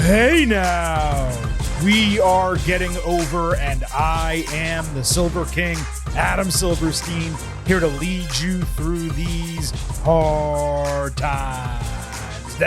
Hey now, we are getting over, and I am the Silver King, Adam Silverstein, here to lead you through these hard times.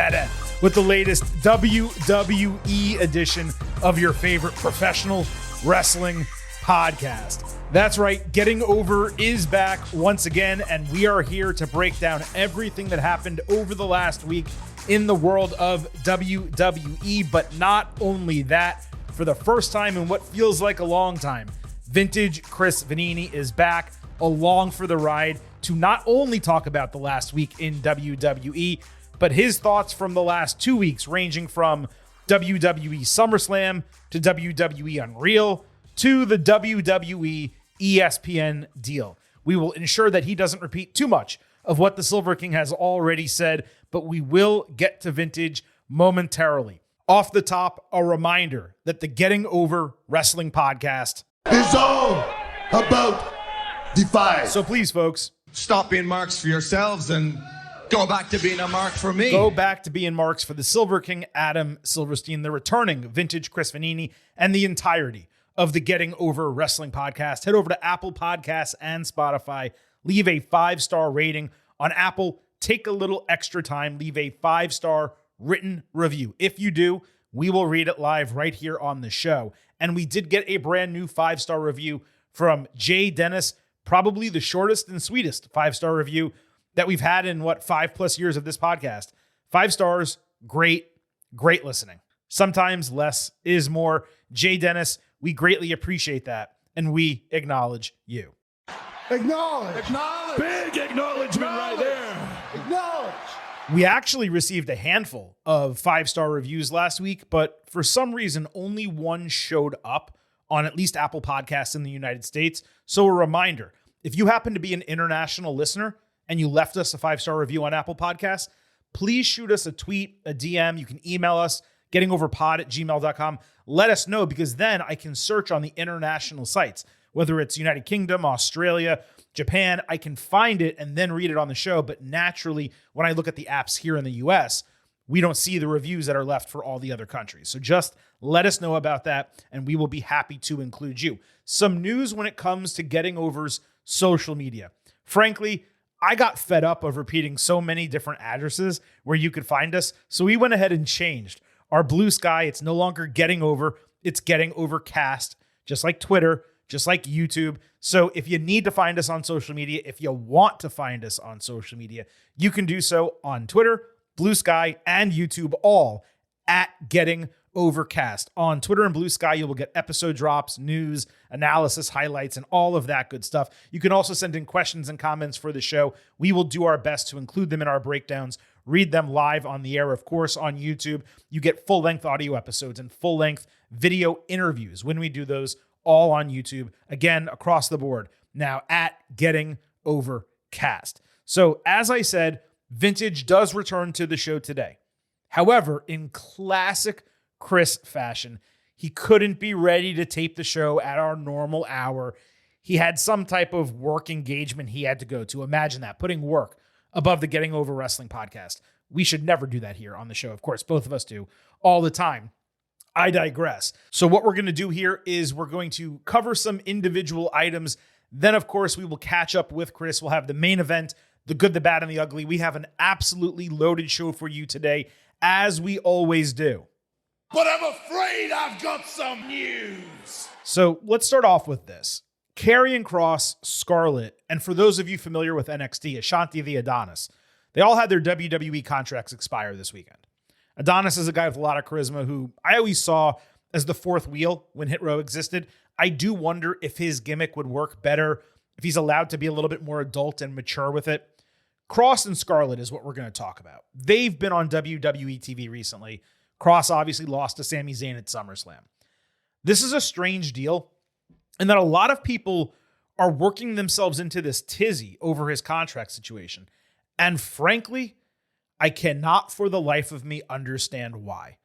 With the latest WWE edition of your favorite professional wrestling podcast. That's right, Getting Over is back once again, and we are here to break down everything that happened over the last week in the world of WWE. But not only that, for the first time in what feels like a long time, Vintage Chris Vanini is back along for the ride to not only talk about the last week in WWE, but his thoughts from the last 2 weeks, ranging from WWE SummerSlam to WWE Unreal to the WWE ESPN deal. We will ensure that he doesn't repeat too much of what the Silver King has already said, but we will get to Vintage momentarily. Off the top, a reminder that the Getting Over Wrestling podcast is all about Defy. So please, folks, stop being marks for yourselves and go back to being a mark for me. Go back to being marks for the Silver King, Adam Silverstein, the returning Vintage Chris Vanini, and the entirety of the Getting Over Wrestling podcast. Head over to Apple Podcasts and Spotify. Leave a 5-star rating on Apple. Take a little extra time. Leave a 5-star written review. If you do, we will read it live right here on the show. And we did get a brand new 5-star review from Jay Dennis, probably the shortest and sweetest 5-star review that we've had in 5+ years of this podcast. 5 stars, great listening. Sometimes less is more. Jay Dennis, we greatly appreciate that, and we acknowledge you. Acknowledge. Big acknowledgement right there. Acknowledge. We actually received a handful of 5-star reviews last week, but for some reason, only one showed up on at least Apple Podcasts in the United States. So a reminder, if you happen to be an international listener and you left us a 5-star review on Apple Podcasts, please shoot us a tweet, a DM. You can email us, gettingoverpod@gmail.com. Let us know, because then I can search on the international sites, whether it's United Kingdom, Australia, Japan. I can find it and then read it on the show. But naturally, when I look at the apps here in the US, we don't see the reviews that are left for all the other countries. So just let us know about that, and we will be happy to include you. Some news when it comes to Getting Over's social media. Frankly, I got fed up of repeating so many different addresses where you could find us. So we went ahead and changed our Blue Sky. It's no longer Getting Over. It's Getting Overcast, just like Twitter, just like YouTube. So if you need to find us on social media, if you want to find us on social media, you can do so on Twitter, Blue Sky, and YouTube, all at Getting Overcast. On Twitter and Blue Sky, you will get episode drops, news, analysis, highlights, and all of that good stuff. You can also send in questions and comments for the show. We will do our best to include them in our breakdowns, read them live on the air. Of course, on YouTube, you get full-length audio episodes and full-length video interviews when we do those, all on YouTube. Again, across the board, now at Getting Overcast. So as I said, Vintage does return to the show today. However, in classic Chris fashion, he couldn't be ready to tape the show at our normal hour. He had some type of work engagement he had to go to. Imagine that, putting work above the Getting Over Wrestling podcast. We should never do that here on the show. Of course, both of us do all the time. I digress. So what we're going to do here is we're going to cover some individual items. Then, of course, we will catch up with Chris. We'll have the main event, the good, the bad, and the ugly. We have an absolutely loaded show for you today, as we always do. But I'm afraid I've got some news. So let's start off with this. Karrion, Kross, Scarlett, and for those of you familiar with NXT, Ashanti the Adonis, they all had their WWE contracts expire this weekend. Adonis is a guy with a lot of charisma who I always saw as the fourth wheel when Hit Row existed. I do wonder if his gimmick would work better if he's allowed to be a little bit more adult and mature with it. Kross and Scarlett is what we're going to talk about. They've been on WWE TV recently. Kross obviously lost to Sami Zayn at SummerSlam. This is a strange deal in that a lot of people are working themselves into this tizzy over his contract situation. And frankly, I cannot for the life of me understand why.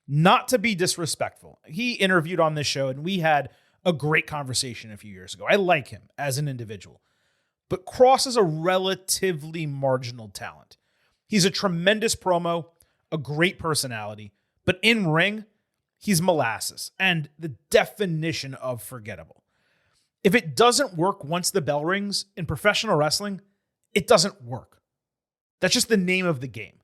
Not to be disrespectful. He interviewed on this show and we had a great conversation a few years ago. I like him as an individual. But Kross is a relatively marginal talent. He's a tremendous promo, a great personality, But in ring, he's molasses and the definition of forgettable. If it doesn't work once the bell rings in professional wrestling, it doesn't work. That's just the name of the game.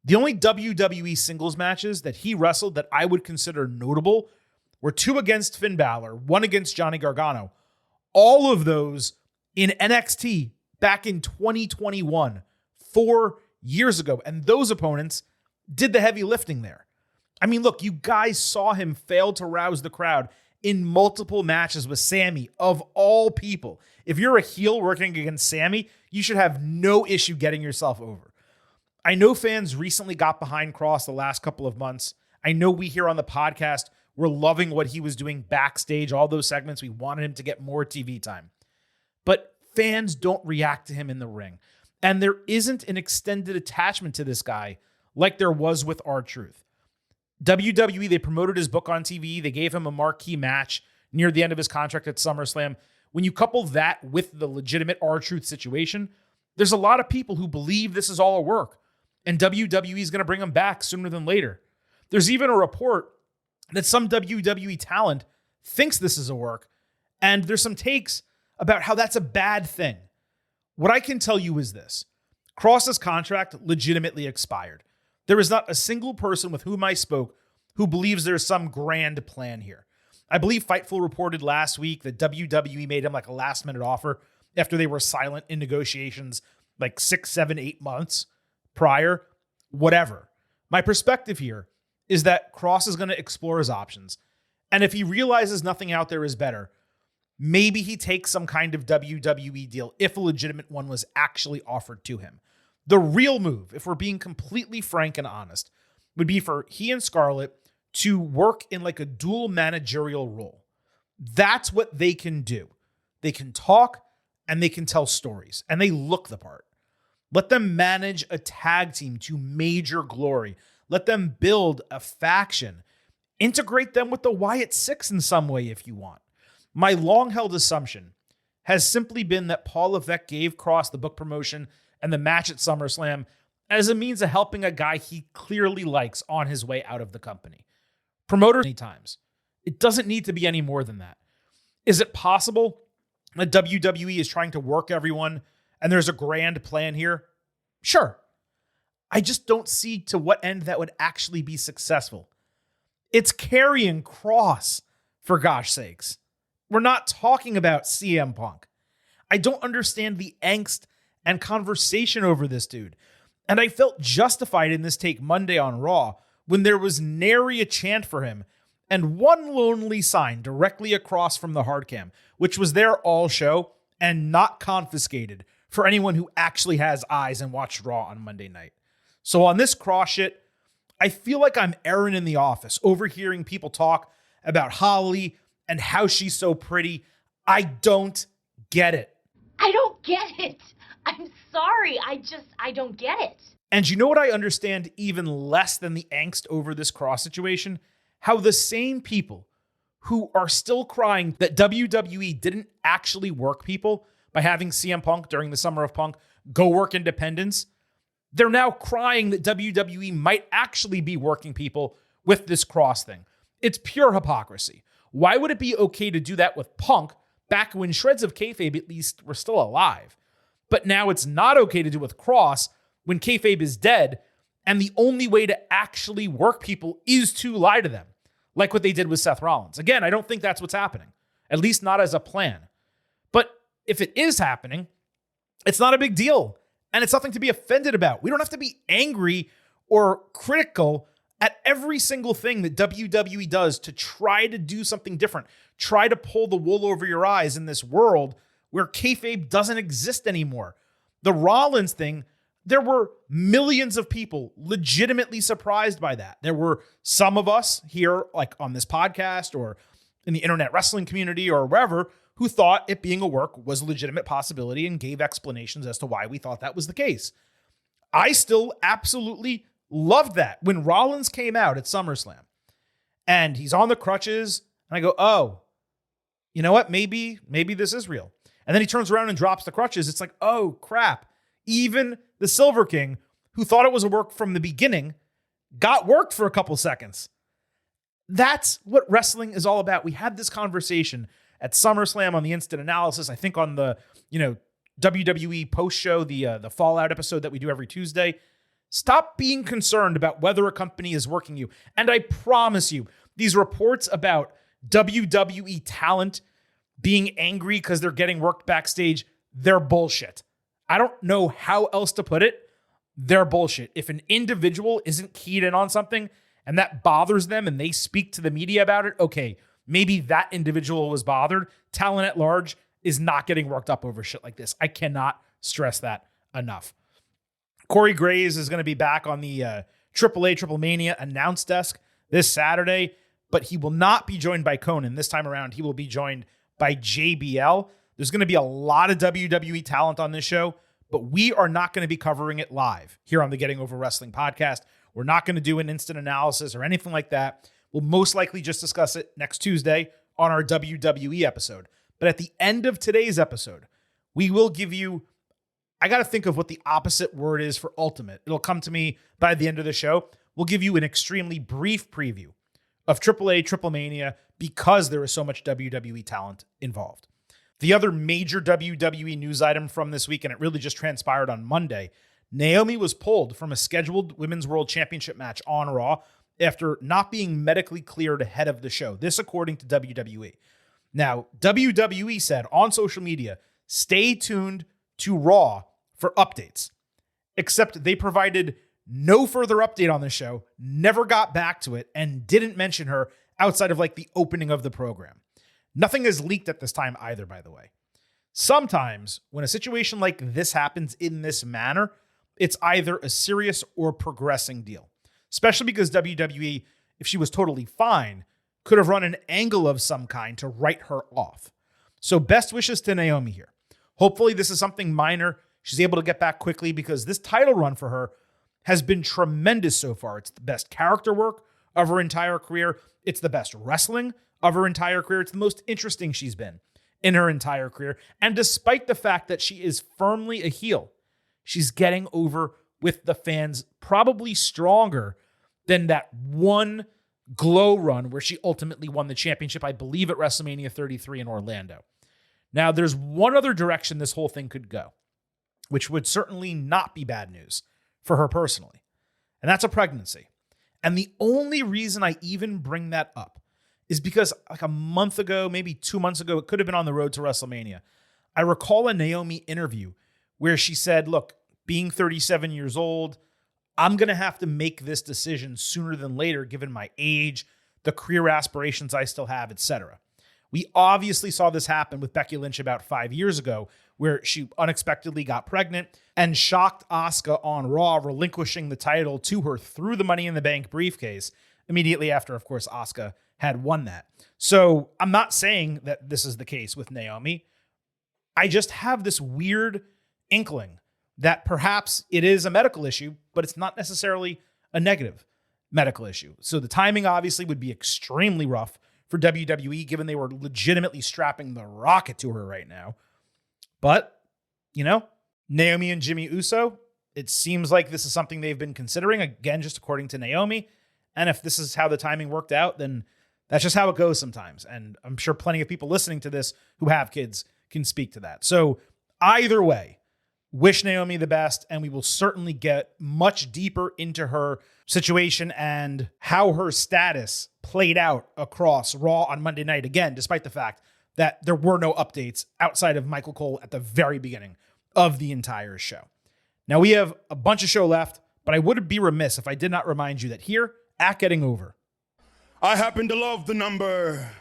The only WWE singles matches that he wrestled that I would consider notable were 2 against Finn Balor, 1 against Johnny Gargano. All of those in NXT back in 2021, 4 years ago. And those opponents did the heavy lifting there. I mean, look, you guys saw him fail to rouse the crowd in multiple matches with Sammy, of all people. If you're a heel working against Sammy, you should have no issue getting yourself over. I know fans recently got behind Kross the last couple of months. I know we here on the podcast were loving what he was doing backstage, all those segments. We wanted him to get more TV time. But fans don't react to him in the ring. And there isn't an extended attachment to this guy like there was with R-Truth. WWE, they promoted his book on TV. They gave him a marquee match near the end of his contract at SummerSlam. When you couple that with the legitimate R-Truth situation, there's a lot of people who believe this is all a work, and WWE is going to bring him back sooner than later. There's even a report that some WWE talent thinks this is a work, and there's some takes about how that's a bad thing. What I can tell you is this. Kross's contract legitimately expired. There is not a single person with whom I spoke who believes there's some grand plan here. I believe Fightful reported last week that WWE made him like a last-minute offer after they were silent in negotiations like 6, 7, 8 months prior. Whatever. My perspective here is that Kross is going to explore his options. And if he realizes nothing out there is better, maybe he takes some kind of WWE deal if a legitimate one was actually offered to him. The real move, if we're being completely frank and honest, would be for he and Scarlett to work in like a dual managerial role. That's what they can do. They can talk and they can tell stories and they look the part. Let them manage a tag team to major glory. Let them build a faction. Integrate them with the Wyatt Six in some way if you want. My long-held assumption has simply been that Paul Levesque gave Kross the book promotion and the match at SummerSlam as a means of helping a guy he clearly likes on his way out of the company. Promoter many times. It doesn't need to be any more than that. Is it possible that WWE is trying to work everyone and there's a grand plan here? Sure. I just don't see to what end that would actually be successful. It's Karrion Kross, for gosh sakes. We're not talking about CM Punk. I don't understand the angst and conversation over this dude. And I felt justified in this take Monday on Raw when there was nary a chant for him and one lonely sign directly across from the hard cam, which was there all show and not confiscated for anyone who actually has eyes and watched Raw on Monday night. So on this Kross shit, I feel like I'm Aaron in the office, overhearing people talk about Holly and how she's so pretty. I don't get it. I don't get it. I'm sorry. I don't get it. And you know what I understand even less than the angst over this Kross situation? How the same people who are still crying that WWE didn't actually work people by having CM Punk during the Summer of Punk go work independence, they're now crying that WWE might actually be working people with this Kross thing. It's pure hypocrisy. Why would it be okay to do that with Punk back when shreds of kayfabe at least were still alive? But now it's not okay to do with Kross when kayfabe is dead, and the only way to actually work people is to lie to them, like what they did with Seth Rollins. Again, I don't think that's what's happening, at least not as a plan. But if it is happening, it's not a big deal, and it's nothing to be offended about. We don't have to be angry or critical at every single thing that WWE does to try to do something different, try to pull the wool over your eyes in this world where kayfabe doesn't exist anymore. The Rollins thing, there were millions of people legitimately surprised by that. There were some of us here, like on this podcast or in the internet wrestling community or wherever, who thought it being a work was a legitimate possibility and gave explanations as to why we thought that was the case. I still absolutely loved that when Rollins came out at SummerSlam and he's on the crutches and I go, oh, you know what? Maybe this is real. And then he turns around and drops the crutches. It's like, oh crap. Even the Silver King, who thought it was a work from the beginning, got worked for a couple seconds. That's what wrestling is all about. We had this conversation at SummerSlam on the Instant Analysis. I think on the, WWE post show, the Fallout episode that we do every Tuesday. Stop being concerned about whether a company is working you. And I promise you, these reports about WWE talent being angry because they're getting worked backstage, they're bullshit. I don't know how else to put it. They're bullshit. If an individual isn't keyed in on something and that bothers them and they speak to the media about it, okay, maybe that individual was bothered. Talent at large is not getting worked up over shit like this. I cannot stress that enough. Corey Graves is going to be back on the AAA Triple Mania announce desk this Saturday, but he will not be joined by Conan. This time around, he will be joined by JBL. There's going to be a lot of WWE talent on this show, but we are not going to be covering it live here on the Getting Over Wrestling podcast. We're not going to do an instant analysis or anything like that. We'll most likely just discuss it next Tuesday on our WWE episode. But at the end of today's episode, we will give you, I got to think of what the opposite word is for ultimate. It'll come to me by the end of the show. We'll give you an extremely brief preview of AAA Triple Mania because there is so much WWE talent involved. The other major WWE news item from this week, and it really just transpired on Monday, Naomi was pulled from a scheduled Women's World Championship match on Raw after not being medically cleared ahead of the show. This according to WWE. Now, WWE said on social media, stay tuned to Raw for updates, except they provided no further update on the show, never got back to it, and didn't mention her outside of like the opening of the program. Nothing is leaked at this time either, by the way. Sometimes when a situation like this happens in this manner, it's either a serious or progressing deal, especially because WWE, if she was totally fine, could have run an angle of some kind to write her off. So best wishes to Naomi here. Hopefully this is something minor. She's able to get back quickly because this title run for her has been tremendous so far. It's the best character work of her entire career. It's the best wrestling of her entire career. It's the most interesting she's been in her entire career. And despite the fact that she is firmly a heel, she's getting over with the fans probably stronger than that one glow run where she ultimately won the championship, I believe at WrestleMania 33 in Orlando. Now, there's one other direction this whole thing could go, which would certainly not be bad news for her personally, and that's a pregnancy. And the only reason I even bring that up is because like a month ago, maybe 2 months ago, it could have been on the road to WrestleMania, I recall a Naomi interview where she said, look, being 37 years old, I'm going to have to make this decision sooner than later, given my age, the career aspirations I still have, etc. We obviously saw this happen with Becky Lynch about 5 years ago, where she unexpectedly got pregnant and shocked Asuka on Raw, relinquishing the title to her through the Money in the Bank briefcase immediately after, of course, Asuka had won that. So I'm not saying that this is the case with Naomi. I just have this weird inkling that perhaps it is a medical issue, but it's not necessarily a negative medical issue. So the timing obviously would be extremely rough for WWE, given they were legitimately strapping the rocket to her right now. But, Naomi and Jimmy Uso, it seems like this is something they've been considering, again, just according to Naomi. And if this is how the timing worked out, then that's just how it goes sometimes. And I'm sure plenty of people listening to this who have kids can speak to that. So either way, wish Naomi the best, and we will certainly get much deeper into her situation and how her status played out across Raw on Monday night, again, despite the fact that there were no updates outside of Michael Cole at the very beginning of the entire show. Now, we have a bunch of show left, but I would be remiss if I did not remind you that here at Getting Over, I happen to love the number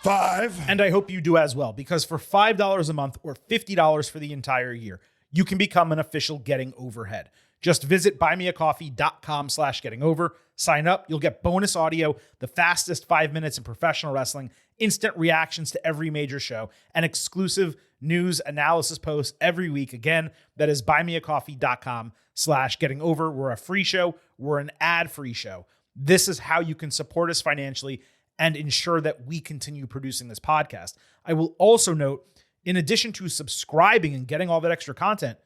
5. and I hope you do as well, because for $5 a month or $50 for the entire year, you can become an official Getting Overhead. Just visit buymeacoffee.com/gettingover. Sign up. You'll get bonus audio, the fastest 5 minutes in professional wrestling, instant reactions to every major show, and exclusive news analysis posts every week. Again, that is buymeacoffee.com/gettingover. We're a free show. We're an ad-free show. This is how you can support us financially and ensure that we continue producing this podcast. I will also note, in addition to subscribing and getting all that extra content,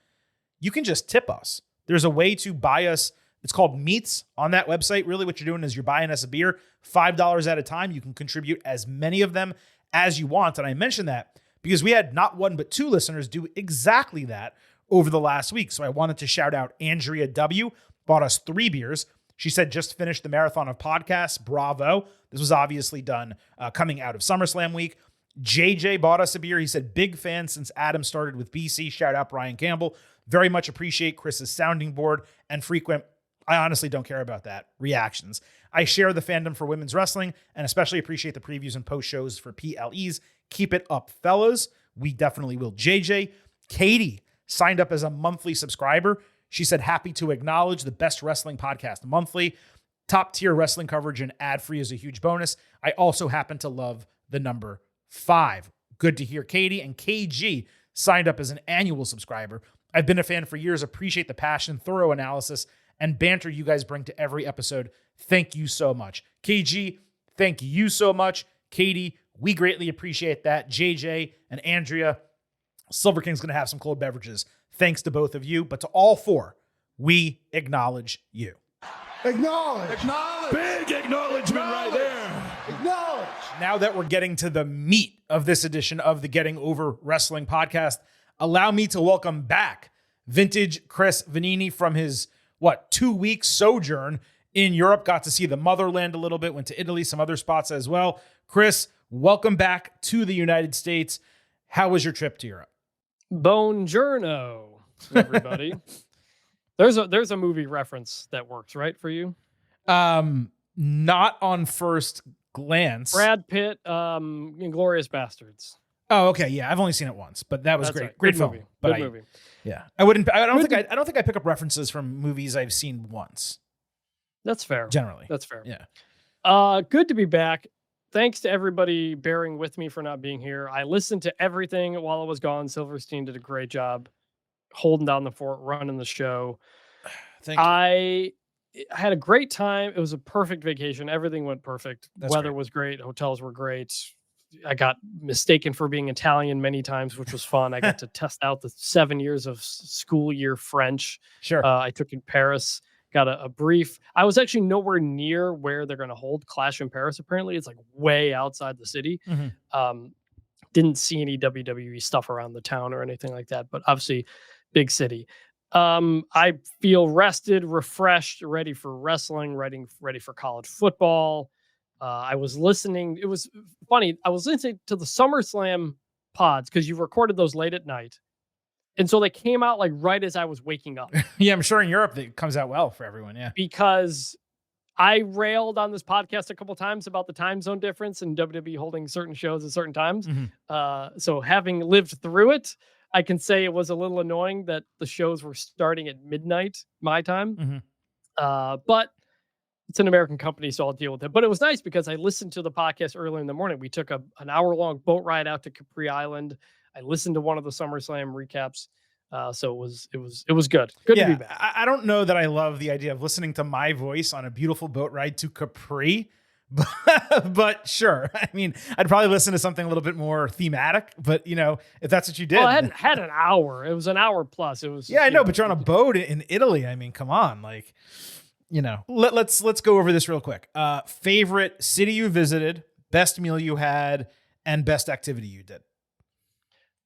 you can just tip us. There's a way to buy us It's called Meats on that website. Really what you're doing is you're buying us a beer, $5 at a time. You can contribute as many of them as you want. And I mention that because we had not one but two listeners do exactly that over the last week. So I wanted to shout out Andrea W. Bought us 3 beers. She said, just finished the marathon of podcasts. Bravo. This was obviously done coming out of SummerSlam week. JJ bought us a beer. He said, big fan since Adam started with BC. Shout out Brian Campbell. Very much appreciate Chris's sounding board and frequent, I honestly don't care about that, reactions. I share the fandom for women's wrestling and especially appreciate the previews and post shows for PLEs. Keep it up, fellas. We definitely will. JJ, Katie signed up as a monthly subscriber. She said, happy to acknowledge the best wrestling podcast monthly. Top tier wrestling coverage and ad free is a huge bonus. I also happen to love the number 5. Good to hear, Katie. And KG signed up as an annual subscriber. I've been a fan for years. Appreciate the passion, thorough analysis, and banter you guys bring to every episode. Thank you so much. KG, thank you so much. Katie, we greatly appreciate that. JJ and Andrea, Silver King's going to have some cold beverages. Thanks to both of you, but to all 4, we acknowledge you. Acknowledge. Acknowledge. Big acknowledgement right there. Acknowledge. Now that we're getting to the meat of this edition of the Getting Over Wrestling podcast, allow me to welcome back vintage Chris Vanini from his, 2-week sojourn in Europe. Got to see the motherland a little bit, went to Italy, some other spots as well. Chris, welcome back to the United States. How was your trip to Europe? Buongiorno, everybody. There's a movie reference that works, right, for you? Not on first glance. Brad Pitt, Inglourious Bastards. Oh, okay, yeah, I've only seen it once, but that was That's great. right. Great Good film. movie. But Good movie. Yeah, I don't think I pick up references from movies I've seen once. That's fair. Generally, That's fair. Yeah. Good to be back. Thanks to everybody bearing with me for not being here. I listened to everything while I was gone. Silverstein did a great job holding down the fort, running the show. Thank you. I had a great time. It was a perfect vacation. Everything went perfect. That's Weather great. was great. Hotels were great. I got mistaken for being Italian many times, which was fun. I got to test out the 7 years of school year French. Sure. I took in Paris. Got a brief. I was actually nowhere near where they're going to hold Clash in Paris. Apparently, it's like way outside the city. Mm-hmm. Didn't see any WWE stuff around the town or anything like that, but obviously, big city. I feel rested, refreshed, ready for wrestling, ready for college football. I was listening. It was funny. I was listening to the SummerSlam pods because you recorded those late at night. And so they came out like right as I was waking up. Yeah, I'm sure in Europe it comes out well for everyone. Yeah. Because I railed on this podcast a couple times about the time zone difference and WWE holding certain shows at certain times. Mm-hmm. So having lived through it, I can say it was a little annoying that the shows were starting at midnight my time. Mm-hmm. But it's an American company, so I'll deal with it. But it was nice because I listened to the podcast early in the morning. We took an hour-long boat ride out to Capri Island. I listened to one of the SummerSlam recaps. So it was good. Good to be back. I don't know that I love the idea of listening to my voice on a beautiful boat ride to Capri, but sure. I mean, I'd probably listen to something a little bit more thematic, but if that's what you did. Well, I had an hour. It was an hour plus. It was. Yeah, I know, but you're on a boat in Italy. I mean, come on. Like, let's go over this real quick. Favorite city you visited, best meal you had, and best activity you did.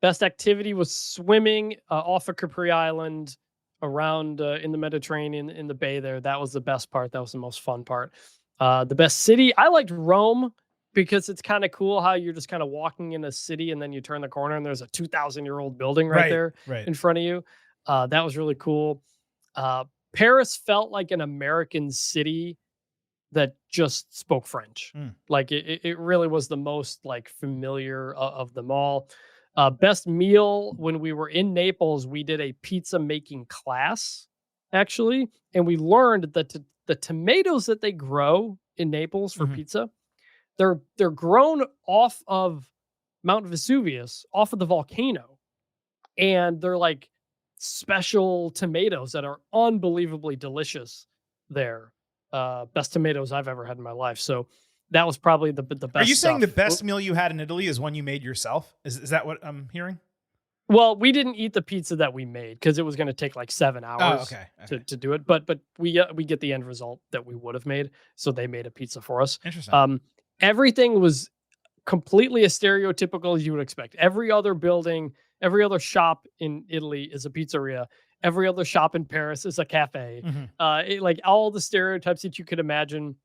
Best activity was swimming off of Capri Island around in the Mediterranean in the bay there. That was the best part. That was the most fun part. The best city, I liked Rome because it's kind of cool how you're just kind of walking in a city and then you turn the corner and there's a 2,000-year-old building right there in front of you. That was really cool. Paris felt like an American city that just spoke French. Like it really was the most like familiar of them all. Best meal, when we were in Naples, we did a pizza making class, actually. And we learned that the tomatoes that they grow in Naples for pizza, they're grown off of Mount Vesuvius, off of the volcano. And they're like special tomatoes that are unbelievably delicious there. Best tomatoes I've ever had in my life. So that was probably the best. Are you saying stuff. the best meal you had in Italy is one you made yourself? Is that what I'm hearing? Well, we didn't eat the pizza that we made because it was going to take like 7 hours to do it. But we get the end result that we would have made. So they made a pizza for us. Interesting. Everything was completely as stereotypical as you would expect. Every other building, every other shop in Italy is a pizzeria. Every other shop in Paris is a cafe. Like all the stereotypes that you could imagine,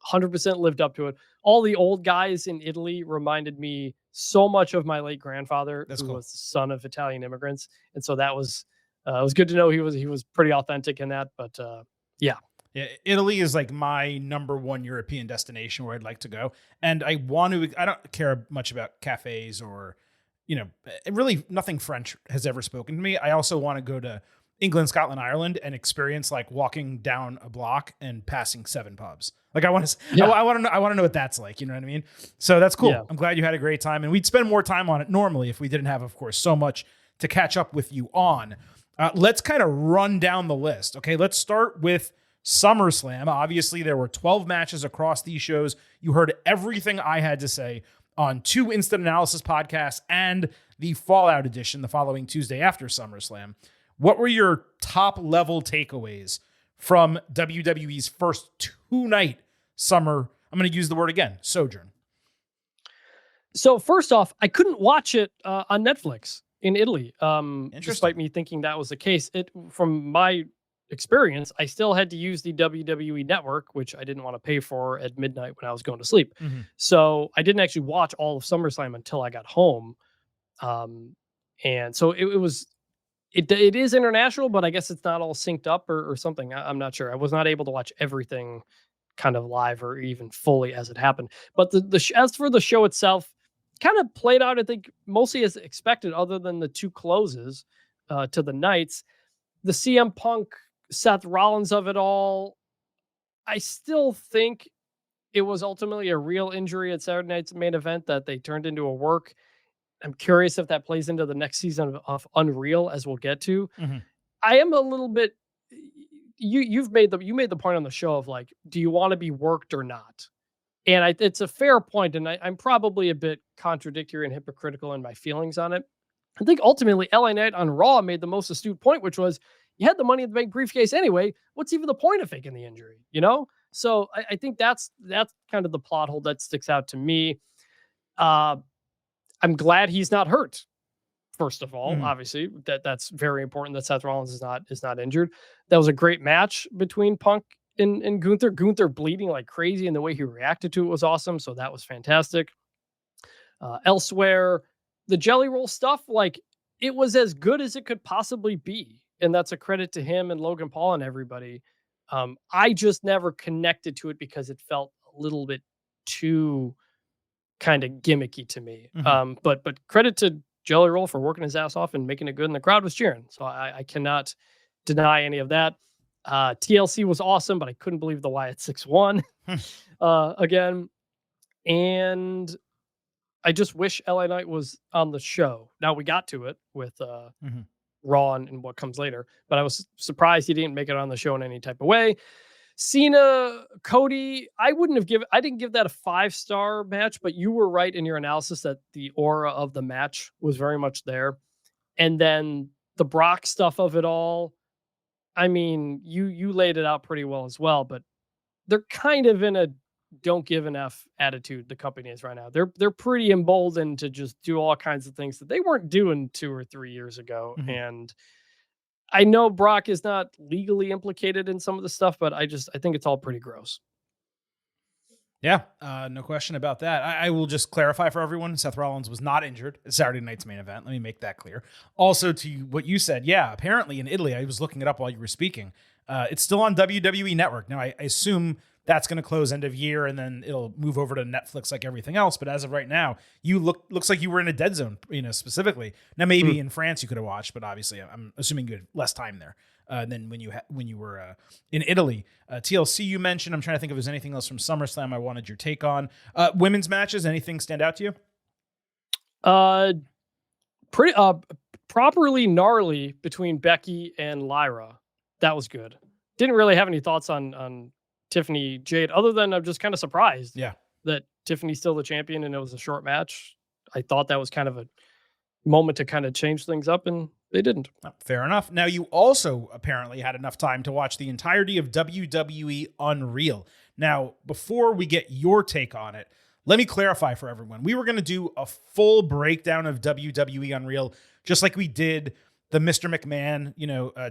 100% lived up to it. All the old guys in Italy reminded me so much of my late grandfather, who was the son of Italian immigrants, and so that was it was good to know he was pretty authentic in that. But yeah, Italy is like my number one European destination where I'd like to go, and I don't care much about cafes or really nothing French has ever spoken to me. I also want to go to England, Scotland, Ireland, and experience like walking down a block and passing 7 pubs. Like I want to, I want to know what that's like. You know what I mean? So that's cool. Yeah. I'm glad you had a great time, and we'd spend more time on it normally if we didn't have, of course, so much to catch up with you on. Let's kind of run down the list. Okay, let's start with SummerSlam. Obviously, there were 12 matches across these shows. You heard everything I had to say on 2 Instant Analysis podcasts and the Fallout edition the following Tuesday after SummerSlam. What were your top level takeaways from WWE's first 2-night summer? I'm going to use the word again, sojourn. So first off, I couldn't watch it on Netflix in Italy, despite me thinking that was the case. From my experience, I still had to use the WWE network, which I didn't want to pay for at midnight when I was going to sleep. So I didn't actually watch all of SummerSlam until I got home. And so it is international, but I guess it's not all synced up or something. I'm not sure. I was not able to watch everything kind of live or even fully as it happened. But as for the show itself, kind of played out, I think, mostly as expected, other than the 2 closes to the nights. The CM Punk, Seth Rollins of it all, I still think it was ultimately a real injury at Saturday night's main event that they turned into a work. I'm curious if that plays into the next season of Unreal, as we'll get to. I am a little bit. You made the point on the show of like, do you want to be worked or not? And it's a fair point, and I'm probably a bit contradictory and hypocritical in my feelings on it. I think ultimately LA Knight on Raw made the most astute point, which was you had the Money in the Bank briefcase anyway. What's even the point of faking the injury? So I think that's kind of the plot hole that sticks out to me. I'm glad he's not hurt. First of all, obviously that's very important that Seth Rollins is not injured. That was a great match between Punk and Gunther. Gunther bleeding like crazy, and the way he reacted to it was awesome. So that was fantastic. Elsewhere, the Jelly Roll stuff, like it was as good as it could possibly be, and that's a credit to him and Logan Paul and everybody. I just never connected to it because it felt a little bit too kind of gimmicky to me. But credit to Jelly Roll for working his ass off and making it good, and the crowd was cheering. So I cannot deny any of that. TLC was awesome, but I couldn't believe the Wyatt 6-1 again. And I just wish LA Knight was on the show. Now we got to it with Raw and what comes later, but I was surprised he didn't make it on the show in any type of way. Cena, Cody, I didn't give that a 5-star match, but you were right in your analysis that the aura of the match was very much there. And then the Brock stuff of it all, I mean, you laid it out pretty well as well, but they're kind of in a don't give an F attitude, the company is right now. They're pretty emboldened to just do all kinds of things that they weren't doing 2 or 3 years ago. And I know Brock is not legally implicated in some of the stuff, but I think it's all pretty gross. Yeah, no question about that. I will just clarify for everyone, Seth Rollins was not injured at Saturday night's main event. Let me make that clear. Also, to what you said, yeah, apparently in Italy, I was looking it up while you were speaking. It's still on WWE Network. Now, I assume that's going to close end of year, and then it'll move over to Netflix like everything else. But as of right now, looks like you were in a dead zone, specifically. Now, maybe in France you could have watched, but obviously I'm assuming you had less time there than when you were in Italy. TLC you mentioned. I'm trying to think if there's anything else from SummerSlam I wanted your take on. Women's matches, anything stand out to you? Pretty properly gnarly between Becky and Lyra. That was good. Didn't really have any thoughts on Tiffany Jade, other than I'm just kind of surprised that Tiffany's still the champion and it was a short match. I thought that was kind of moment to kind of change things up, and they didn't. Fair enough. Now, you also apparently had enough time to watch the entirety of WWE Unreal. Now, before we get your take on it, let me clarify for everyone. We were going to do a full breakdown of WWE Unreal, just like we did the Mr. McMahon,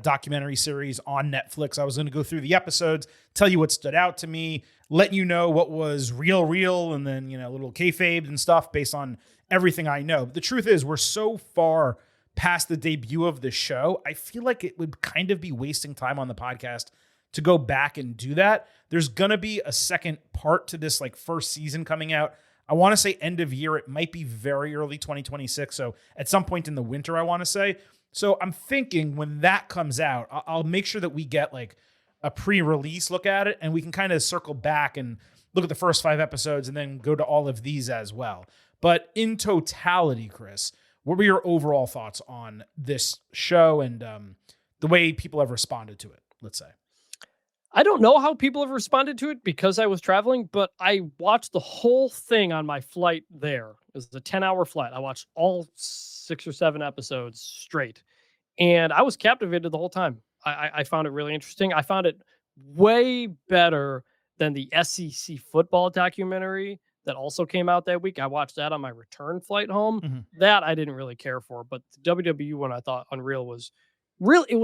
documentary series on Netflix. I was going to go through the episodes, tell you what stood out to me, let you know what was real, and then, a little kayfabe and stuff based on everything I know. But the truth is, we're so far past the debut of the show, I feel like it would kind of be wasting time on the podcast to go back and do that. There's going to be a second part to this first season coming out. I want to say end of year. It might be very early 2026. So at some point in the winter, I want to say. So I'm thinking when that comes out, I'll make sure that we get a pre-release look at it, and we can kind of circle back and look at the first 5 episodes and then go to all of these as well. But in totality, Chris, what were your overall thoughts on this show and the way people have responded to it, let's say? I don't know how people have responded to it because I was traveling, but I watched the whole thing on my flight there. It was a 10-hour flight. I watched all 6 or 7 episodes straight, and I was captivated the whole time. I found it really interesting. I found it way better than the SEC football documentary that also came out that week. I watched that on my return flight home. Mm-hmm. That I didn't really care for, but the WWE one I thought Unreal was real. It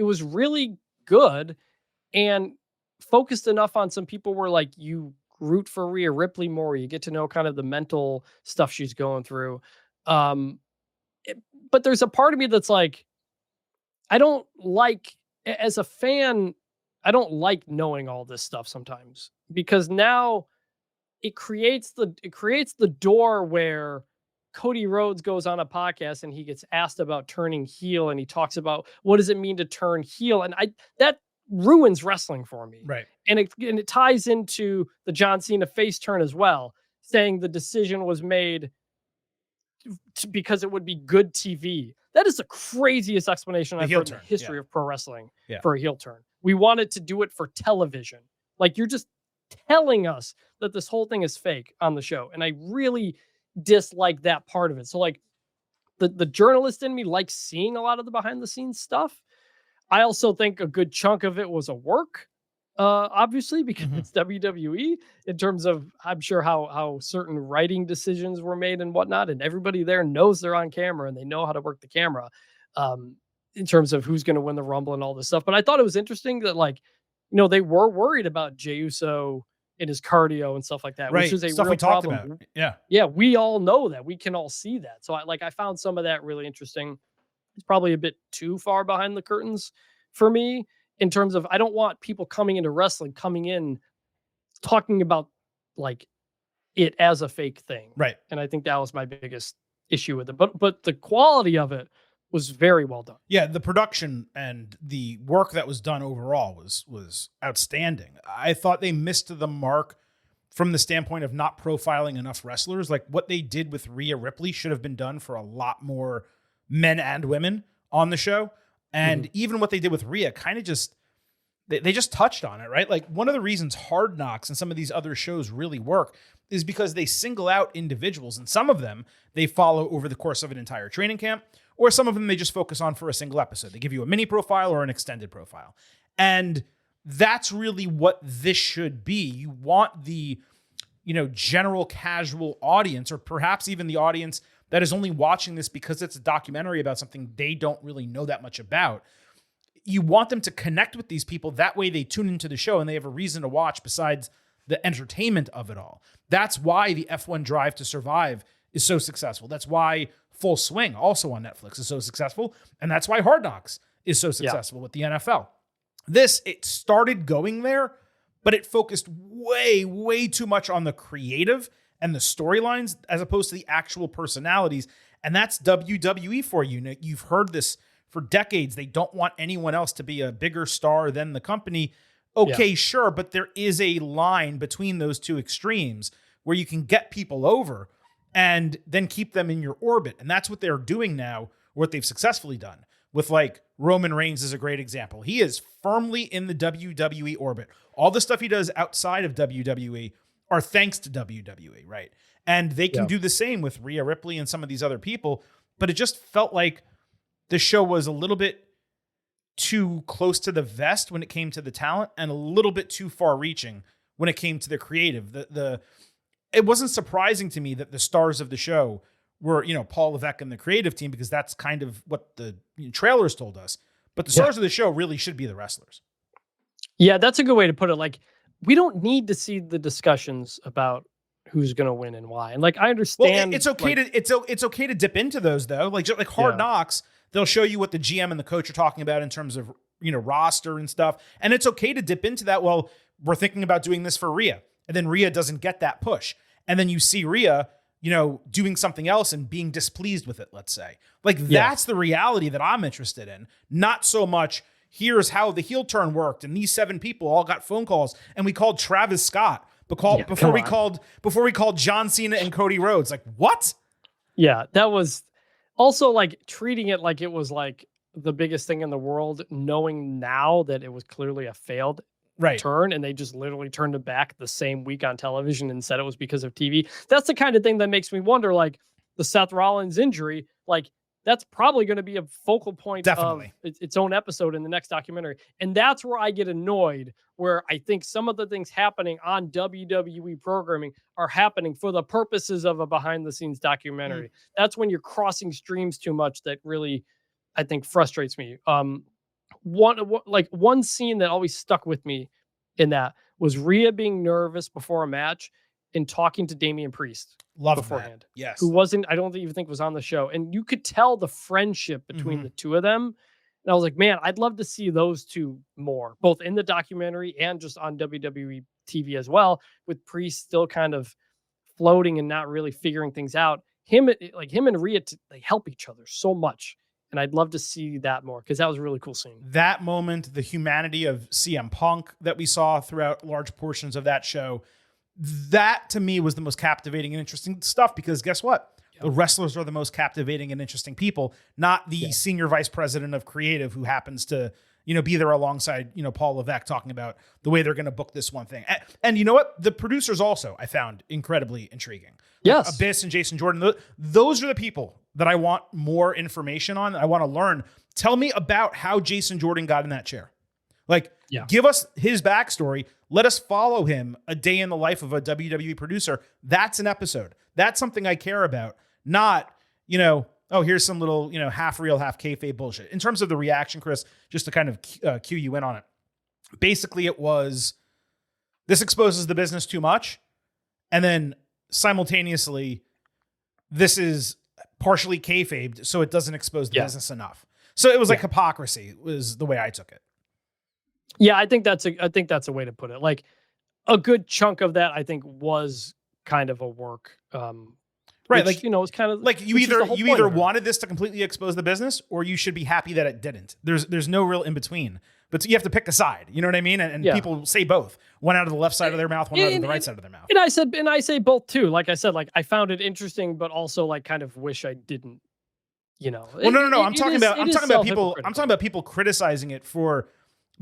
was really good and focused enough on some people where you root for Rhea Ripley more. You get to know kind of the mental stuff she's going through. But there's a part of me that's I don't like, as a fan, I don't like knowing all this stuff sometimes, because now it creates the door where Cody Rhodes goes on a podcast and he gets asked about turning heel, and he talks about what does it mean to turn heel, and that ruins wrestling for me. Right. And it ties into the John Cena face turn as well, saying the decision was made because it would be good TV. That is the craziest explanation I've heard in the history of pro wrestling for a heel turn. We wanted to do it for television. You're just telling us that this whole thing is fake on the show. And I really dislike that part of it. So the journalist in me likes seeing a lot of the behind the scenes stuff. I also think a good chunk of it was a work, obviously, because it's WWE, in terms of, I'm sure how certain writing decisions were made and whatnot. And everybody there knows they're on camera and they know how to work the camera in terms of who's going to win the Rumble and all this stuff. But I thought it was interesting that they were worried about Jey Uso and his cardio and stuff like that, right. which is a stuff real we talked problem. about. Yeah. We all know that. We can all see that. So I found some of that really interesting. It's probably a bit too far behind the curtains for me, in terms of, I don't want people coming into wrestling, coming in talking about it as a fake thing. Right. And I think that was my biggest issue with it. But the quality of it was very well done. Yeah, the production and the work that was done overall was outstanding. I thought they missed the mark from the standpoint of not profiling enough wrestlers. What they did with Rhea Ripley should have been done for a lot more men and women on the show. And even what they did with Rhea kind of just, they just touched on it, right? One of the reasons Hard Knocks and some of these other shows really work is because they single out individuals, and some of them they follow over the course of an entire training camp, or some of them they just focus on for a single episode. They give you a mini profile or an extended profile. And that's really what this should be. You want the, general casual audience, or perhaps even the audience that is only watching this because it's a documentary about something they don't really know that much about. You want them to connect with these people. That way they tune into the show and they have a reason to watch besides the entertainment of it all. That's why the F1 Drive to Survive is so successful. That's why Full Swing, also on Netflix, is so successful. And that's why Hard Knocks is so successful with the NFL. It started going there, but it focused way, way too much on the creative and the storylines as opposed to the actual personalities. And that's WWE for you. You've heard this for decades. They don't want anyone else to be a bigger star than the company. Okay, sure, but there is a line between those two extremes where you can get people over and then keep them in your orbit. And that's what they're doing now, what they've successfully done. With Roman Reigns is a great example. He is firmly in the WWE orbit. All the stuff he does outside of WWE are thanks to WWE, right? And they can do the same with Rhea Ripley and some of these other people. but it just felt like the show was a little bit too close to the vest when it came to the talent and a little bit too far reaching when it came to the creative. It wasn't surprising to me that the stars of the show were, Paul Levesque and the creative team, because that's kind of what the trailers told us. But the stars of the show really should be the wrestlers. Yeah, that's a good way to put it. Like, we don't need to see the discussions about who's going to win and why. And like, I understand. Well, it's okay it's okay to dip into those though. Like Hard Knocks, they'll show you what the GM and the coach are talking about in terms of, roster and stuff. And it's okay to dip into that. Well, we're thinking about doing this for Rhea. And then Rhea doesn't get that push. And then you see Rhea, doing something else and being displeased with it, let's say. Like, that's the reality that I'm interested in. Not so much, here's how the heel turn worked, and these 7 people all got phone calls, and we called Travis Scott before we called John Cena and Cody Rhodes. Like, what? Yeah, that was also like treating it like it was like the biggest thing in the world, knowing now that it was clearly a failed turn, and they just literally turned it back the same week on television and said it was because of TV. That's the kind of thing that makes me wonder, like the Seth Rollins injury, like that's probably going to be a focal point of its own episode in the next documentary. And that's where I get annoyed, where I think some of the things happening on WWE programming are happening for the purposes of a behind the scenes documentary. That's when you're crossing streams too much. That really, I think, frustrates me. One scene that always stuck with me in that was Rhea being nervous before a match and talking to Damian Priest beforehand. That. Yes. Who I don't even think was on the show. And you could tell the friendship between the two of them. And I was like, man, I'd love to see those two more, both in the documentary and just on WWE TV as well, with Priest still kind of floating and not really figuring things out. Him and Rhea, they help each other so much. And I'd love to see that more, because that was a really cool scene. That moment, the humanity of CM Punk that we saw throughout large portions of that show, that to me was the most captivating and interesting stuff, because guess what? The wrestlers are the most captivating and interesting people, not the senior vice president of creative who happens to, be there alongside, Paul Levesque talking about the way they're going to book this one thing. And you know what? The producers also, I found incredibly intriguing. Yes. Abyss and Jason Jordan, those are the people that I want more information on. I want to learn. Tell me about how Jason Jordan got in that chair. Give us his backstory. Let us follow him a day in the life of a WWE producer. That's an episode. That's something I care about. Not, here's some little, half real, half kayfabe bullshit. In terms of the reaction, Chris, just to kind of cue you in on it. Basically, it was, this exposes the business too much. And then simultaneously, this is partially kayfabed, so it doesn't expose the business enough. So it was like hypocrisy was the way I took it. Yeah, I think that's a way to put it. Like, a good chunk of that, I think, was kind of a work. Right, which, it's kind of like you either wanted this to completely expose the business, or you should be happy that it didn't. There's no real in between. But you have to pick a side. You know what I mean? And people say both. One out of the left side of their mouth, one out of the right side of their mouth. And I say both too. Like I said, like I found it interesting, but also like kind of wish I didn't. Well, no. I'm talking about people criticizing it for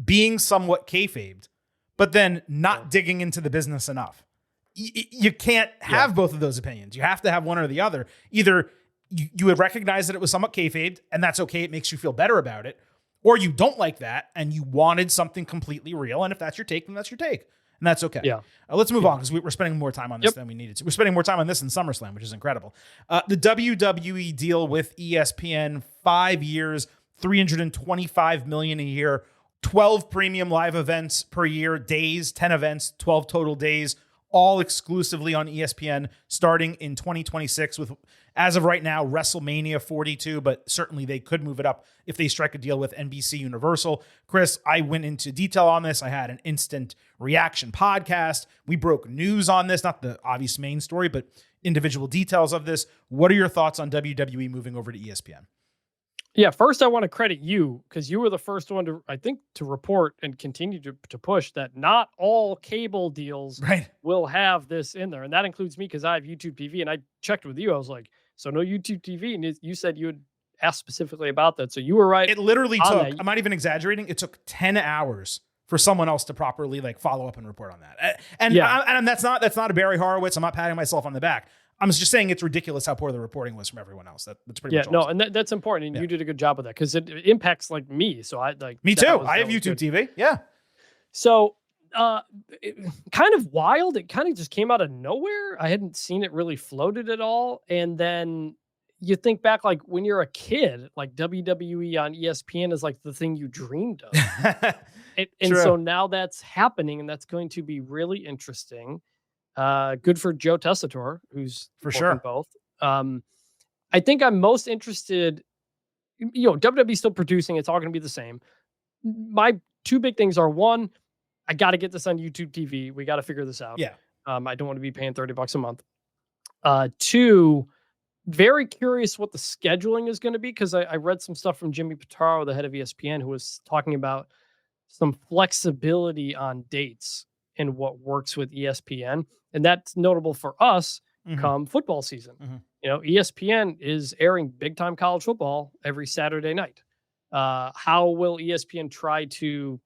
being somewhat kayfabed, but then not digging into the business enough. You can't have both of those opinions. You have to have one or the other. Either you would recognize that it was somewhat kayfabed, and that's okay. It makes you feel better about it. Or you don't like that, and you wanted something completely real. And if that's your take, then that's your take. And that's okay. Yeah. Let's move on, because we're spending more time on this than we needed to. We're spending more time on this than SummerSlam, which is incredible. The WWE deal with ESPN, 5 years, $325 million a year, 12 premium live events per year, days, 10 events, 12 total days, all exclusively on ESPN starting in 2026 with, as of right now, WrestleMania 42, but certainly they could move it up if they strike a deal with NBC Universal. Chris, I went into detail on this. I had an instant reaction podcast. We broke news on this, not the obvious main story, but individual details of this. What are your thoughts on WWE moving over to ESPN? Yeah, first I want to credit you, because you were the first one to report and continue to push that not all cable deals will have this in there. And that includes me, because I have YouTube TV, and I checked with you. I was like, so no YouTube TV. And you said you had asked specifically about that. So you were right. It literally took, I'm not even exaggerating, it took 10 hours for someone else to properly follow up and report on that. And that's not a Barry Horowitz. I'm not patting myself on the back. I'm just saying it's ridiculous how poor the reporting was from everyone else. That's pretty much all. No, and that's important. And you did a good job with that because it impacts like me. So I like me too. I have YouTube TV. Yeah. So kind of wild. It kind of just came out of nowhere. I hadn't seen it really floated at all. And then you think back, like when you're a kid, like WWE on ESPN is like the thing you dreamed of. And so now that's happening, and that's going to be really interesting. Good for Joe Tessitore, who's for sure both. I think I'm most interested. WWE still producing; it's all going to be the same. My two big things are: one, I got to get this on YouTube TV. We got to figure this out. Yeah. I don't want to be paying $30 a month. Two, very curious what the scheduling is going to be because I read some stuff from Jimmy Pitaro, the head of ESPN, who was talking about some flexibility on dates and what works with ESPN. And that's notable for us come football season. ESPN is airing big time college football every Saturday night. How will ESPN try to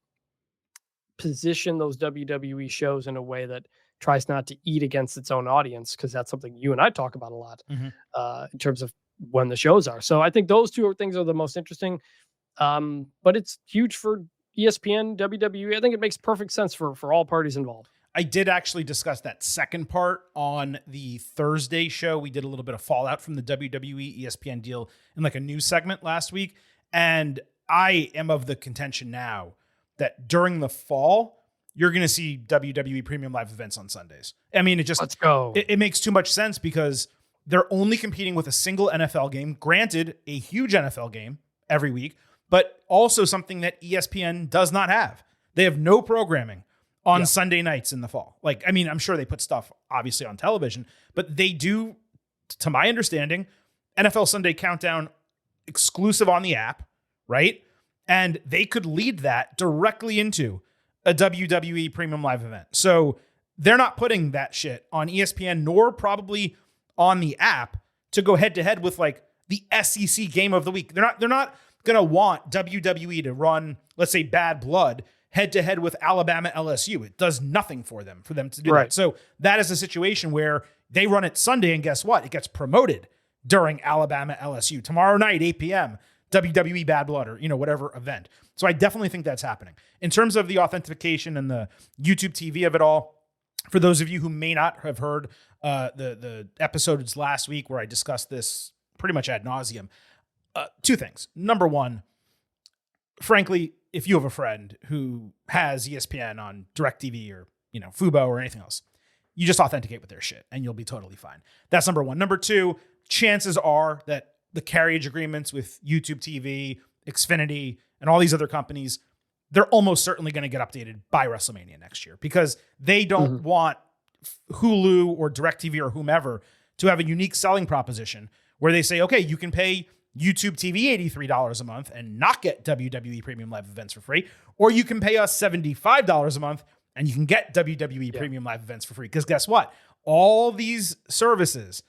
position those WWE shows in a way that tries not to eat against its own audience? Because that's something you and I talk about a lot in terms of when the shows are. So I think those two things are the most interesting. But it's huge for ESPN, WWE. I think it makes perfect sense for all parties involved. I did actually discuss that second part on the Thursday show. We did a little bit of fallout from the WWE ESPN deal in like a news segment last week. And I am of the contention now that during the fall, you're going to see WWE premium live events on Sundays. I mean, Let's go. It makes too much sense because they're only competing with a single NFL game. Granted, a huge NFL game every week, but also something that ESPN does not have. They have no programming on Sunday nights in the fall. Like, I mean, I'm sure they put stuff obviously on television, but they do, to my understanding, NFL Sunday Countdown exclusive on the app, right? And they could lead that directly into a WWE premium live event. So they're not putting that shit on ESPN nor probably on the app to go head to head with like the SEC game of the week. They're not going to want WWE to run, let's say, Bad Blood head to head with Alabama LSU. It does nothing for them to do that. So that is a situation where they run it Sunday and guess what? It gets promoted during Alabama LSU tomorrow night, 8 p.m. WWE Bad Blood or, whatever event. So I definitely think that's happening. In terms of the authentication and the YouTube TV of it all, for those of you who may not have heard the episodes last week where I discussed this pretty much ad nauseum, two things. Number one, frankly, if you have a friend who has ESPN on DirecTV or, Fubo or anything else, you just authenticate with their shit and you'll be totally fine. That's number one. Number two, chances are that the carriage agreements with YouTube TV, Xfinity, and all these other companies, they're almost certainly going to get updated by WrestleMania next year because they don't want Hulu or DirecTV or whomever to have a unique selling proposition where they say, okay, you can pay YouTube TV $83 a month and not get WWE premium live events for free, or you can pay us $75 a month and you can get WWE premium live events for free. Because guess what? All these services,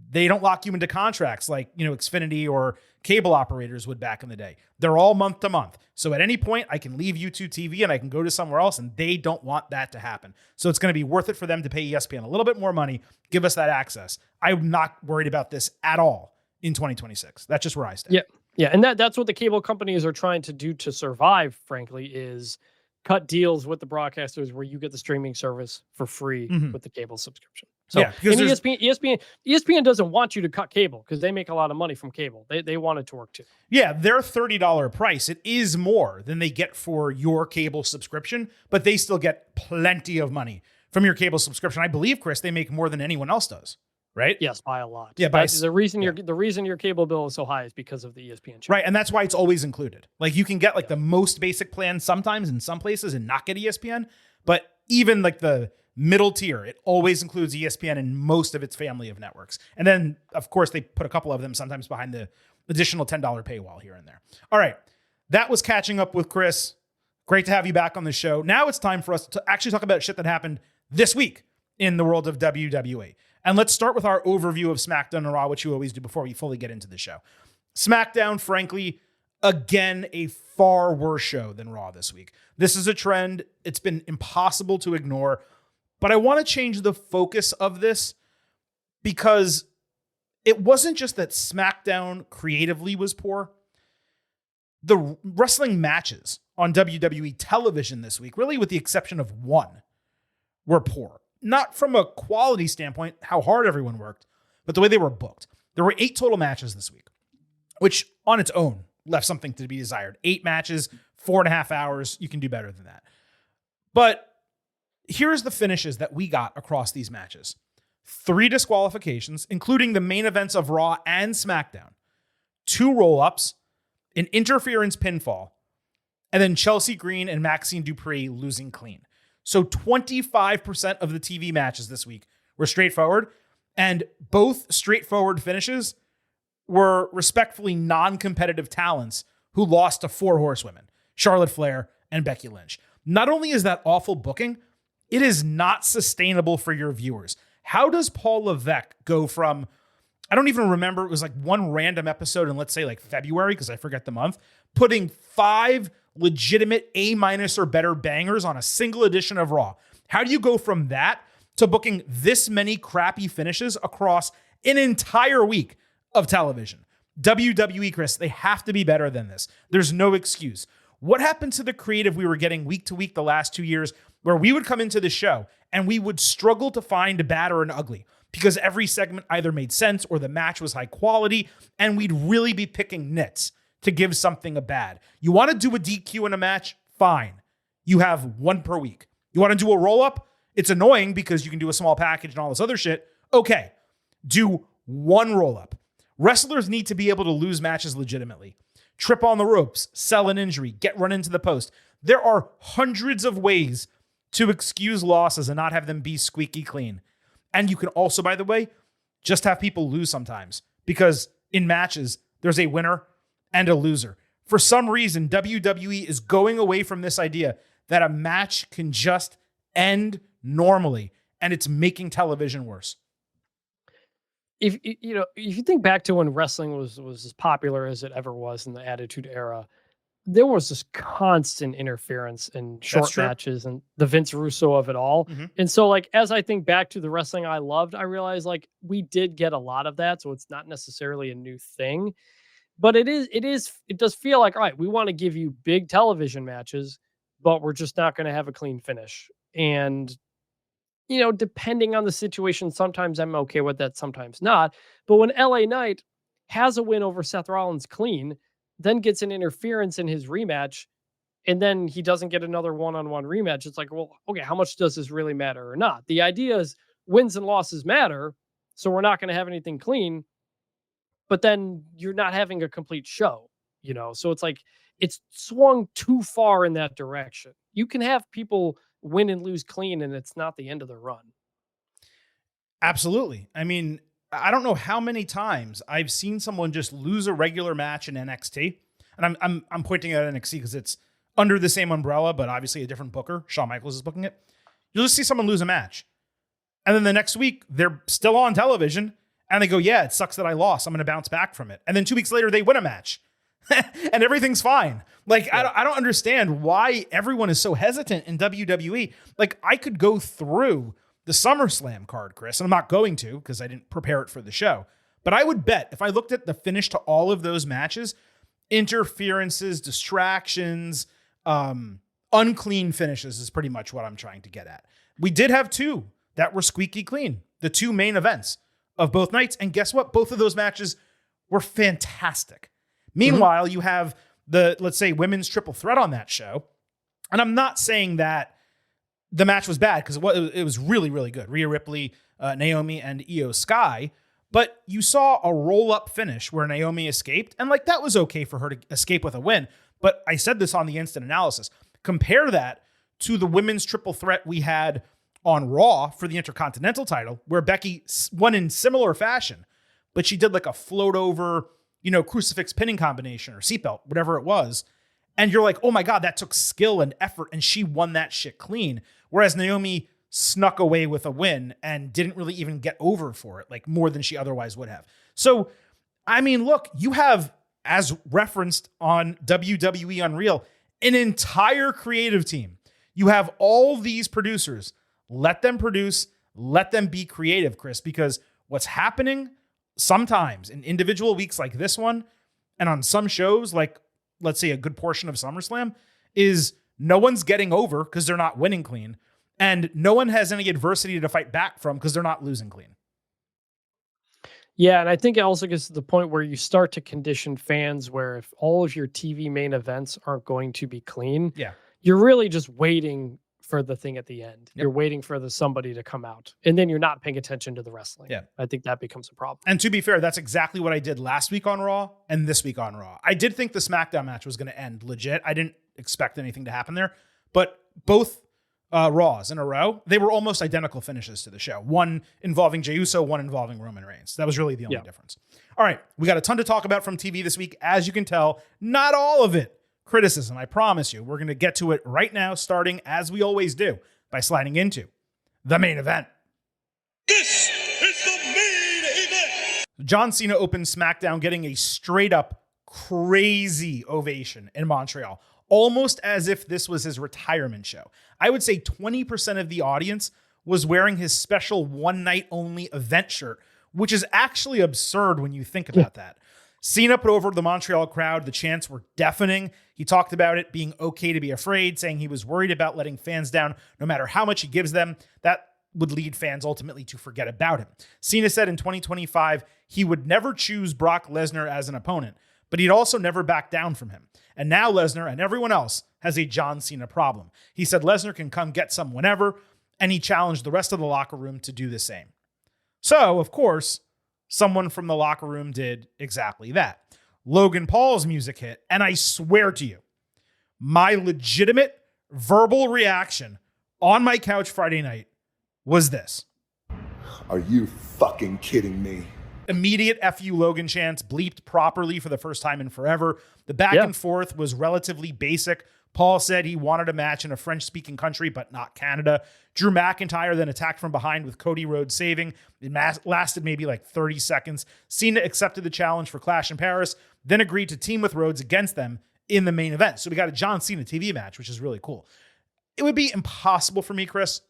they don't lock you into contracts like, Xfinity or cable operators would back in the day. They're all month to month. So at any point I can leave YouTube TV and I can go to somewhere else, and they don't want that to happen. So it's going to be worth it for them to pay ESPN a little bit more money, give us that access. I'm not worried about this at all in 2026. That's just where I stand. Yeah. And that's what the cable companies are trying to do to survive, frankly, is cut deals with the broadcasters where you get the streaming service for free with the cable subscription. So and ESPN doesn't want you to cut cable because they make a lot of money from cable. They want it to work too. Yeah, their $30 price, it is more than they get for your cable subscription, but they still get plenty of money from your cable subscription. I believe, Chris, they make more than anyone else does, right? Yes, by a lot. Yeah, the reason your cable bill is so high is because of the ESPN channel. Right, and that's why it's always included. Like you can get like the most basic plan sometimes in some places and not get ESPN, but even like the middle tier, it always includes ESPN in most of its family of networks. And then, of course, they put a couple of them sometimes behind the additional $10 paywall here and there. All right, that was Catching Up with Chris. Great to have you back on the show. Now it's time for us to actually talk about shit that happened this week in the world of WWE. And let's start with our overview of SmackDown and Raw, which you always do before we fully get into the show. SmackDown, frankly, again, a far worse show than Raw this week. This is a trend. It's been impossible to ignore. But I want to change the focus of this because it wasn't just that SmackDown creatively was poor. The wrestling matches on WWE television this week, really with the exception of one, were poor. Not from a quality standpoint, how hard everyone worked, but the way they were booked. There were 8 total matches this week, which on its own left something to be desired. 8 matches, 4.5 hours. You can do better than that. But here's the finishes that we got across these matches. 3 disqualifications, including the main events of Raw and SmackDown. 2 roll-ups, an interference pinfall, and then Chelsea Green and Maxine Dupree losing clean. So 25% of the TV matches this week were straightforward, and both straightforward finishes were respectfully non-competitive talents who lost to 4 horsewomen, Charlotte Flair and Becky Lynch. Not only is that awful booking, it is not sustainable for your viewers. How does Paul Levesque go from, I don't even remember, it was like one random episode in, let's say, like February, because I forget the month, putting 5 legitimate A- or better bangers on a single edition of Raw? How do you go from that to booking this many crappy finishes across an entire week of television? WWE, Chris, they have to be better than this. There's no excuse. What happened to the creative we were getting week to week the last 2 years, where we would come into the show and we would struggle to find bad or an ugly because every segment either made sense or the match was high quality, and we'd really be picking nits to give something a bad. You want to do a DQ in a match? Fine. You have 1 per week. You want to do a roll-up? It's annoying because you can do a small package and all this other shit. Okay. Do 1 roll-up. Wrestlers need to be able to lose matches legitimately. Trip on the ropes, sell an injury, get run into the post. There are hundreds of ways to excuse losses and not have them be squeaky clean. And you can also, by the way, just have people lose sometimes, because in matches, there's a winner and a loser. For some reason, WWE is going away from this idea that a match can just end normally, and it's making television worse. If you think back to when wrestling was as popular as it ever was in the Attitude Era, there was this constant interference in short matches and the Vince Russo of it all. Mm-hmm. And so, like, as I think back to the wrestling I loved, I realized, like, we did get a lot of that. So it's not necessarily a new thing, but it does feel like, all right, we want to give you big television matches, but we're just not going to have a clean finish. And, depending on the situation, sometimes I'm okay with that, sometimes not. But when LA Knight has a win over Seth Rollins clean, then gets an interference in his rematch, and then he doesn't get another one-on-one rematch, it's like, well, okay, how much does this really matter or not? The idea is wins and losses matter, so we're not going to have anything clean, but then you're not having a complete show, So it's like, it's swung too far in that direction. You can have people win and lose clean, and it's not the end of the run. Absolutely. I mean, I don't know how many times I've seen someone just lose a regular match in NXT, and I'm pointing at NXT because it's under the same umbrella, but obviously a different booker. Shawn Michaels is booking it. You'll just see someone lose a match, and then the next week they're still on television, and they go, "Yeah, it sucks that I lost. I'm going to bounce back from it." And then 2 weeks later, they win a match, and everything's fine. Like, yeah. I don't understand why everyone is so hesitant in WWE. Like, I could go through the SummerSlam card, Chris, and I'm not going to because I didn't prepare it for the show. But I would bet if I looked at the finish to all of those matches, interferences, distractions, unclean finishes is pretty much what I'm trying to get at. We did have 2 that were squeaky clean, the 2 main events of both nights. And guess what? Both of those matches were fantastic. Meanwhile, you have the, let's say, women's triple threat on that show. And I'm not saying that the match was bad, because it was really, really good. Rhea Ripley, Naomi, and IYO Sky. But you saw a roll-up finish where Naomi escaped, and like that was okay for her to escape with a win. But I said this on the instant analysis. Compare that to the women's triple threat we had on Raw for the Intercontinental title, where Becky won in similar fashion, but she did like a float over, crucifix pinning combination or seatbelt, whatever it was. And you're like, oh my God, that took skill and effort, and she won that shit clean. Whereas Naomi snuck away with a win and didn't really even get over for it, like more than she otherwise would have. So, I mean, look, you have, as referenced on WWE Unreal, an entire creative team. You have all these producers. Let them produce, let them be creative, Chris, because What's happening sometimes in individual weeks like this one, and on some shows, like let's say a good portion of SummerSlam, is no one's getting over because they're not winning clean, and no one has any adversity to fight back from because they're not losing clean. Yeah, and I think it also gets to the point where you start to condition fans where if all of your TV main events aren't going to be clean, you're really just waiting for the thing at the end. You're waiting for somebody to come out, and then you're not paying attention to the wrestling. I think that becomes a problem. And to be fair, that's exactly what I did last week on Raw and this week on Raw. I did think the SmackDown match was going to end legit. I didn't expect anything to happen there, but both Raws in a row, they were almost identical finishes to the show. One involving Jey Uso, one involving Roman Reigns. That was really the only difference. All right, we got a ton to talk about from TV this week. As you can tell, not all of it criticism, I promise you. We're going to get to it right now, starting as we always do, by sliding into the main event. This is the main event. John Cena opened SmackDown getting a straight up crazy ovation in Montreal, almost as if this was his retirement show. I would say 20% of the audience was wearing his special one night only event shirt, which is actually absurd when you think about that. Cena put over the Montreal crowd. The chants were deafening. He talked about it being okay to be afraid, saying he was worried about letting fans down no matter how much he gives them. That would lead fans ultimately to forget about him. Cena said in 2025, he would never choose Brock Lesnar as an opponent, but he'd also never back down from him. And now Lesnar and everyone else has a John Cena problem. He said Lesnar can come get some whenever, and he challenged the rest of the locker room to do the same. So, of course, someone from the locker room did exactly that. Logan Paul's music hit, and I swear to you, my legitimate verbal reaction on my couch Friday night was this. Are you fucking kidding me? Immediate FU Logan chants, bleeped properly for the first time in forever. The back and forth was relatively basic. Paul said he wanted a match in a French-speaking country, but not Canada. Drew McIntyre then attacked from behind with Cody Rhodes saving. It lasted maybe like 30 seconds. Cena accepted the challenge for Clash in Paris, then agreed to team with Rhodes against them in the main event. So we got a John Cena TV match, which is really cool. It would be impossible for me, Chris,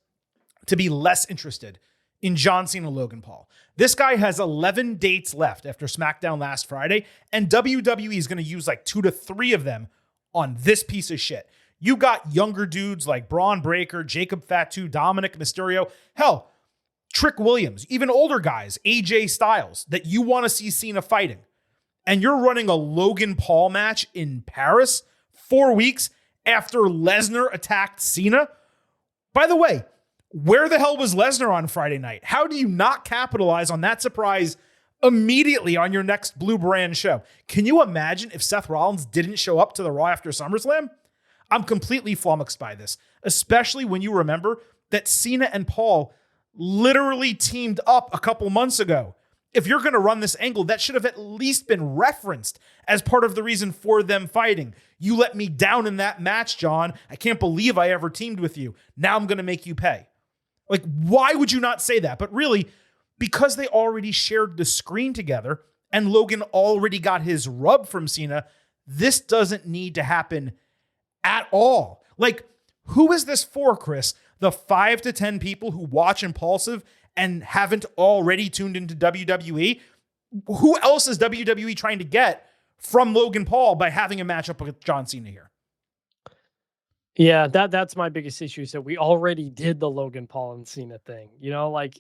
to be less interested in John Cena Logan Paul. This guy has 11 dates left after SmackDown last Friday, and WWE is going to use like 2 to 3 of them on this piece of shit. You got younger dudes like Braun Breaker, Jacob Fatu, Dominic Mysterio, hell, Trick Williams, even older guys, AJ Styles, that you want to see Cena fighting. And you're running a Logan Paul match in Paris 4 weeks after Lesnar attacked Cena? By the way, where the hell was Lesnar on Friday night? How do you not capitalize on that surprise immediately on your next Blue Brand show? Can you imagine if Seth Rollins didn't show up to the Raw after SummerSlam? I'm completely flummoxed by this, especially when you remember that Cena and Paul literally teamed up a couple months ago. If you're going to run this angle, that should have at least been referenced as part of the reason for them fighting. You let me down in that match, John. I can't believe I ever teamed with you. Now I'm going to make you pay. Like, why would you not say that? But really, because they already shared the screen together and Logan already got his rub from Cena, this doesn't need to happen at all. Like, who is this for, Chris? The 5 to 10 people who watch Impulsive and haven't already tuned into WWE? Who else is WWE trying to get from Logan Paul by having a matchup with John Cena here? Yeah, that's my biggest issue. Is that we already did the Logan Paul and Cena thing. You know, like,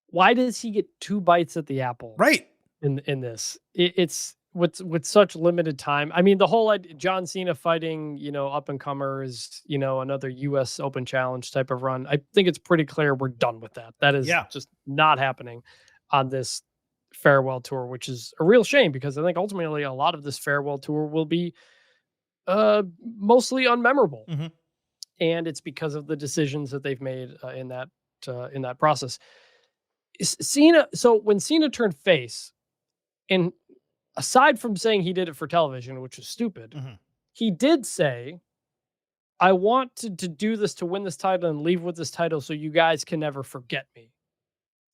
why does he get 2 bites at the apple? Right. In this, it's with such limited time. I mean, the whole John Cena fighting, you know, up and comers, you know, another U.S. Open Challenge type of run. I think it's pretty clear we're done with that. That is just not happening on this farewell tour, which is a real shame because I think ultimately a lot of this farewell tour will be mostly unmemorable. Mm-hmm. And it's because of the decisions that they've made in that process. Cena. So when Cena turned face, and aside from saying he did it for television, which is stupid, he did say, I want to do this to win this title and leave with this title so you guys can never forget me.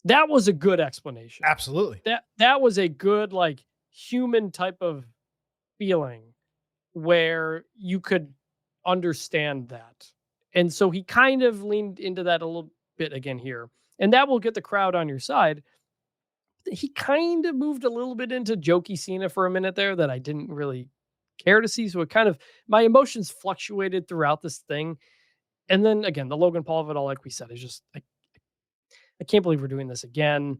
That was a good explanation. Absolutely. That was a good, like, human type of feeling where you could understand that. And so he kind of leaned into that a little bit again here. And that will get the crowd on your side. he kind of moved a little bit into jokey Cena for a minute there that I didn't really care to see. So it kind of, my emotions fluctuated throughout this thing. And then again, the Logan Paul of it all, like we said, is just, I can't believe we're doing this again.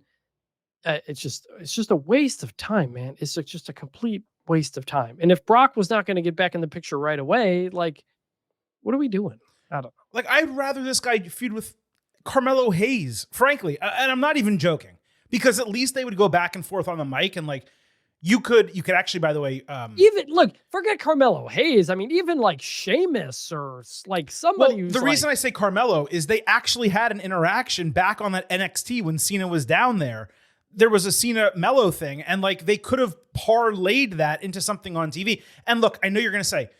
It's just a waste of time, man. It's just a complete waste of time. And if Brock was not going to get back in the picture right away, like, what are we doing? I don't know. Like, I'd rather this guy feud with Carmelo Hayes, frankly. And I'm not even joking, because at least they would go back and forth on the mic, and like, you could actually, by the way, even look, forget Carmelo Hayes. I mean, even like Sheamus or like somebody. Well, who's the reason I say Carmelo is they actually had an interaction back on that NXT when Cena was down there. There was a Cena Mello thing, and like they could have parlayed that into something on TV. And look, I know you're going to say,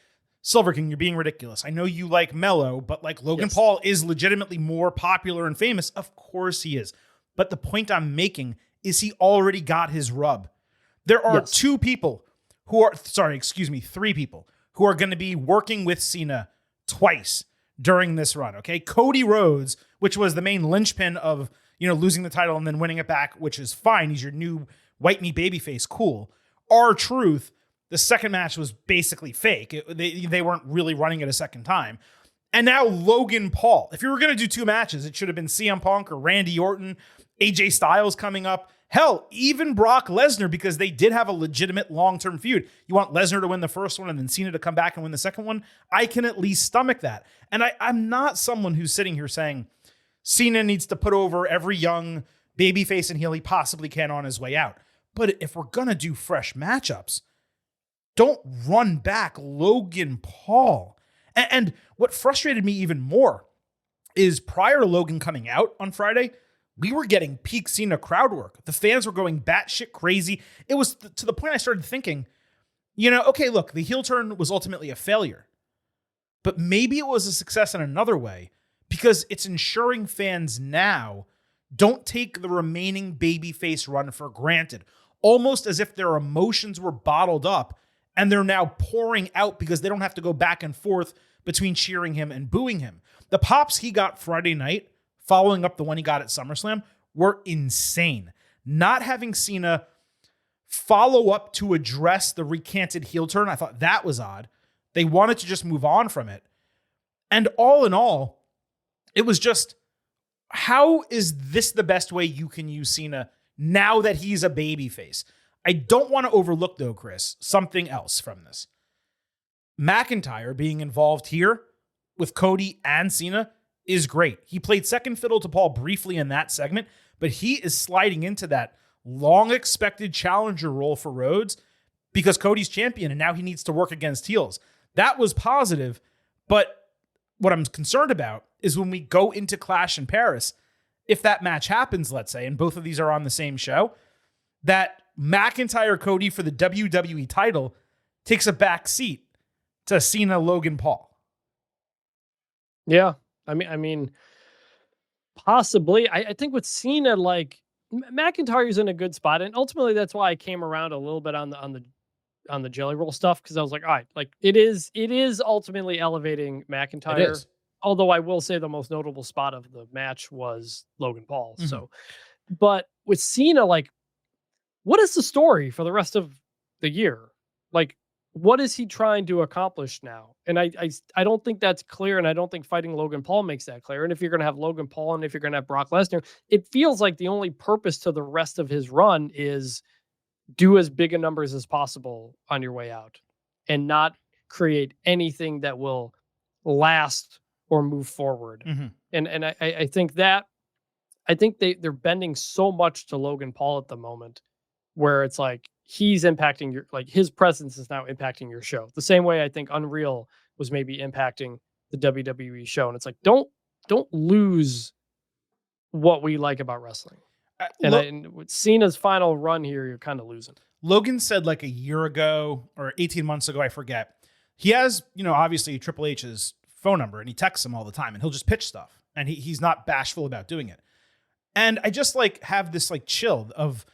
Silver King, you're being ridiculous. I know you like Mello, but like Logan Paul is legitimately more popular and famous. Of course he is. But the point I'm making is he already got his rub. There are three people who are going to be working with Cena twice during this run. Okay. Cody Rhodes, which was the main linchpin of, losing the title and then winning it back, which is fine. He's your new white meat babyface. Cool. R-Truth, the second match was basically fake. They weren't really running it a second time. And now Logan Paul. If you were going to do two matches, it should have been CM Punk or Randy Orton, AJ Styles coming up. Hell, even Brock Lesnar, because they did have a legitimate long-term feud. You want Lesnar to win the first one and then Cena to come back and win the second one? I can at least stomach that. And I'm not someone who's sitting here saying Cena needs to put over every young babyface and heel he possibly can on his way out. But if we're going to do fresh matchups, don't run back Logan Paul. And what frustrated me even more is prior to Logan coming out on Friday, we were getting peak Cena crowd work. The fans were going batshit crazy. It was to the point I started thinking, okay, look, the heel turn was ultimately a failure, but maybe it was a success in another way, because it's ensuring fans now don't take the remaining babyface run for granted, almost as if their emotions were bottled up and they're now pouring out because they don't have to go back and forth between cheering him and booing him. The pops he got Friday night, following up the one he got at SummerSlam, were insane. Not having Cena follow up to address the recanted heel turn, I thought that was odd. They wanted to just move on from it. And all in all, it was just, how is this the best way you can use Cena now that he's a babyface? I don't want to overlook, though, Chris, something else from this. McIntyre being involved here with Cody and Cena is great. He played second fiddle to Paul briefly in that segment, but he is sliding into that long-expected challenger role for Rhodes because Cody's champion and now he needs to work against heels. That was positive, but what I'm concerned about is when we go into Clash in Paris, if that match happens, let's say, and both of these are on the same show, that McIntyre Cody for the WWE title takes a back seat to Cena Logan Paul. Yeah. I mean, possibly. I think with Cena, like McIntyre's in a good spot, and ultimately that's why I came around a little bit on the Jelly Roll stuff, because I was like, all right, like it is ultimately elevating McIntyre. It is. Although I will say the most notable spot of the match was Logan Paul. Mm-hmm. So, but with Cena, like, what is the story for the rest of the year? Like, what is he trying to accomplish now? And I don't think that's clear, and I don't think fighting Logan Paul makes that clear. And if you're going to have Logan Paul and if you're going to have Brock Lesnar, it feels like the only purpose to the rest of his run is do as big a numbers as possible on your way out and not create anything that will last or move forward. Mm-hmm. And I think they're bending so much to Logan Paul at the moment, where it's like he's impacting his presence is now impacting your show. The same way I think Unreal was maybe impacting the WWE show. And it's like, don't lose what we like about wrestling. And with Cena's final run here, you're kind of losing. Logan said like a year ago or 18 months ago, I forget. He has, obviously Triple H's phone number and he texts him all the time and he'll just pitch stuff. And he's not bashful about doing it. And I just have this chill of,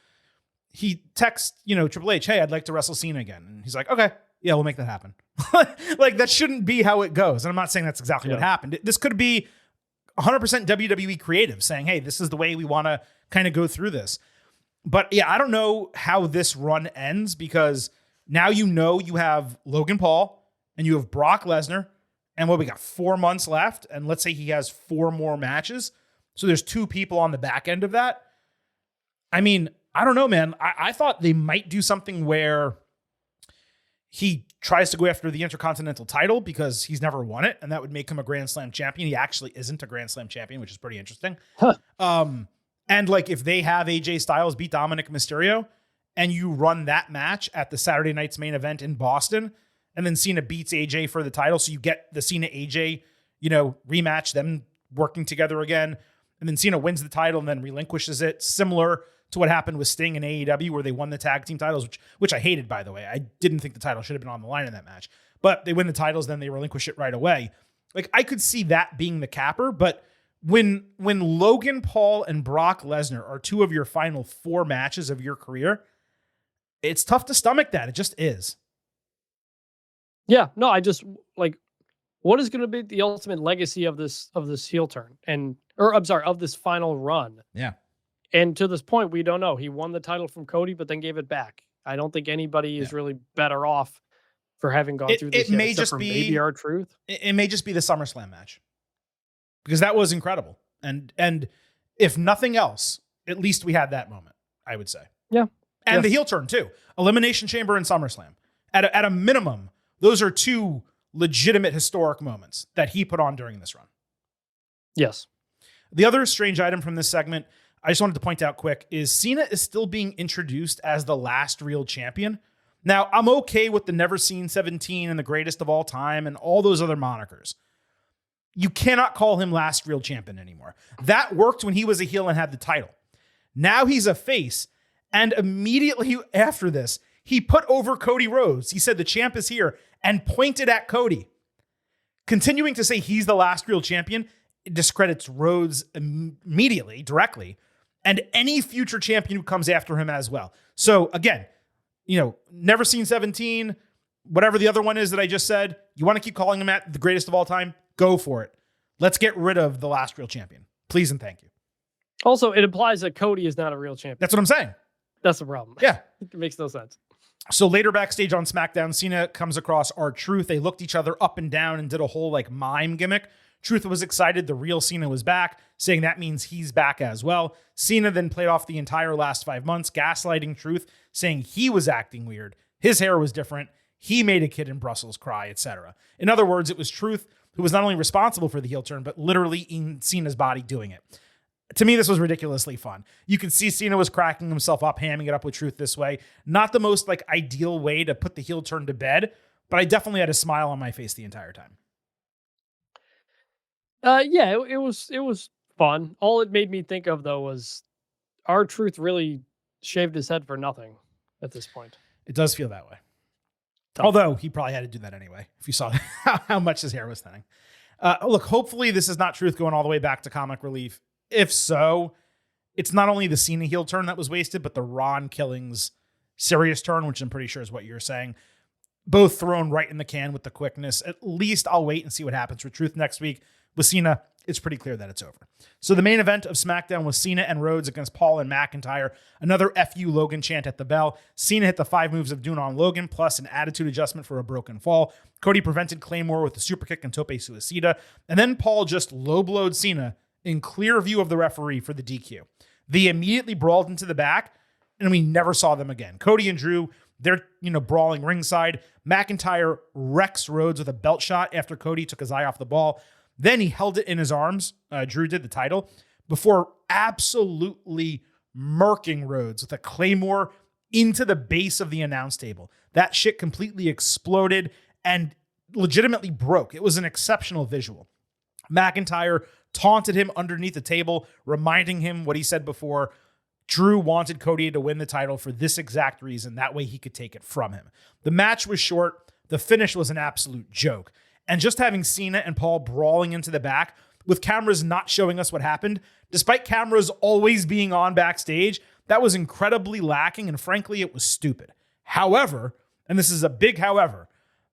he texts, Triple H, hey, I'd like to wrestle Cena again. And he's like, okay, yeah, we'll make that happen. That shouldn't be how it goes. And I'm not saying that's exactly what happened. This could be 100% WWE creative saying, hey, this is the way we want to kind of go through this. But yeah, I don't know how this run ends because now you have Logan Paul and you have Brock Lesnar. And we got 4 months left. And let's say he has 4 more matches. So there's 2 people on the back end of that. I mean, I don't know, man. I thought they might do something where he tries to go after the Intercontinental title because he's never won it. And that would make him a Grand Slam champion. He actually isn't a Grand Slam champion, which is pretty interesting. Huh. And like if they have AJ Styles beat Dominic Mysterio and you run that match at the Saturday night's main event in Boston, and then Cena beats AJ for the title. So you get the Cena AJ, rematch, them working together again. And then Cena wins the title and then relinquishes it. Similar to what happened with Sting and AEW where they won the tag team titles, which I hated, by the way. I didn't think the title should have been on the line in that match. But they win the titles, then they relinquish it right away. Like I could see that being the capper, but when Logan Paul and Brock Lesnar are 2 of your final 4 matches of your career, it's tough to stomach that. It just is. Yeah, no, I just what is going to be the ultimate legacy of this heel turn of this final run? Yeah. And to this point, we don't know. He won the title from Cody, but then gave it back. I don't think anybody is really better off for having gone through this. It may just be maybe our truth. It may just be the SummerSlam match because that was incredible. And if nothing else, at least we had that moment, I would say. Yeah. And the heel turn too. Elimination Chamber and SummerSlam. At a minimum, those are 2 legitimate historic moments that he put on during this run. Yes. The other strange item from this segment, I just wanted to point out quick, is Cena is still being introduced as the last real champion. Now, I'm okay with the Never Seen 17 and the greatest of all time and all those other monikers. You cannot call him last real champion anymore. That worked when he was a heel and had the title. Now he's a face, and immediately after this, he put over Cody Rhodes. He said the champ is here and pointed at Cody. Continuing to say he's the last real champion discredits Rhodes immediately, directly, and any future champion who comes after him as well. So again, Never Seen 17, whatever the other one is that I just said, you want to keep calling him at the greatest of all time? Go for it. Let's get rid of the last real champion. Please and thank you. Also, it implies that Cody is not a real champion. That's what I'm saying. That's the problem. Yeah. It makes no sense. So later backstage on SmackDown, Cena comes across R-Truth. They looked each other up and down and did a whole mime gimmick. Truth was excited. The real Cena was back, saying that means he's back as well. Cena then played off the entire last 5 months, gaslighting Truth, saying he was acting weird. His hair was different. He made a kid in Brussels cry, etc. In other words, it was Truth who was not only responsible for the heel turn, but literally in Cena's body doing it. To me, this was ridiculously fun. You could see Cena was cracking himself up, hamming it up with Truth this way. Not the most ideal way to put the heel turn to bed, but I definitely had a smile on my face the entire time. Yeah, it was fun. All it made me think of though was R-Truth really shaved his head for nothing at this point. It does feel that way. Although he probably had to do that anyway, if you saw how much his hair was thinning. Look, hopefully this is not Truth going all the way back to comic relief. If so, it's not only the Cena heel turn that was wasted, but the Ron Killings serious turn, which I'm pretty sure is what you're saying. Both thrown right in the can with the quickness. At least I'll wait and see what happens with Truth next week. With Cena, it's pretty clear that it's over. So the main event of SmackDown was Cena and Rhodes against Paul and McIntyre. Another FU Logan chant at the bell. Cena hit the 5 moves of Doom on Logan, plus an attitude adjustment for a broken fall. Cody prevented Claymore with the super kick and tope suicida. And then Paul just low-blowed Cena in clear view of the referee for the DQ. They immediately brawled into the back, and we never saw them again. Cody and Drew, they're brawling ringside. McIntyre wrecks Rhodes with a belt shot after Cody took his eye off the ball. Then he held it in his arms, Drew did, the title, before absolutely murking Rhodes with a Claymore into the base of the announce table. That shit completely exploded and legitimately broke. It was an exceptional visual. McIntyre taunted him underneath the table, reminding him what he said before. Drew wanted Cody to win the title for this exact reason. That way he could take it from him. The match was short. The finish was an absolute joke. And just having Cena and Paul brawling into the back with cameras not showing us what happened, despite cameras always being on backstage, that was incredibly lacking, and frankly, it was stupid. However, and this is a big however,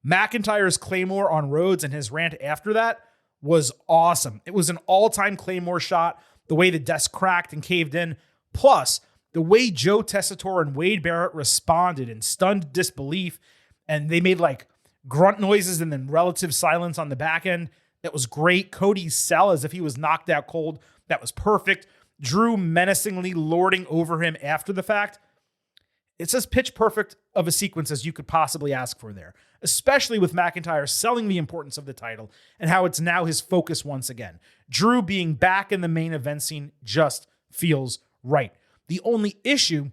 McIntyre's Claymore on Rhodes and his rant after that was awesome. It was an all-time Claymore shot, the way the desk cracked and caved in. Plus, the way Joe Tessitore and Wade Barrett responded in stunned disbelief, and they made like grunt noises and then relative silence on the back end, that was great. Cody's sell as if he was knocked out cold, that was perfect. Drew menacingly lording over him after the fact. It's as pitch perfect of a sequence as you could possibly ask for there, especially with McIntyre selling the importance of the title and how it's now his focus once again. Drew being back in the main event scene just feels right. The only issue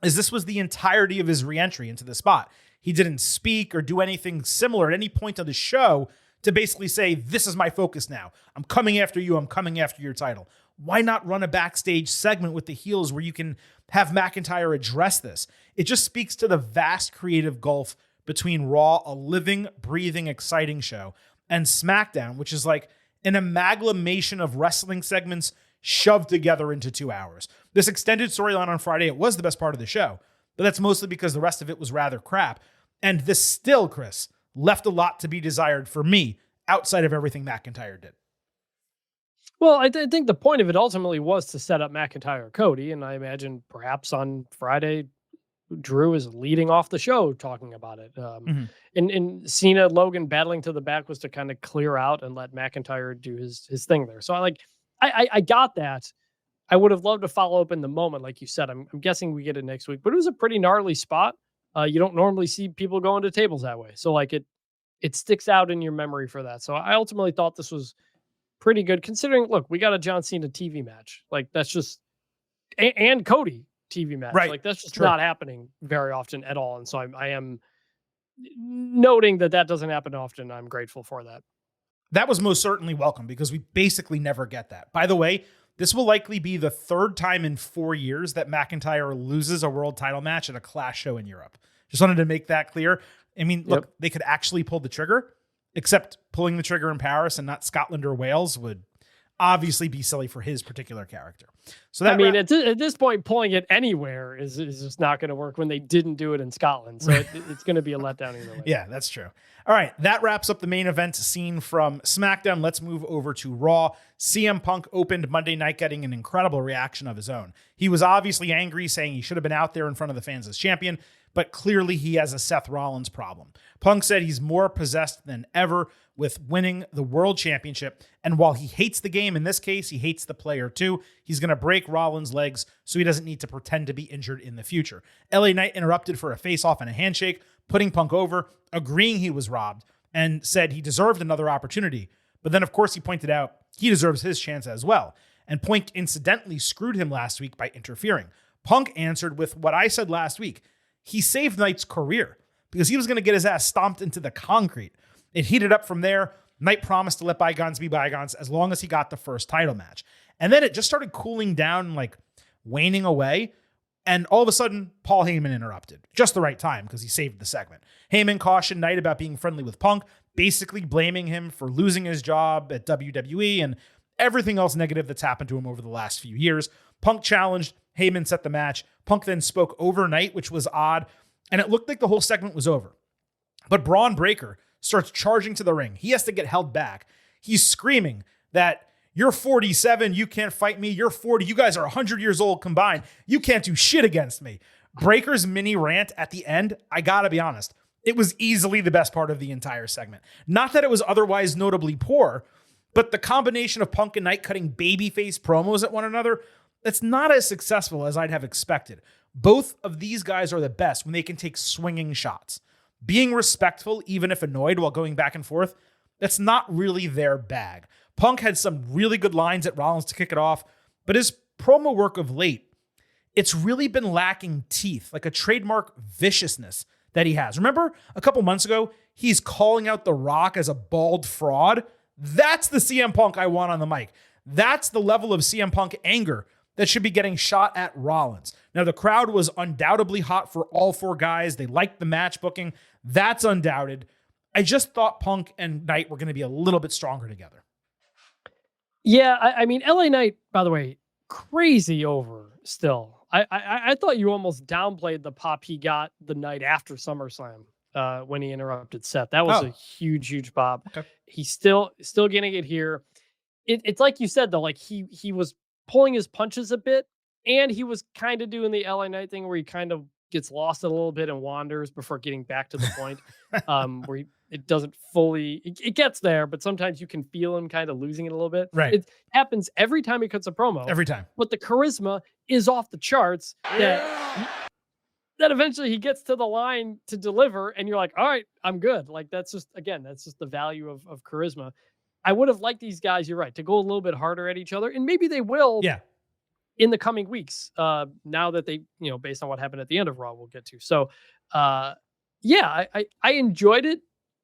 is this was the entirety of his re-entry into the spot. He didn't speak or do anything similar at any point of the show to basically say, this is my focus now. I'm coming after you. I'm coming after your title. Why not run a backstage segment with the heels where you can have McIntyre address this? It just speaks to the vast creative gulf between Raw, a living, breathing, exciting show, and SmackDown, which is like an amalgamation of wrestling segments shoved together into 2 hours. This extended storyline on Friday, it was the best part of the show, but that's mostly because the rest of it was rather crap. And this still, Chris, left a lot to be desired for me outside of everything McIntyre did. Well, I think the point of it ultimately was to set up McIntyre Cody, and I imagine perhaps on Friday, Drew is leading off the show talking about it. And Cena, Logan battling to the back was to kind of clear out and let McIntyre do his thing there. So I got that. I would have loved to follow up in the moment, like you said. I'm guessing we get it next week, but it was a pretty gnarly spot. You don't normally see people going to tables that way, so like it sticks out in your memory for that. So I ultimately thought this was pretty good, considering, look, we got a John Cena TV match. Like, that's just, and Cody TV match. Right. Like, that's just not happening very often at all. And so I am noting that doesn't happen often. I'm grateful for that. That was most certainly welcome because we basically never get that. By the way, this will likely be the third time in 4 years that McIntyre loses a world title match at a Clash show in Europe. Just wanted to make that clear. I mean, look, They could actually pull the trigger, except pulling the trigger in Paris and not Scotland or Wales would obviously be silly for his particular character. So that, I mean, at this point, pulling it anywhere is just not going to work when they didn't do it in Scotland. So it's going to be a letdown either way. Yeah, that's true. All right, that wraps up the main event scene from SmackDown. Let's move over to Raw. CM Punk opened Monday night getting an incredible reaction of his own. He was obviously angry, saying he should have been out there in front of the fans as champion, but clearly he has a Seth Rollins problem. Punk said he's more possessed than ever with winning the world championship, and while he hates the game, in this case, he hates the player too. He's going to break Rollins' legs so he doesn't need to pretend to be injured in the future. LA Knight interrupted for a face-off and a handshake, putting Punk over, agreeing he was robbed, and said he deserved another opportunity. But then, of course, he pointed out he deserves his chance as well. And Punk incidentally screwed him last week by interfering. Punk answered with what I said last week. He saved Knight's career because he was going to get his ass stomped into the concrete. It heated up from there. Knight promised to let bygones be bygones as long as he got the first title match. And then it just started cooling down, like waning away. And all of a sudden, Paul Heyman interrupted. Just the right time because he saved the segment. Heyman cautioned Knight about being friendly with Punk, basically blaming him for losing his job at WWE and everything else negative that's happened to him over the last few years. Punk challenged. Heyman set the match. Punk then spoke over Knight, which was odd. And it looked like the whole segment was over. But Braun Breaker starts charging to the ring. He has to get held back. He's screaming that you're 47, you can't fight me. You're 40, you guys are 100 years old combined. You can't do shit against me. Breaker's mini rant at the end, I gotta be honest, it was easily the best part of the entire segment. Not that it was otherwise notably poor, but the combination of Punk and Knight cutting babyface promos at one another, that's not as successful as I'd have expected. Both of these guys are the best when they can take swinging shots. Being respectful, even if annoyed while going back and forth, that's not really their bag. Punk had some really good lines at Rollins to kick it off, but his promo work of late, it's really been lacking teeth, like a trademark viciousness that he has. Remember a couple months ago, he's calling out The Rock as a bald fraud? That's the CM Punk I want on the mic. That's the level of CM Punk anger that should be getting shot at Rollins. Now, the crowd was undoubtedly hot for all four guys. They liked the match booking. That's undoubted. I just thought Punk and Knight were going to be a little bit stronger together. Yeah, I mean, LA Knight, by the way, crazy over still. I thought you almost downplayed the pop he got the night after SummerSlam when he interrupted Seth. That was a huge pop. Okay. He's still getting it here. It's like you said, though, like he was pulling his punches a bit And he was kind of doing the LA Knight thing where he kind of gets lost a little bit and wanders before getting back to the point, where it doesn't fully, it gets there, but sometimes you can feel him kind of losing it a little bit. Right. It happens every time he cuts a promo. Every time. But the charisma is off the charts that eventually he gets to the line to deliver and you're like, all right, I'm good. Like that's just the value of charisma. I would have liked these guys, you're right, to go a little bit harder at each other, and maybe they will. Yeah. In the coming weeks, now that they, based on what happened at the end of Raw, we'll get to. So, I enjoyed it.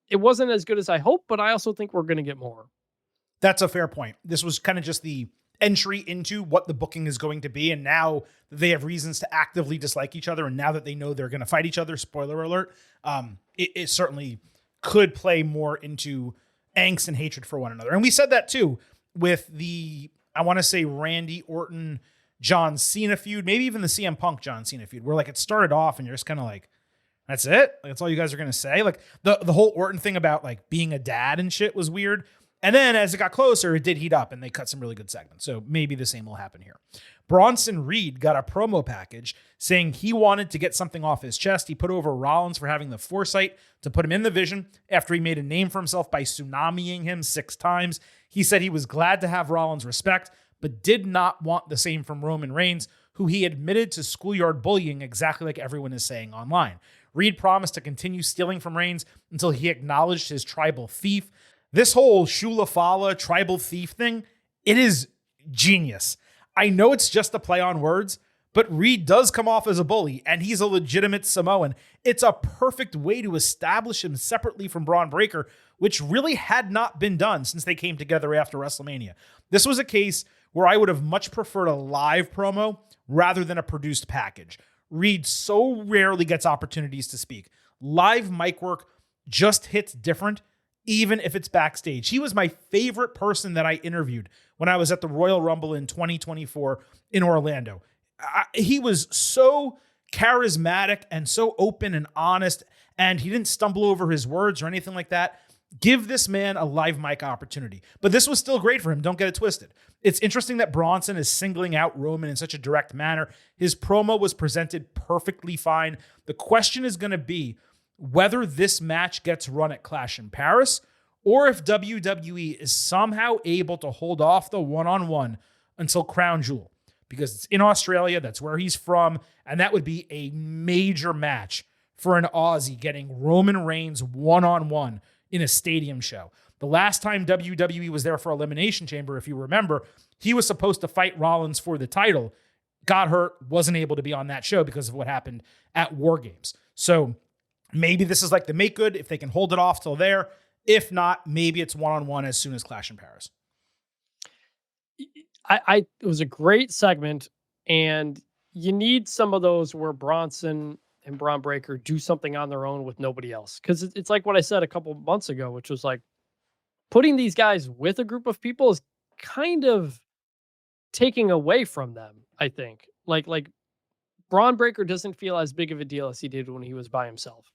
It wasn't as good as I hoped, but I also think we're going to get more. That's a fair point. This was kind of just the entry into what the booking is going to be. And now that they have reasons to actively dislike each other, and now that they know they're going to fight each other, spoiler alert, it certainly could play more into angst and hatred for one another. And we said that too with the, I want to say, Randy Orton, John Cena feud, maybe even the CM Punk John Cena feud, where like it started off and you're just kind of like, that's it? Like, that's all you guys are going to say? Like the whole Orton thing about like being a dad and shit was weird. And then as it got closer, it did heat up and they cut some really good segments. So maybe the same will happen here. Bronson Reed got a promo package saying he wanted to get something off his chest. He put over Rollins for having the foresight to put him in the vision after he made a name for himself by tsunamiing him 6 times. He said he was glad to have Rollins' respect, but did not want the same from Roman Reigns, who he admitted to schoolyard bullying exactly like everyone is saying online. Reed promised to continue stealing from Reigns until he acknowledged his tribal thief. This whole Shula Fala tribal thief thing, it is genius. I know it's just a play on words, but Reed does come off as a bully, and he's a legitimate Samoan. It's a perfect way to establish him separately from Braun Breaker, which really had not been done since they came together after WrestleMania. This was a case where I would have much preferred a live promo rather than a produced package. Reed so rarely gets opportunities to speak. Live mic work just hits different, even if it's backstage. He was my favorite person that I interviewed when I was at the Royal Rumble in 2024 in Orlando. He was so charismatic and so open and honest, and he didn't stumble over his words or anything like that. Give this man a live mic opportunity. But this was still great for him. Don't get it twisted. It's interesting that Bronson is singling out Roman in such a direct manner. His promo was presented perfectly fine. The question is going to be whether this match gets run at Clash in Paris or if WWE is somehow able to hold off the one-on-one until Crown Jewel. Because it's in Australia, that's where he's from, and that would be a major match for an Aussie getting Roman Reigns one-on-one in a stadium show. The last time WWE was there for Elimination Chamber, if you remember, he was supposed to fight Rollins for the title, got hurt, wasn't able to be on that show because of what happened at War Games. So maybe this is like the make good if they can hold it off till there. If not, maybe it's one-on-one as soon as Clash in Paris. It was a great segment, and you need some of those where Bronson and Braun Breaker do something on their own with nobody else. Because it's like what I said a couple months ago, which was like putting these guys with a group of people is kind of taking away from them, I think. Like Braun Breaker doesn't feel as big of a deal as he did when he was by himself.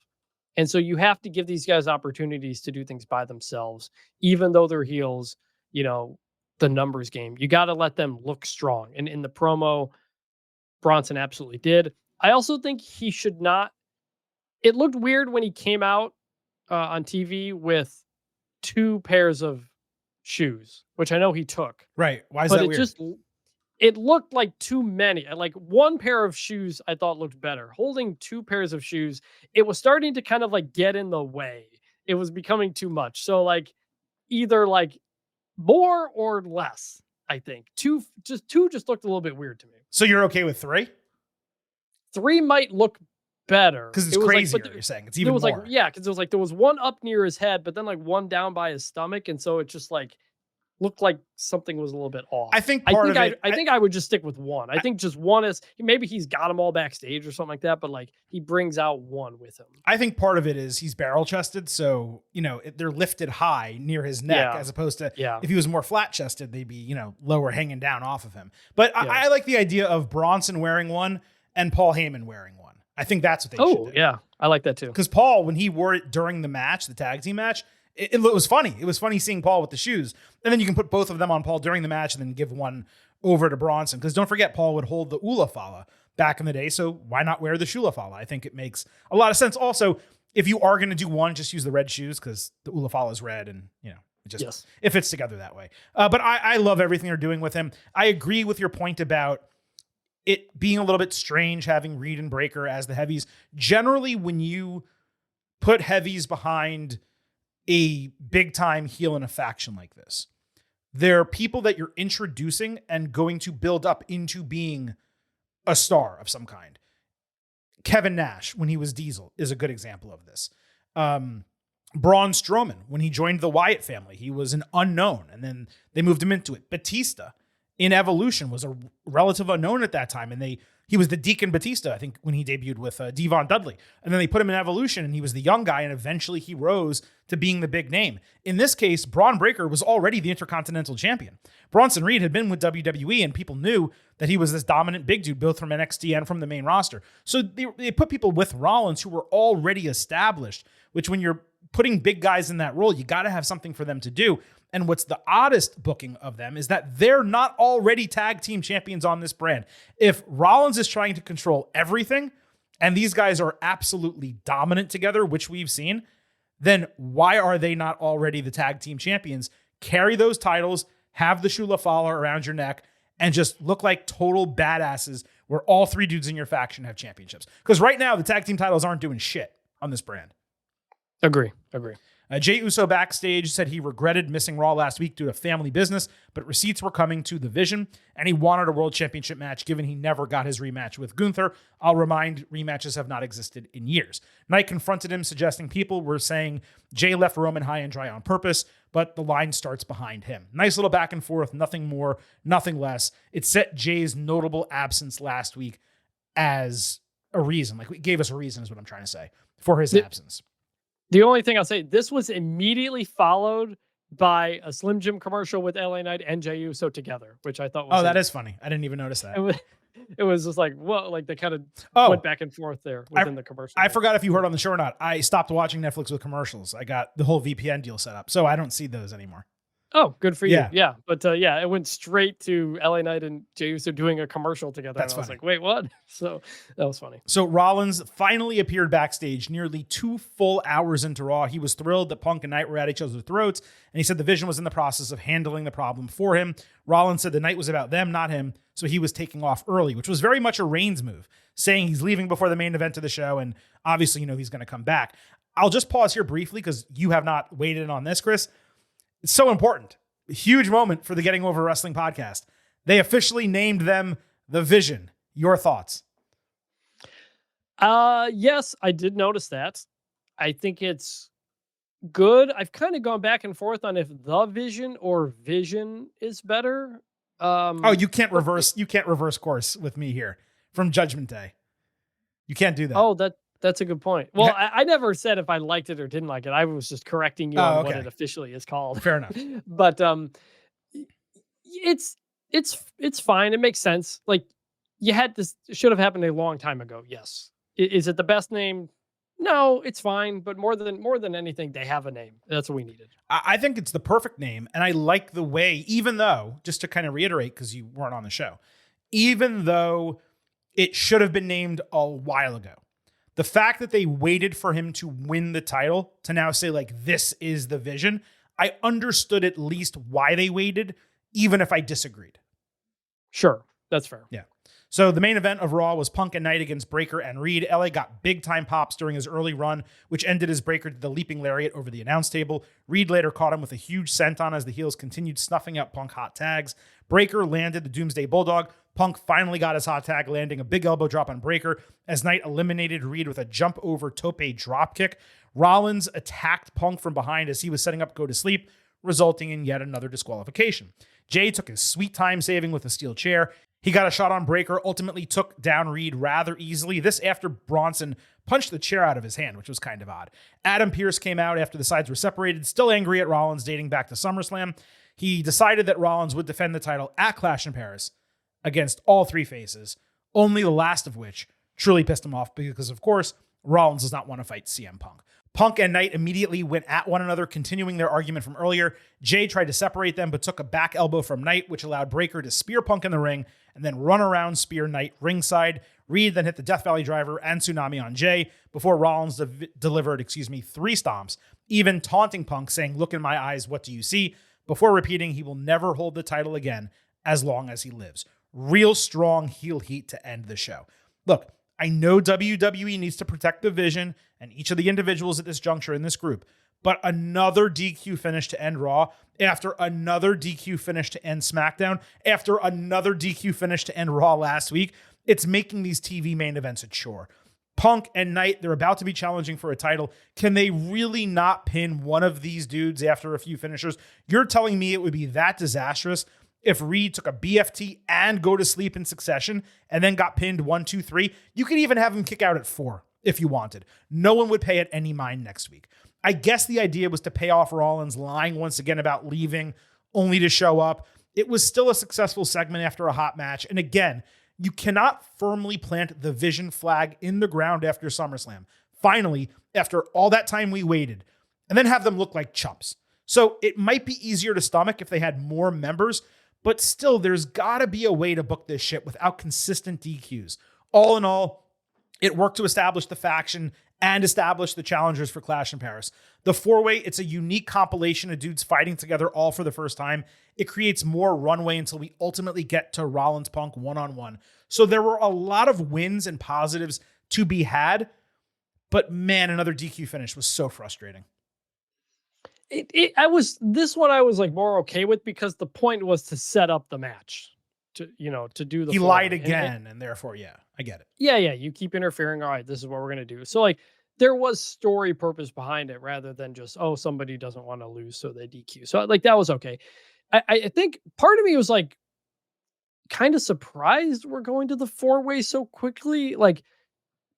And so you have to give these guys opportunities to do things by themselves, even though they're heels, the numbers game. You got to let them look strong. And in the promo, Bronson absolutely did. I also think he should not. It looked weird when he came out on TV with 2 pairs of shoes, which I know he took. Right. Why is but that it weird? It looked like too many. Like 1 pair of shoes I thought looked better. Holding 2 pairs of shoes, it was starting to kind of like get in the way. It was becoming too much. So like either like more or less, I think. 2 just looked a little bit weird to me. So you're okay with 3? 3 might look better. Because it's crazier, you're saying. It's even more. Because it was like there was 1 up near his head, but then like 1 down by his stomach. And so it just like looked like something was a little bit off. I think I would just stick with 1. I think just 1 is, maybe he's got them all backstage or something like that, but like he brings out 1 with him. I think part of it is he's barrel chested. So, they're lifted high near his neck as opposed to if he was more flat chested, they'd be, lower hanging down off of him. But I like the idea of Bronson wearing 1 and Paul Heyman wearing 1. I think that's what they should do. Yeah. I like that too. Because Paul, when he wore it during the match, the tag team match, it was funny. It was funny seeing Paul with the shoes. And then you can put both of them on Paul during the match and then give 1 over to Bronson. Because don't forget, Paul would hold the Ula Fala back in the day. So why not wear the Shula Fala? I think it makes a lot of sense. Also, if you are going to do one, just use the red shoes because the Ula Fala is red and, it fits together that way. But I love everything they're doing with him. I agree with your point about it being a little bit strange having Reed and Breaker as the heavies. Generally, when you put heavies behind a big time heel in a faction like this, they're people that you're introducing and going to build up into being a star of some kind. Kevin Nash, when he was Diesel, is a good example of this. Braun Strowman, when he joined the Wyatt family, he was an unknown, and then they moved him into it. Batista in Evolution was a relative unknown at that time, and he was the Deacon Batista, I think, when he debuted with Devon Dudley. And then they put him in Evolution, and he was the young guy, and eventually he rose to being the big name. In this case, Braun Breaker was already the Intercontinental Champion. Bronson Reed had been with WWE, and people knew that he was this dominant big dude, both from NXT and from the main roster. So they put people with Rollins who were already established, which when you're putting big guys in that role, you got to have something for them to do. And what's the oddest booking of them is that they're not already tag team champions on this brand. If Rollins is trying to control everything and these guys are absolutely dominant together, which we've seen, then why are they not already the tag team champions? Carry those titles, have the Shula Fala around your neck, and just look like total badasses where all three dudes in your faction have championships. Because right now, the tag team titles aren't doing shit on this brand. Agree. Jey Uso backstage said he regretted missing Raw last week due to family business, but receipts were coming to the Vision, and he wanted a World Championship match given he never got his rematch with Gunther. I'll remind, rematches have not existed in years. Knight confronted him, suggesting people were saying Jey left Roman high and dry on purpose, but the line starts behind him. Nice little back and forth, nothing more, nothing less. It set Jay's notable absence last week as a reason. Like, it gave us a reason is what I'm trying to say for his absence. The only thing I'll say, this was immediately followed by a Slim Jim commercial with LA Knight and Jey Uso together, which I thought was... Oh, that is funny. I didn't even notice that. It was just like, well, like they kind of went back and forth there within the commercial. I forgot if you heard on the show or not. I stopped watching Netflix with commercials. I got the whole VPN deal set up, so I don't see those anymore. Oh, good for you. Yeah. But it went straight to LA Knight and Jey Uso doing a commercial together. That's and I was funny. like, wait, what? So that was funny. So Rollins finally appeared backstage nearly 2 full hours into Raw. He was thrilled that Punk and Knight were at each other's throats, and he said the Vision was in the process of handling the problem for him. Rollins said the night was about them, not him, so he was taking off early, which was very much a Reigns move, saying he's leaving before the main event of the show, and obviously, he's going to come back. I'll just pause here briefly because you have not weighed in on this, Chris. It's so important. A huge moment for the Getting Over Wrestling podcast. They officially named them The Vision. Your thoughts? Yes, I did notice that. I think it's good. I've kind of gone back and forth on if The Vision or Vision is better. You can't reverse course with me here from Judgment Day. You can't do that. Oh, that's a good point. Well, I never said if I liked it or didn't like it. I was just correcting you on what it officially is called. Fair enough. But it's fine. It makes sense. Like, this should have happened a long time ago. Yes. Is it the best name? No, it's fine. But more than anything, they have a name. That's what we needed. I think it's the perfect name, and I like the way, even though, just to kind of reiterate, because you weren't on the show, even though it should have been named a while ago. The fact that they waited for him to win the title to now say, like, this is the Vision, I understood at least why they waited, even if I disagreed. Sure. That's fair. Yeah. So the main event of Raw was Punk and Knight against Breaker and Reed. LA got big time pops during his early run, which ended as Breaker did the leaping lariat over the announce table. Reed later caught him with a huge senton as the heels continued snuffing out Punk hot tags. Breaker landed the Doomsday Bulldog. Punk finally got his hot tag, landing a big elbow drop on Breaker as Knight eliminated Reed with a jump over tope dropkick. Rollins attacked Punk from behind as he was setting up to go to sleep, resulting in yet another disqualification. Jay took his sweet time saving with a steel chair. He got a shot on Breaker, ultimately took down Reed rather easily. This after Bronson punched the chair out of his hand, which was kind of odd. Adam Pearce came out after the sides were separated, still angry at Rollins dating back to SummerSlam. He decided that Rollins would defend the title at Clash in Paris against all three faces, only the last of which truly pissed him off because, of course, Rollins does not want to fight CM Punk. Punk and Knight immediately went at one another, continuing their argument from earlier. Jay tried to separate them, but took a back elbow from Knight, which allowed Breakker to spear Punk in the ring and then run around spear Knight ringside. Reed then hit the Death Valley Driver and Tsunami on Jay before Rollins delivered 3 stomps, even taunting Punk, saying, "Look in my eyes, what do you see?" before repeating he will never hold the title again as long as he lives. Real strong heel heat to end the show. Look, I know WWE needs to protect the vision and each of the individuals at this juncture in this group, but another DQ finish to end Raw, after another DQ finish to end SmackDown, after another DQ finish to end Raw last week, it's making these TV main events a chore. Punk and Knight, they're about to be challenging for a title. Can they really not pin one of these dudes after a few finishers? You're telling me it would be that disastrous if Reed took a BFT and go to sleep in succession and then got pinned 1, 2, 3? You could even have him kick out at 4 if you wanted. No one would pay it any mind next week. I guess the idea was to pay off Rollins lying once again about leaving only to show up. It was still a successful segment after a hot match. And again, you cannot firmly plant the vision flag in the ground after SummerSlam. Finally, after all that time we waited, and then have them look like chumps. So it might be easier to stomach if they had more members, but still, there's got to be a way to book this shit without consistent DQs. All in all, it worked to establish the faction and establish the challengers for Clash in Paris. The 4-way, it's a unique compilation of dudes fighting together all for the first time. It creates more runway until we ultimately get to Rollins Punk one-on-one. So there were a lot of wins and positives to be had, but man, another DQ finish was so frustrating. I was like more okay with, because the point was to set up the match to do the. He lied again, and therefore, yeah, I get it. Yeah. You keep interfering. All right, this is what we're gonna do. So like, there was story purpose behind it rather than just, oh, somebody doesn't want to lose, so they DQ. So like, that was okay. I think part of me was like kind of surprised we're going to the 4-way so quickly. Like,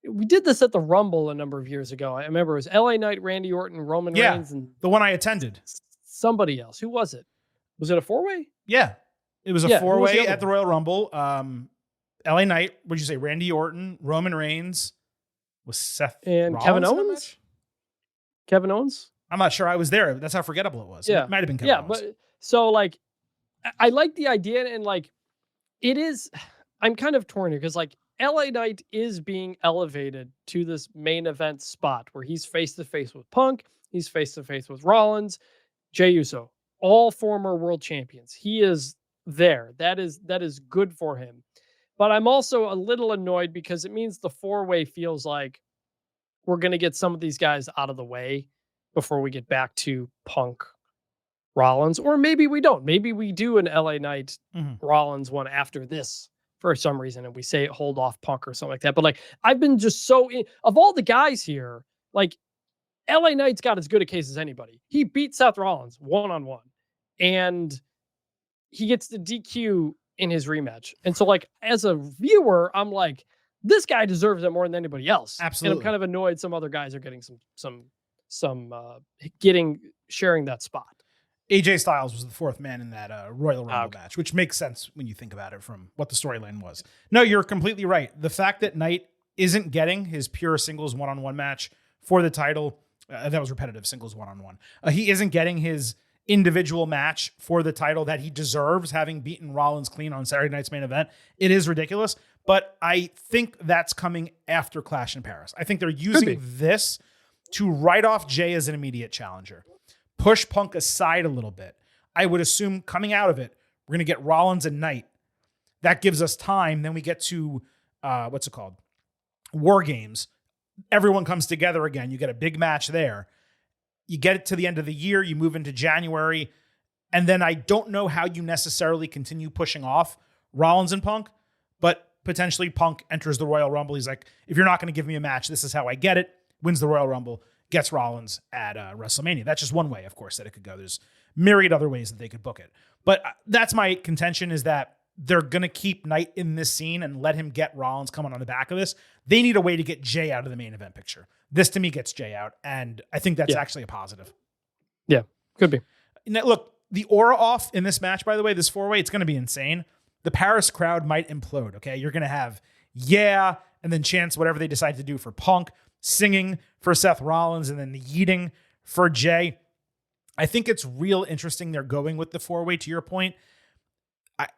we did this at the Rumble a number of years ago. I remember it was LA Knight, Randy Orton, Roman Reigns, and the one I attended. Somebody else. Who was it? Was it a 4-way? Yeah. It was a 4-way at the Royal Rumble. LA Knight, what'd you say? Randy Orton, Roman Reigns, was Seth and Rollins Kevin Owens? Kevin Owens? I'm not sure I was there. That's how forgettable it was. Yeah. It might have been Kevin Owens. But so like, I like the idea, and like, it is, I'm kind of torn here because like, LA Knight is being elevated to this main event spot where he's face to face with Punk, he's face to face with Rollins, Jey Uso, all former world champions. He is there. That is good for him. But I'm also a little annoyed because it means the 4-way feels like we're going to get some of these guys out of the way before we get back to Punk, Rollins, or maybe we don't. Maybe we do an LA Knight Rollins one after this for some reason, and we say hold off Punk or something like that. But like, I've been just of all the guys here, like, LA Knight's got as good a case as anybody. He beat Seth Rollins one-on-one, and he gets the DQ in his rematch. And so like, as a viewer, I'm like, this guy deserves it more than anybody else. Absolutely. And I'm kind of annoyed some other guys are getting sharing that spot. AJ Styles was the 4th man in that Royal Rumble match, which makes sense when you think about it from what the storyline was. No, you're completely right. The fact that Knight isn't getting his pure singles one-on-one match for the title, that was repetitive, singles one-on-one. He isn't getting his individual match for the title that he deserves, having beaten Rollins clean on Saturday night's main event. It is ridiculous, but I think that's coming after Clash in Paris. I think they're using this to write off Jay as an immediate challenger. Push Punk aside a little bit. I would assume coming out of it, we're going to get Rollins and Knight. That gives us time. Then we get to, War Games. Everyone comes together again. You get a big match there. You get it to the end of the year. You move into January. And then I don't know how you necessarily continue pushing off Rollins and Punk, but potentially Punk enters the Royal Rumble. He's like, if you're not going to give me a match, this is how I get it. Wins the Royal Rumble. Gets Rollins at WrestleMania. That's just one way, of course, that it could go. There's myriad other ways that they could book it. But that's my contention, is that they're going to keep Knight in this scene and let him get Rollins coming on the back of this. They need a way to get Jay out of the main event picture. This, to me, gets Jay out, and I think that's actually a positive. Yeah, could be. Now, look, the aura off in this match, by the way, this 4-way, it's going to be insane. The Paris crowd might implode, okay? You're going to have, and then chants whatever they decide to do for Punk. singing for Seth Rollins and then the yeeting for Jay. I think it's real interesting they're going with the 4-way, to your point.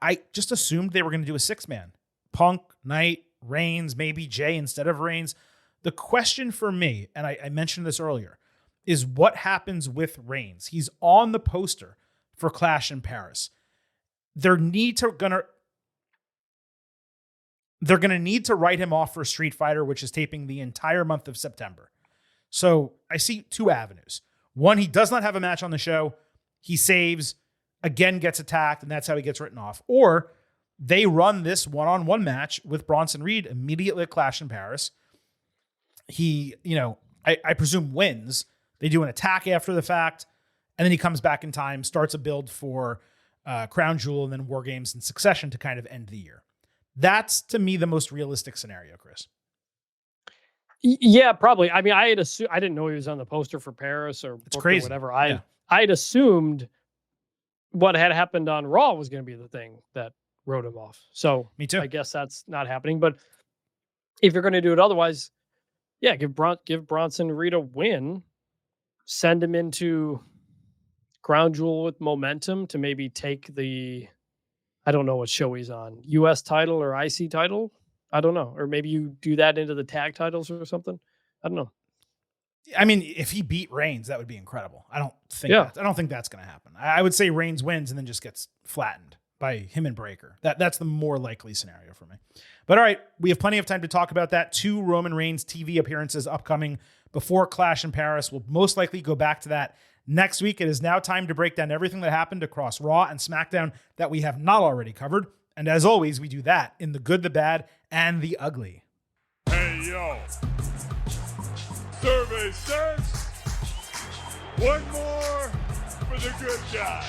I just assumed they were going to do a 6-man. Punk, Knight, Reigns, maybe Jay instead of Reigns. The question for me, and I mentioned this earlier, is what happens with Reigns? He's on the poster for Clash in Paris. They're going to need to write him off for Street Fighter, which is taping the entire month of September. So I see two avenues. One, he does not have a match on the show. He saves, again gets attacked, and that's how he gets written off. Or they run this one-on-one match with Bronson Reed immediately at Clash in Paris. He, I presume wins. They do an attack after the fact, and then he comes back in time, starts a build for Crown Jewel, and then War Games in succession to kind of end the year. That's, to me, the most realistic scenario, Chris. Yeah, probably. I mean, I didn't know he was on the poster for Paris or it's crazy. Or whatever. I had assumed what had happened on Raw was going to be the thing that wrote him off. So me too. I guess that's not happening. But if you're going to do it otherwise, yeah, give Bronson Reed a win, send him into Crown Jewel with momentum to maybe take the, I don't know what show he's on, U.S. title or IC title. I don't know. Or maybe you do that into the tag titles or something. I don't know. I mean, if he beat Reigns, that would be incredible. I don't think that's going to happen. I would say Reigns wins and then just gets flattened by him and Breakker. That's the more likely scenario for me. But all right, we have plenty of time to talk about that. 2 Roman Reigns TV appearances upcoming before Clash in Paris. We'll most likely go back to that next week. It is now time to break down everything that happened across Raw and SmackDown that we have not already covered. And as always, we do that in the good, the bad, and the ugly. Hey, yo. Survey says one more for the good guy.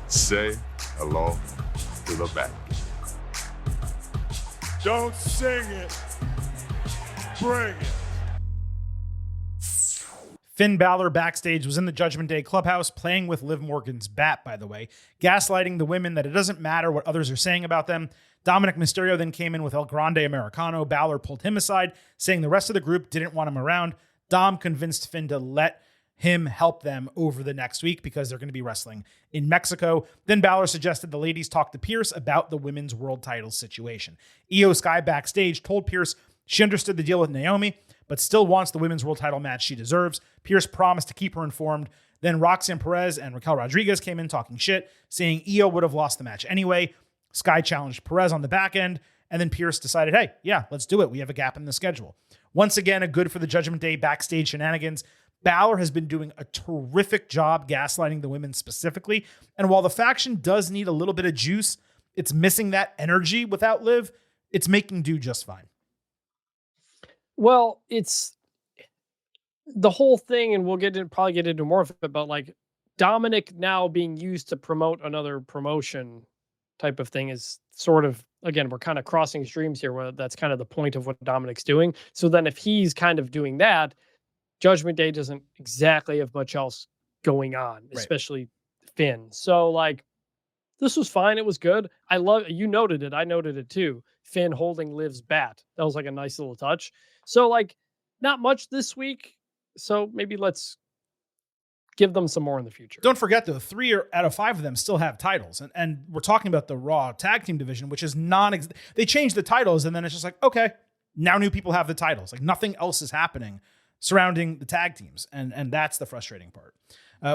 Say hello to the back. Don't sing it. Bring it. Finn Balor backstage was in the Judgment Day clubhouse playing with Liv Morgan's bat, by the way, gaslighting the women that it doesn't matter what others are saying about them. Dominic Mysterio then came in with El Grande Americano. Balor pulled him aside, saying the rest of the group didn't want him around. Dom convinced Finn to let him help them over the next week because they're going to be wrestling in Mexico. Then Balor suggested the ladies talk to Pierce about the women's world title situation. Io Sky backstage told Pierce she understood the deal with Naomi, but still wants the women's world title match she deserves. Pierce promised to keep her informed. Then Roxanne Perez and Raquel Rodriguez came in talking shit, saying Io would have lost the match anyway. Sky challenged Perez on the back end, and then Pierce decided, hey, yeah, let's do it. We have a gap in the schedule. Once again, a good for the Judgment Day backstage shenanigans. Balor has been doing a terrific job gaslighting the women specifically, and while the faction does need a little bit of juice, it's missing that energy without Liv. It's making do just fine. Well, it's the whole thing, and we'll probably get into more of it, but like Dominic now being used to promote another promotion type of thing is sort of, again, we're kind of crossing streams here where that's kind of the point of what Dominic's doing. So then if he's kind of doing that, Judgment Day doesn't exactly have much else going on, especially Finn. So like, this was fine. It was good. You noted it. I noted it too. Finn holding Liv's bat. That was like a nice little touch. So like, not much this week. So maybe let's give them some more in the future. Don't forget though, 3 out of 5 of them still have titles. And we're talking about the Raw tag team division, which is they changed the titles and then it's just like, okay, now new people have the titles. Like nothing else is happening surrounding the tag teams. And that's the frustrating part.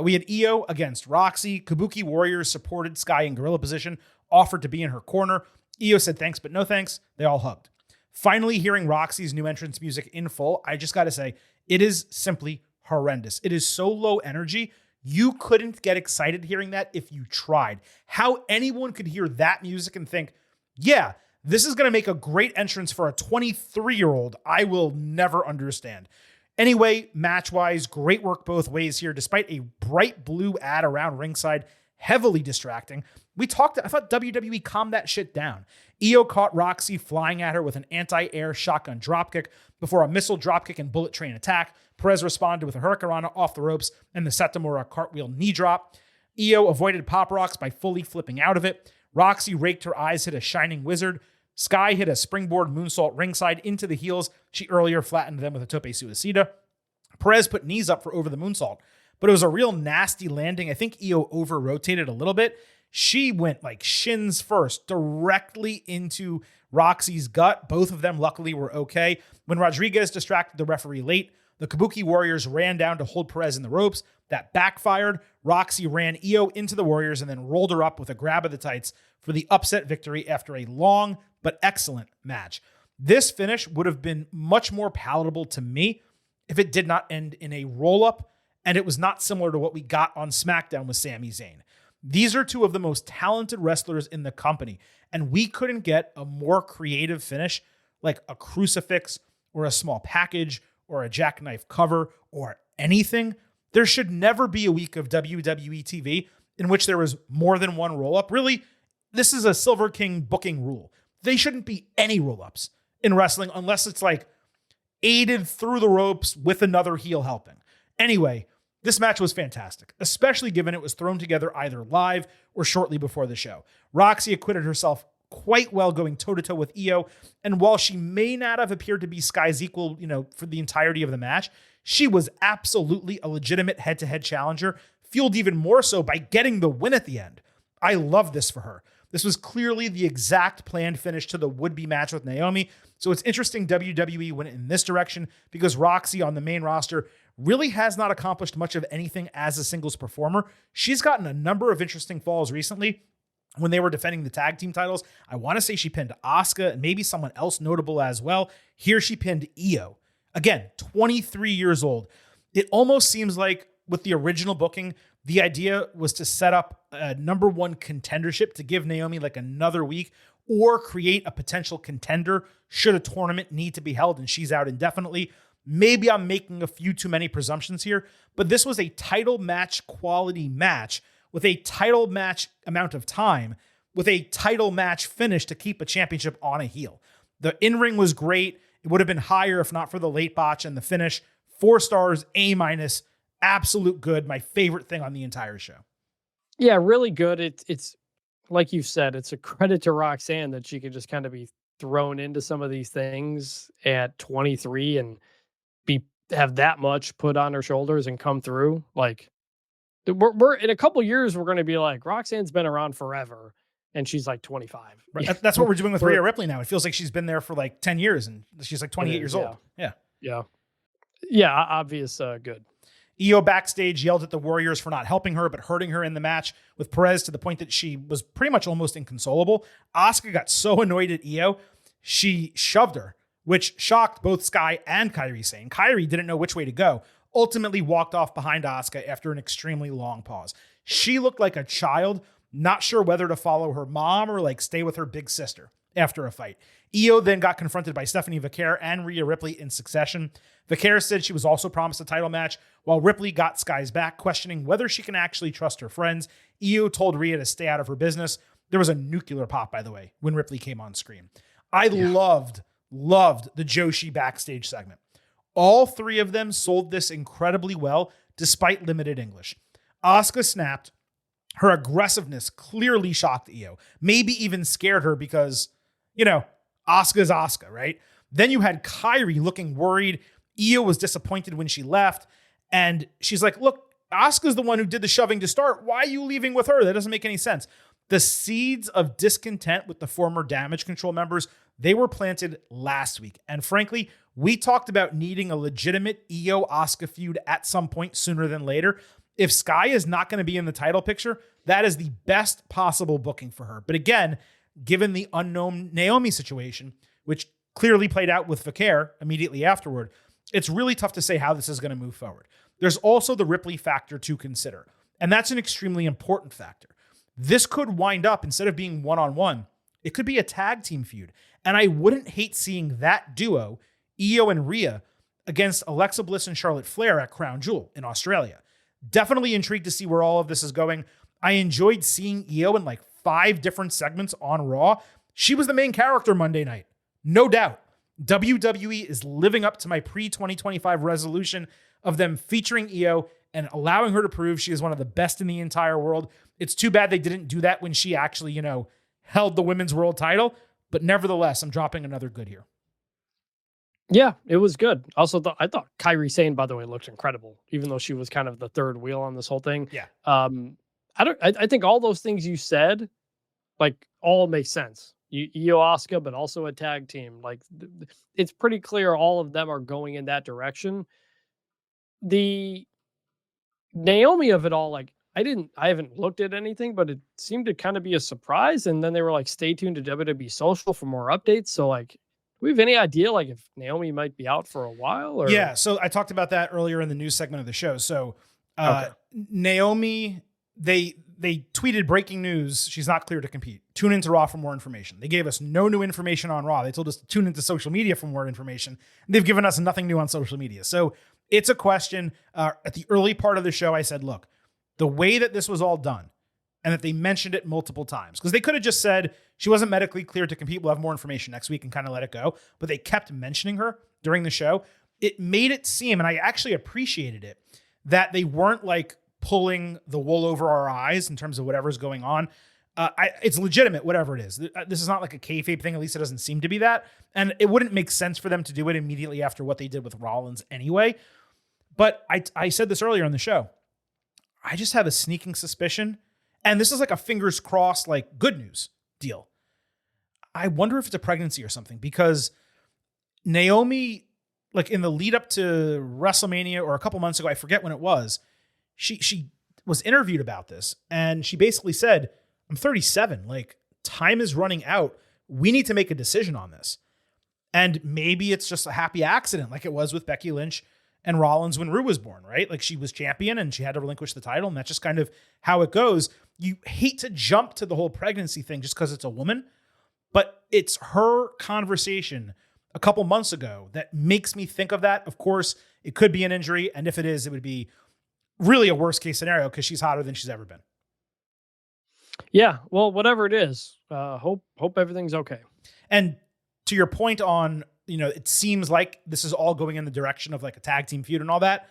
We had Io against Roxy. Kabuki Warriors supported Sky in gorilla position, offered to be in her corner. Io said thanks, but no thanks. They all hugged. Finally hearing Roxy's new entrance music in full, I just got to say, it is simply horrendous. It is so low energy. You couldn't get excited hearing that if you tried. How anyone could hear that music and think, yeah, this is going to make a great entrance for a 23-year-old, I will never understand. Anyway, match-wise, great work both ways here, despite a bright blue ad around ringside, heavily distracting. I thought WWE calmed that shit down. Io caught Roxy flying at her with an anti-air shotgun dropkick before a missile dropkick and bullet train attack. Perez responded with a hurricanrana off the ropes and the Satomura cartwheel knee drop. Io avoided pop rocks by fully flipping out of it. Roxy raked her eyes, hit a shining wizard. Sky hit a springboard moonsault ringside into the heels. She earlier flattened them with a tope suicida. Perez put knees up for over the moonsault, but it was a real nasty landing. I think Io over-rotated a little bit. She went like shins first directly into Roxy's gut. Both of them luckily were okay. When Rodriguez distracted the referee late, the Kabuki Warriors ran down to hold Perez in the ropes. That backfired. Roxy ran Io into the Warriors and then rolled her up with a grab of the tights for the upset victory after a long but excellent match. This finish would have been much more palatable to me if it did not end in a roll-up, and it was not similar to what we got on SmackDown with Sami Zayn. These are two of the most talented wrestlers in the company, and we couldn't get a more creative finish like a crucifix or a small package or a jackknife cover or anything. There should never be a week of WWE TV in which there was more than one roll-up. Really, this is a Silver King booking rule. They shouldn't be any roll-ups in wrestling unless it's like aided through the ropes with another heel helping. Anyway, this match was fantastic, especially given it was thrown together either live or shortly before the show. Roxy acquitted herself quite well going toe-to-toe with Io, and while she may not have appeared to be Sky's equal, for the entirety of the match, she was absolutely a legitimate head-to-head challenger, fueled even more so by getting the win at the end. I love this for her. This was clearly the exact planned finish to the would-be match with Naomi, so it's interesting WWE went in this direction because Roxy on the main roster really has not accomplished much of anything as a singles performer. She's gotten a number of interesting falls recently when they were defending the tag team titles. I want to say she pinned Asuka and maybe someone else notable as well. Here she pinned Io. Again, 23 years old. It almost seems like with the original booking, the idea was to set up a number one contendership to give Naomi like another week or create a potential contender should a tournament need to be held and she's out indefinitely. Maybe I'm making a few too many presumptions here, but this was a title match quality match with a title match amount of time, with a title match finish to keep a championship on a heel. The in-ring was great. It would have been higher if not for the late botch and the finish. 4 stars, A-, absolute good. My favorite thing on the entire show. Yeah, really good. It's like you said, it's a credit to Roxanne that she could just kind of be thrown into some of these things at 23 and have that much put on her shoulders and come through. Like we're in a couple years, we're going to be like, Roxanne's been around forever and she's like 25. Right. Yeah. That's what we're doing with Rhea Ripley now. It feels like she's been there for like 10 years and she's like 28 years old. Yeah. Obvious. Good. Io backstage yelled at the Warriors for not helping her, but hurting her in the match with Perez to the point that she was pretty much almost inconsolable. Asuka got so annoyed at Io, she shoved her, which shocked both Sky and Kairi Sane. Kairi didn't know which way to go, ultimately walked off behind Asuka after an extremely long pause. She looked like a child, not sure whether to follow her mom or like stay with her big sister after a fight. Io then got confronted by Stephanie Vaquer and Rhea Ripley in succession. Vaquer said she was also promised a title match, while Ripley got Sky's back, questioning whether she can actually trust her friends. Io told Rhea to stay out of her business. There was a nuclear pop, by the way, when Ripley came on screen. I loved the Joshi backstage segment. All 3 of them sold this incredibly well, despite limited English. Asuka snapped. Her aggressiveness clearly shocked Io, maybe even scared her because, Asuka's Asuka, right? Then you had Kairi looking worried. Io was disappointed when she left. And she's like, look, Asuka's the one who did the shoving to start. Why are you leaving with her? That doesn't make any sense. The seeds of discontent with the former Damage Control members, they were planted last week. And frankly, we talked about needing a legitimate Io-Asuka feud at some point sooner than later. If Sky is not going to be in the title picture, that is the best possible booking for her. But again, given the unknown Naomi situation, which clearly played out with Vaquer immediately afterward, it's really tough to say how this is going to move forward. There's also the Ripley factor to consider, and that's an extremely important factor. This could wind up, instead of being one-on-one, it could be a tag team feud, and I wouldn't hate seeing that duo, Io and Rhea, against Alexa Bliss and Charlotte Flair at Crown Jewel in Australia. Definitely intrigued to see where all of this is going. I enjoyed seeing Io in like 5 different segments on Raw. She was the main character Monday night, no doubt. WWE is living up to my pre-2025 resolution of them featuring Io and allowing her to prove she is one of the best in the entire world. It's too bad they didn't do that when she actually, held the women's world title, But nevertheless, I'm dropping another good here. Yeah, it was good. Also, I thought Kairi Sane, by the way, looked incredible, even though she was kind of the third wheel on this whole thing. Yeah. I think all those things you said, like, all make sense. IYO Asuka, but also a tag team. Like, it's pretty clear all of them are going in that direction. The Naomi of it all, like, I haven't looked at anything, but it seemed to kind of be a surprise. And then they were like, stay tuned to WWE Social for more updates. So, like, do we have any idea, like, if Naomi might be out for a while? Or? Yeah, so I talked about that earlier in the news segment of the show. So Naomi, they tweeted breaking news. She's not clear to compete. Tune into Raw for more information. They gave us no new information on Raw. They told us to tune into social media for more information. They've given us nothing new on social media. So it's a question. At the early part of the show, I said, look, the way that this was all done and that they mentioned it multiple times, because they could have just said she wasn't medically cleared to compete. We'll have more information next week and kind of let it go. But they kept mentioning her during the show. It made it seem, and I actually appreciated it, that they weren't like pulling the wool over our eyes in terms of whatever's going on. It's legitimate, whatever it is. This is not like a kayfabe thing. At least it doesn't seem to be that. And it wouldn't make sense for them to do it immediately after what they did with Rollins anyway. But I said this earlier on the show. I just have a sneaking suspicion, and this is like a fingers crossed, like good news deal. I wonder if it's a pregnancy or something, because Naomi, like in the lead up to WrestleMania or a couple months ago, I forget when it was, she was interviewed about this, and she basically said, I'm 37, like time is running out. We need to make a decision on this. And maybe it's just a happy accident like it was with Becky Lynch and Rollins when Rue was born, right? Like she was champion and she had to relinquish the title, and that's just kind of how it goes. You hate to jump to the whole pregnancy thing just because it's a woman, but it's her conversation a couple months ago that makes me think of that. Of course, it could be an injury, and if it is, it would be really a worst case scenario because she's hotter than she's ever been. Yeah, well, whatever it is, hope everything's okay. And to your point on, it seems like this is all going in the direction of like a tag team feud and all that.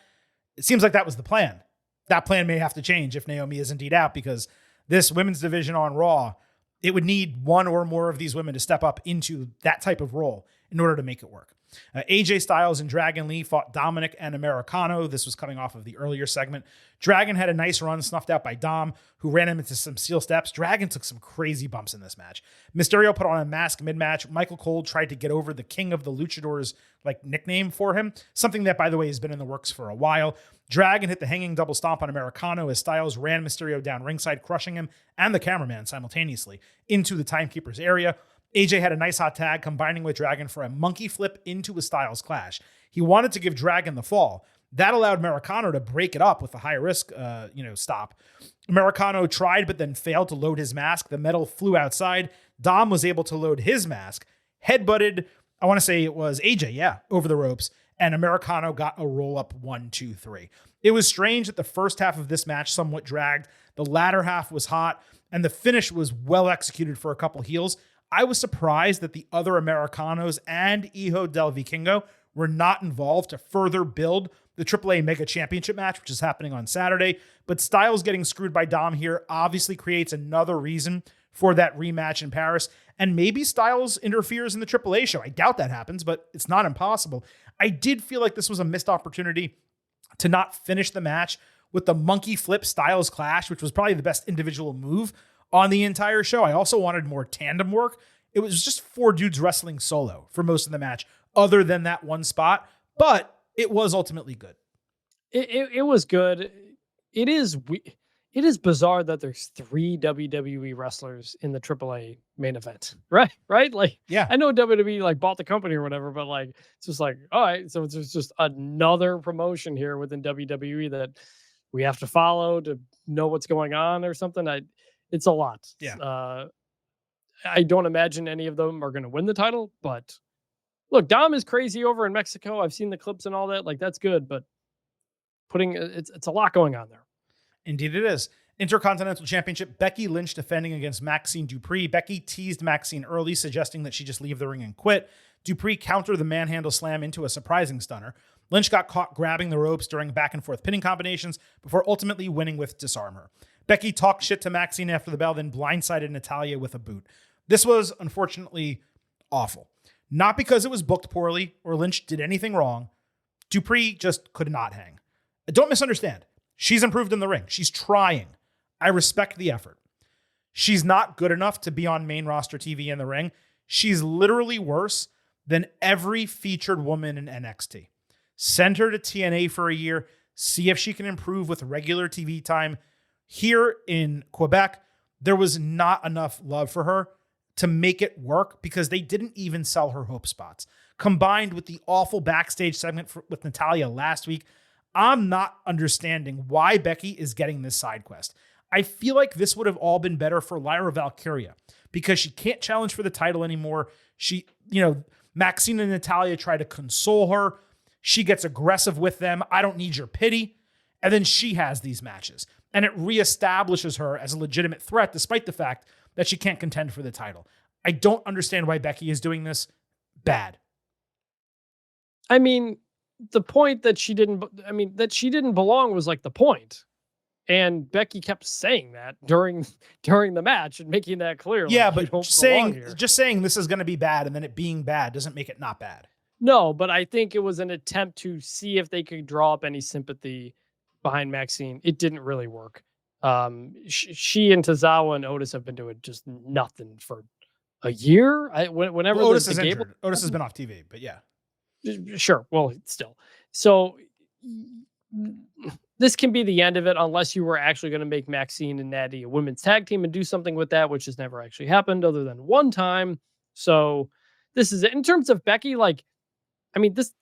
It seems like that was the plan. That plan may have to change if Naomi is indeed out, because this women's division on Raw, it would need one or more of these women to step up into that type of role in order to make it work. AJ Styles and Dragon Lee fought Dominic and Americano. This was coming off of the earlier segment. Dragon had a nice run snuffed out by Dom, who ran him into some steel steps. Dragon took some crazy bumps in this match. Mysterio put on a mask mid-match. Michael Cole tried to get over the King of the Luchadors like nickname for him, something that, by the way, has been in the works for a while. Dragon hit the hanging double stomp on Americano as Styles ran Mysterio down ringside, crushing him and the cameraman simultaneously into the timekeeper's area. AJ had a nice hot tag combining with Dragon for a monkey flip into a Styles clash. He wanted to give Dragon the fall. That allowed Americano to break it up with a high risk, stop. Americano tried, but then failed to load his mask. The metal flew outside. Dom was able to load his mask, headbutted, I want to say it was AJ, over the ropes, and Americano got a roll up 1, 2, 3. It was strange that the first half of this match somewhat dragged. The latter half was hot, and the finish was well executed for a couple heels. I was surprised that the other Americanos and Hijo del Vikingo were not involved to further build the AAA Mega Championship match, which is happening on Saturday. But Styles getting screwed by Dom here obviously creates another reason for that rematch in Paris. And maybe Styles interferes in the AAA show. I doubt that happens, but it's not impossible. I did feel like this was a missed opportunity to not finish the match with the monkey flip Styles clash, which was probably the best individual move on the entire show. I also wanted more tandem work. It was just 4 dudes wrestling solo for most of the match, other than that one spot, but it was ultimately good. It was good. It is bizarre that there's 3 WWE wrestlers in the AAA main event, right? Like, yeah, I know WWE like bought the company or whatever, but like, it's just like, all right, so there's just another promotion here within WWE that we have to follow to know what's going on or something. It's a lot. Yeah. I don't imagine any of them are going to win the title, but look, Dom is crazy over in Mexico. I've seen the clips and all that. Like, that's good, but it's a lot going on there. Indeed it is. Intercontinental Championship, Becky Lynch defending against Maxine Dupree. Becky teased Maxine early, suggesting that she just leave the ring and quit. Dupree countered the manhandle slam into a surprising stunner. Lynch got caught grabbing the ropes during back and forth pinning combinations before ultimately winning with disarm her. Becky talked shit to Maxine after the bell, then blindsided Natalya with a boot. This was, unfortunately, awful. Not because it was booked poorly or Lynch did anything wrong. Dupree just could not hang. Don't misunderstand. She's improved in the ring. She's trying. I respect the effort. She's not good enough to be on main roster TV in the ring. She's literally worse than every featured woman in NXT. Send her to TNA for a year. See if she can improve with regular TV time. Here in Quebec, there was not enough love for her to make it work because they didn't even sell her hope spots. Combined with the awful backstage segment with Natalya last week, I'm not understanding why Becky is getting this side quest. I feel like this would have all been better for Lyra Valkyria because she can't challenge for the title anymore. Maxine and Natalya try to console her. She gets aggressive with them. I don't need your pity. And then she has these matches. And it reestablishes her as a legitimate threat, despite the fact that she can't contend for the title. I don't understand why Becky is doing this. Bad. I mean, the point that she didn't belong was like the point. And Becky kept saying that during the match and making that clear. Yeah, like, but just saying this is going to be bad and then it being bad doesn't make it not bad. No, but I think it was an attempt to see if they could draw up any sympathy behind Maxine. It didn't really work. She and Tozawa and Otis have been doing just nothing for a year. Whenever Otis is injured. Otis has been off TV, but yeah. Sure. Well, still. So this can be the end of it unless you were actually going to make Maxine and Natty a women's tag team and do something with that, which has never actually happened other than one time. So this is it. In terms of Becky, it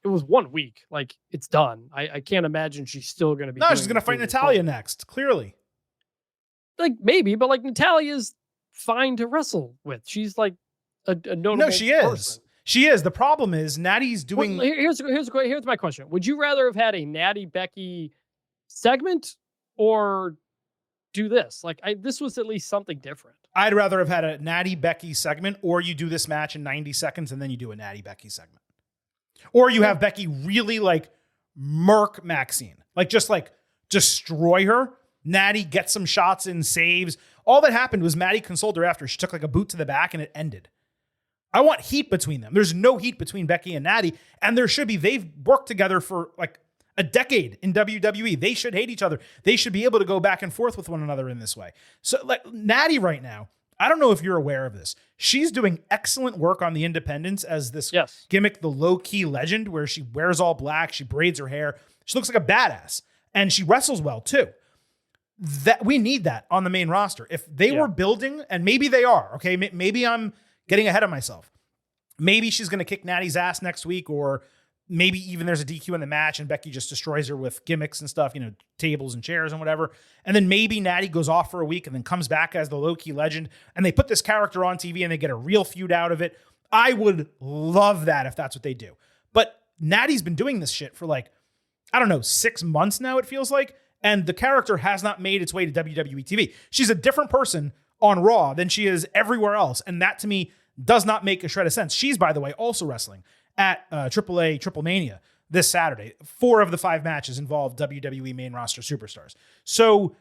was 1 week. Like, it's done. I can't imagine she's still going to be. No, she's going to fight Natalya next, clearly. Like, maybe, but like Natalya's fine to wrestle with. She's like a notable No, she is. person. She is. The problem is Natty's doing. Well, here's my question. Would you rather have had a Natty Becky segment or do this? Like, this was at least something different. I'd rather have had a Natty Becky segment, or you do this match in 90 seconds and then you do a Natty Becky segment. Or you have Becky really murk Maxine. Just destroy her. Natty gets some shots in, saves. All that happened was Natty consoled her after. She took a boot to the back and it ended. I want heat between them. There's no heat between Becky and Natty, and there should be. They've worked together for a decade in WWE. They should hate each other. They should be able to go back and forth with one another in this way. So Natty right now, I don't know if you're aware of this. She's doing excellent work on the independents as this gimmick, the low-key legend, where she wears all black, she braids her hair. She looks like a badass, and she wrestles well too. That we need that on the main roster. If they were building, and maybe they are, okay, maybe I'm getting ahead of myself. Maybe she's going to kick Natty's ass next week, or maybe even there's a DQ in the match and Becky just destroys her with gimmicks and stuff, tables and chairs and whatever. And then maybe Natty goes off for a week and then comes back as the low-key legend, and they put this character on TV and they get a real feud out of it. I would love that if that's what they do. But Natty's been doing this shit for 6 months now, it feels like, and the character has not made its way to WWE TV. She's a different person on Raw than she is everywhere else, and that to me does not make a shred of sense. She's, by the way, also wrestling at AAA Triple Mania this Saturday. 4 of the 5 matches involve WWE main roster superstars. So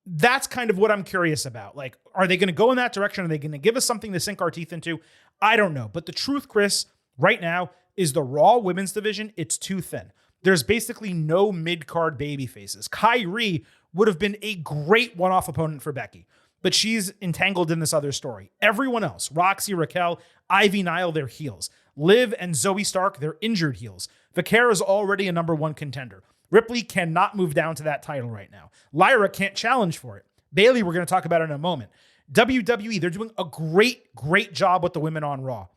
that's kind of what I'm curious about. Are they going to go in that direction? Are they going to give us something to sink our teeth into? I don't know. But the truth, Chris, right now is the Raw women's division, it's too thin. There's basically no mid-card baby faces. Kyrie would have been a great one-off opponent for Becky, but she's entangled in this other story. Everyone else, Roxy, Raquel, Ivy Nile, they're heels. Liv and Zoe Stark, they're injured heels. Vaquera is already a number 1 contender. Ripley cannot move down to that title right now. Lyra can't challenge for it. Bayley, we're going to talk about in a moment. WWE, they're doing a great job with the women on Raw,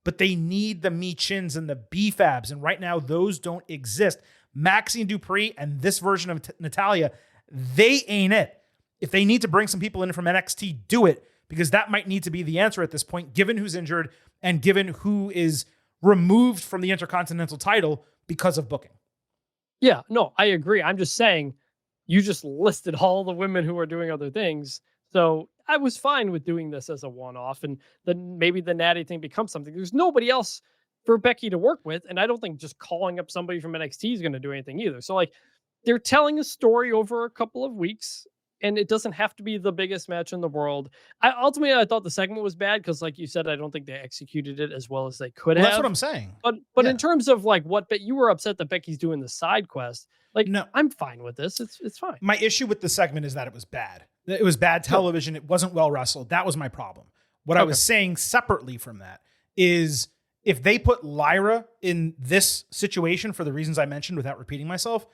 but they need the Michins and the B-Fabs, and right now those don't exist. Maxine Dupree and this version of Natalya, they ain't it. If they need to bring some people in from NXT, do it, because that might need to be the answer at this point, given who's injured and given who is removed from the Intercontinental title because of booking. Yeah, no, I agree. I'm just saying, you just listed all the women who are doing other things. So I was fine with doing this as a one-off, and then maybe the Natty thing becomes something. There's nobody else for Becky to work with, and I don't think just calling up somebody from NXT is going to do anything either. So they're telling a story over a couple of weeks. and it doesn't have to be the biggest match in the world. I thought the segment was bad because, like you said, I don't think they executed it as well as they could have. That's what I'm saying. But in terms of like you were upset that Becky's doing the side quest. Like, no, I'm fine with this. It's fine. My issue with the segment is that it was bad. It was bad television. It wasn't well wrestled. That was my problem. What I was saying separately from that is if they put Lyra in this situation for the reasons I mentioned without repeating myself,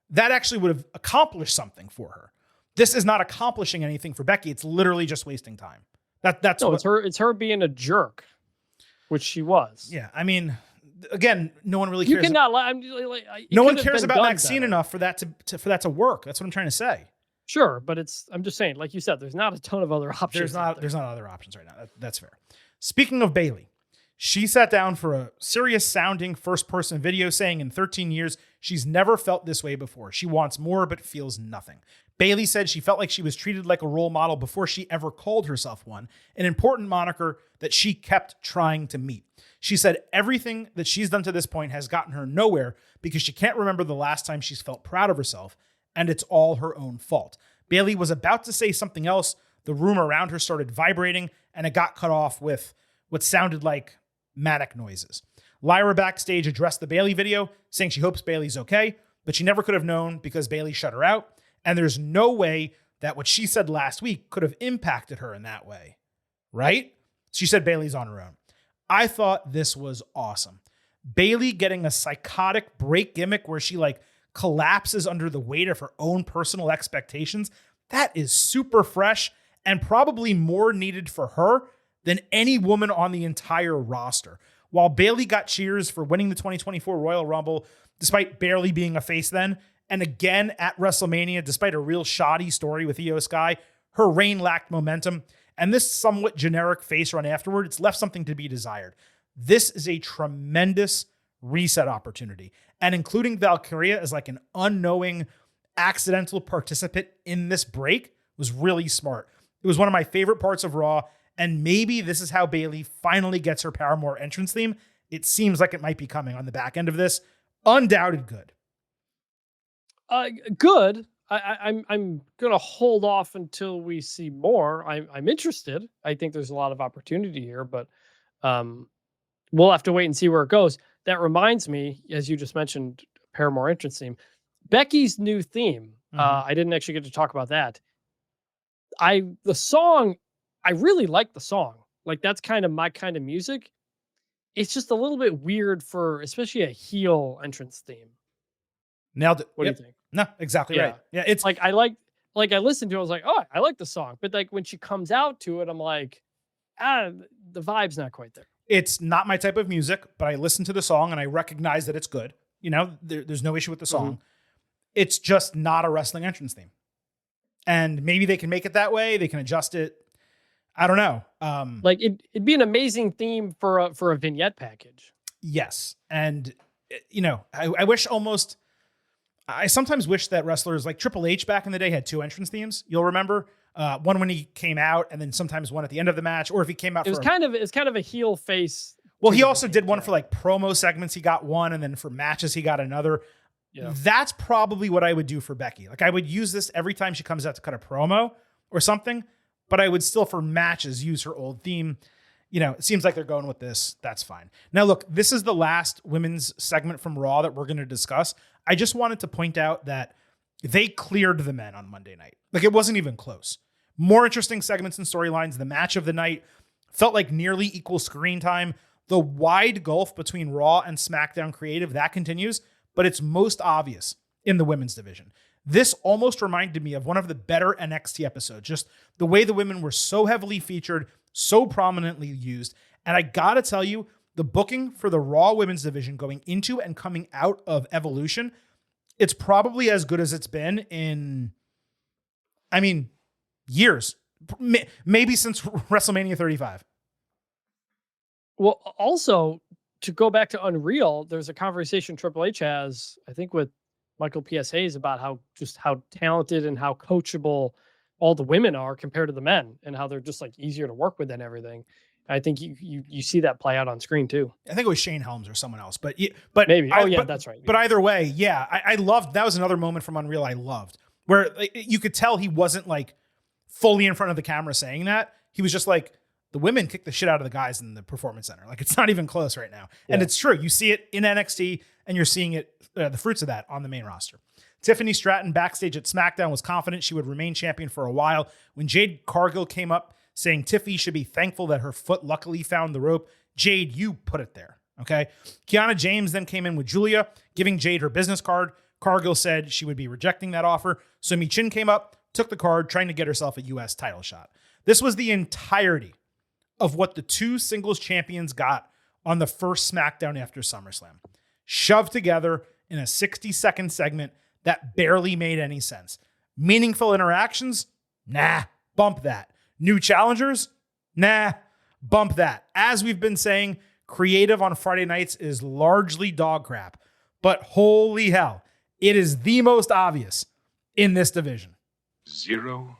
that actually would have accomplished something for her. This is not accomplishing anything for Becky. It's literally just wasting time. It's her being a jerk, which she was. Yeah, I mean, again, no one really cares. You cannot. No one cares about Maxine enough for that to work. That's what I'm trying to say. Sure, but I'm just saying, like you said, there's not a ton of other options. There's not other options right now. That's fair. Speaking of Bayley, she sat down for a serious sounding first person video saying in 13 years, she's never felt this way before. She wants more, but feels nothing. Bayley said she felt like she was treated like a role model before she ever called herself one, an important moniker that she kept trying to meet. She said everything that she's done to this point has gotten her nowhere because she can't remember the last time she's felt proud of herself, and it's all her own fault. Bayley was about to say something else. The room around her started vibrating, and it got cut off with what sounded like manic noises. Lyra backstage addressed the Bayley video, saying she hopes Bayley's okay, but she never could have known because Bayley shut her out. And there's no way that what she said last week could have impacted her in that way, right? She said Bayley's on her own. I thought this was awesome. Bayley getting a psychotic break gimmick where she collapses under the weight of her own personal expectations. That is super fresh and probably more needed for her than any woman on the entire roster. While Bayley got cheers for winning the 2024 Royal Rumble, despite barely being a face then, and again at WrestleMania, despite a real shoddy story with IYO Sky, her reign lacked momentum, and this somewhat generic face run afterward, it's left something to be desired. This is a tremendous reset opportunity, and including Valkyria as an unknowing, accidental participant in this break was really smart. It was one of my favorite parts of Raw, and maybe this is how Bayley finally gets her Paramore entrance theme. It seems like it might be coming on the back end of this. Undoubted good. Good. I'm gonna hold off until we see more. I'm interested. I think there's a lot of opportunity here, but we'll have to wait and see where it goes. That reminds me, as you just mentioned, Paramore entrance theme, Becky's new theme. I didn't actually get to talk about that. The song, I really like the song. That's kind of my kind of music. It's just a little bit weird for especially a heel entrance theme. Nailed it. What do you think? No, exactly right. Yeah, it's I listened to it, I was like, oh, I like the song. But when she comes out to it, I'm like, the vibe's not quite there. It's not my type of music, but I listen to the song and I recognize that it's good. There's no issue with the song. It's just not a wrestling entrance theme. And maybe they can make it that way. They can adjust it. I don't know. It'd be an amazing theme for a vignette package. Yes. And, I sometimes wish that wrestlers like Triple H back in the day had two entrance themes. You'll remember one when he came out, and then sometimes one at the end of the match, or if he came out. It's kind of a heel face. Well, he also did one for promo segments. He got one, and then for matches he got another. Yeah. That's probably what I would do for Becky. I would use this every time she comes out to cut a promo or something, but I would still for matches use her old theme. It seems like they're going with this. That's fine. Now, look, this is the last women's segment from Raw that we're going to discuss. I just wanted to point out that they cleared the men on Monday night. It wasn't even close. More interesting segments and storylines. The match of the night felt like nearly equal screen time. The wide gulf between Raw and SmackDown creative, that continues, but it's most obvious in the women's division. This almost reminded me of one of the better NXT episodes, just the way the women were so heavily featured, so prominently used. And I gotta tell you, the booking for the Raw women's division going into and coming out of Evolution, it's probably as good as it's been in, years. Maybe since WrestleMania 35. Well, also, to go back to Unreal, there's a conversation Triple H has, I think, with Michael P.S. Hayes about how talented and how coachable all the women are compared to the men, and how they're just easier to work with and everything. I think you see that play out on screen too. I think it was Shane Helms or someone else, but maybe. That's right. But either way, yeah, I loved, that was another moment from Unreal I loved, where like, you could tell he wasn't like fully in front of the camera saying that. He was just like, the women kick the shit out of the guys in the Performance Center. Like, it's not even close right now. Yeah. And it's true. You see it in NXT, and you're seeing it, the fruits of that on the main roster. Tiffany Stratton backstage at SmackDown was confident she would remain champion for a while. When Jade Cargill came up saying Tiffy should be thankful that her foot luckily found the rope, Jade, you put it there, okay? Kiana James then came in with Julia, giving Jade her business card. Cargill said she would be rejecting that offer. So Michin came up, took the card, trying to get herself a U.S. title shot. This was the entirety of what the two singles champions got on the first SmackDown after SummerSlam. Shoved together in a 60-second segment that barely made any sense. Meaningful interactions? Nah, bump that. New challengers? Nah, bump that. As we've been saying, creative on Friday nights is largely dog crap. But holy hell, it is the most obvious in this division. 0.0.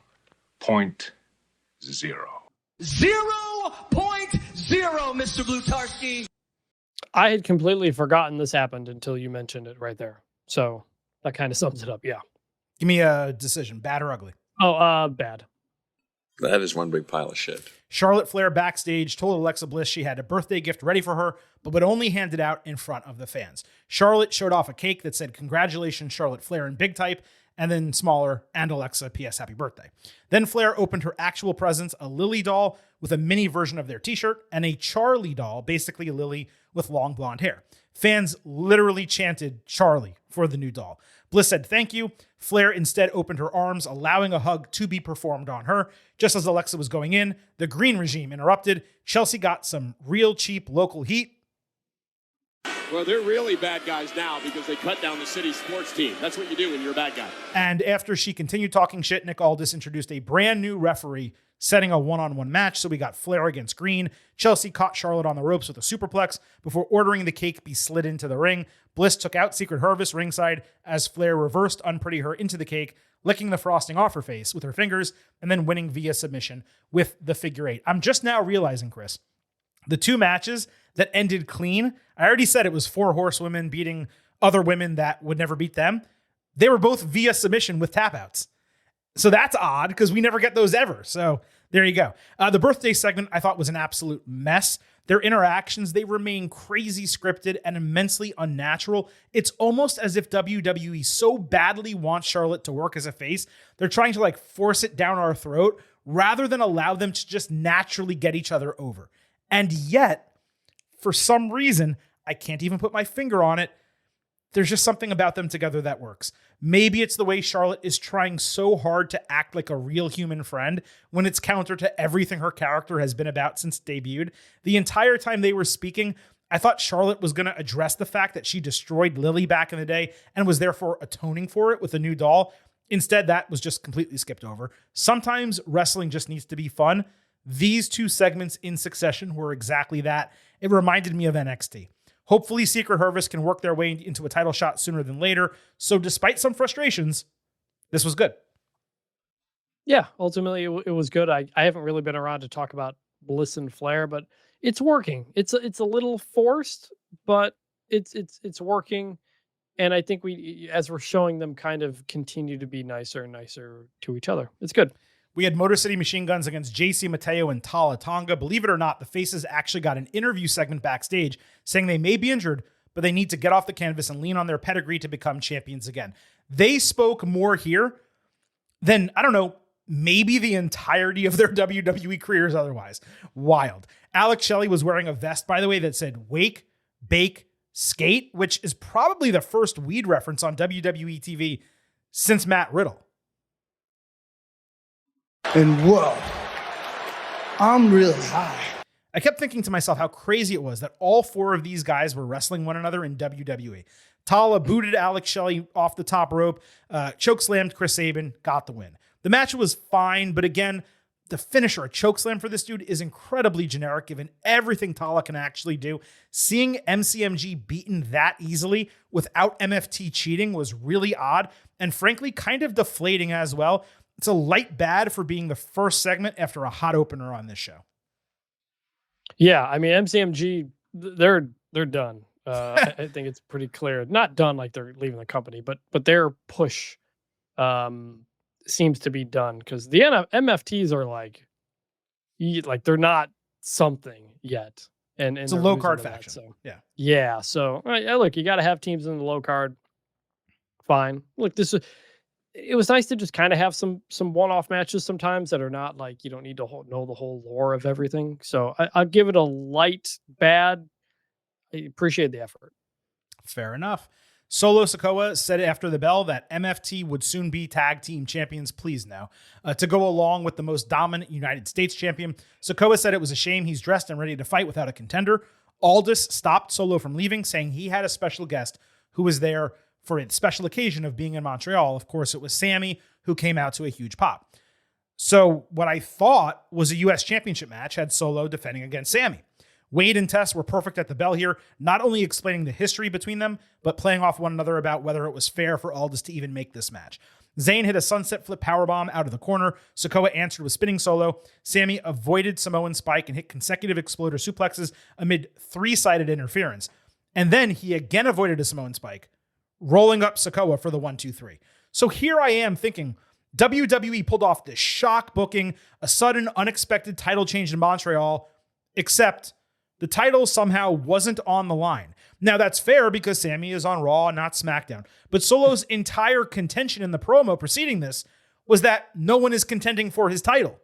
0.0, Mr. Blutarski. I had completely forgotten this happened until you mentioned it right there. So that kind of sums it up. Yeah. Give me a decision, bad or ugly. Oh, bad. That is one big pile of shit. Charlotte Flair backstage told Alexa Bliss she had a birthday gift ready for her, but would only hand it out in front of the fans. Charlotte showed off a cake that said, "Congratulations, Charlotte Flair," in big type, and then smaller, "And Alexa, P.S. Happy Birthday." Then Flair opened her actual presents, a Lily doll with a mini version of their t-shirt, and a Charlie doll, basically a Lily with long blonde hair. Fans literally chanted Charlie for the new doll. Bliss said thank you. Flair instead opened her arms, allowing a hug to be performed on her. Just as Alexa was going in, the green regime interrupted. Chelsea got some real cheap local heat. Well, they're really bad guys now because they cut down the city sports team. That's what you do when you're a bad guy. And after she continued talking shit, Nick Aldis introduced a brand new referee setting a one-on-one match. So we got Flair against Green. Chelsea caught Charlotte on the ropes with a superplex before ordering the cake be slid into the ring. Bliss took out Secret Harvest ringside as Flair reversed Unpretty her into the cake, licking the frosting off her face with her fingers, and then winning via submission with the figure eight. I'm just now realizing, Chris, the two matches that ended clean, I already said it was 4 horsewomen beating other women that would never beat them. They were both via submission with tap outs. So that's odd because we never get those ever. So there you go. The birthday segment I thought was an absolute mess. Their interactions, they remain crazy scripted and immensely unnatural. It's almost as if WWE so badly wants Charlotte to work as a face. They're trying to like force it down our throat rather than allow them to just naturally get each other over. And yet, for some reason, I can't even put my finger on it, there's just something about them together that works. Maybe it's the way Charlotte is trying so hard to act like a real human friend when it's counter to everything her character has been about since debuted. The entire time they were speaking, I thought Charlotte was going to address the fact that she destroyed Lily back in the day and was therefore atoning for it with a new doll. Instead, that was just completely skipped over. Sometimes wrestling just needs to be fun. These two segments in succession were exactly that. It reminded me of NXT. Hopefully, Secret Harvest can work their way into a title shot sooner than later. So despite some frustrations, this was good. Yeah, ultimately, it was good. I haven't really been around to talk about Bliss and Flair, but it's working. It's a little forced, but it's working. And I think we, as we're showing them, kind of continue to be nicer and nicer to each other. It's good. We had Motor City Machine Guns against JC Mateo and Tala Tonga. Believe it or not, the Faces actually got an interview segment backstage saying they may be injured, but they need to get off the canvas and lean on their pedigree to become champions again. They spoke more here than, I don't know, maybe the entirety of their WWE careers otherwise. Wild. Alex Shelley was wearing a vest, by the way, that said wake, bake, skate, which is probably the first weed reference on WWE TV since Matt Riddle. And whoa, I'm really high. I kept thinking to myself how crazy it was that all 4 of these guys were wrestling one another in WWE. Tala booted Alex Shelley off the top rope, chokeslammed Chris Sabin, got the win. The match was fine, but again, the finisher, a chokeslam for this dude, is incredibly generic given everything Tala can actually do. Seeing MCMG beaten that easily without MFT cheating was really odd and frankly kind of deflating as well. It's a light bad for being the first segment after a hot opener on this show. Yeah, I mean, MCMG, they're done. I think it's pretty clear. Not done like they're leaving the company, but their push seems to be done, because the MFTs are like they're not something yet, and it's a low card faction. So yeah. So look, you got to have teams in the low card. Fine. Look, it was nice to just kind of have some one-off matches sometimes that are not like you don't need to know the whole lore of everything. So I'll give it a light bad. I appreciate the effort. Fair enough. Solo Sikoa said after the bell that MFT would soon be tag team champions, please now, to go along with the most dominant United States champion. Sikoa said it was a shame he's dressed and ready to fight without a contender. Aldis stopped Solo from leaving, saying he had a special guest who was there for a special occasion of being in Montreal. Of course, it was Sammy, who came out to a huge pop. So what I thought was a U.S. championship match had Solo defending against Sammy. Wade and Tess were perfect at the bell here, not only explaining the history between them, but playing off one another about whether it was fair for Aldis to even make this match. Zayn hit a sunset flip powerbomb out of the corner. Sikoa answered with spinning Solo. Sammy avoided Samoan spike and hit consecutive exploder suplexes amid three-sided interference. And then he again avoided a Samoan spike, rolling up Sikoa for the 1-2-3. So here I am thinking, WWE pulled off this shock booking, a sudden unexpected title change in Montreal, except the title somehow wasn't on the line. Now that's fair because Sammy is on Raw, not SmackDown. But Solo's entire contention in the promo preceding this was that no one is contending for his title.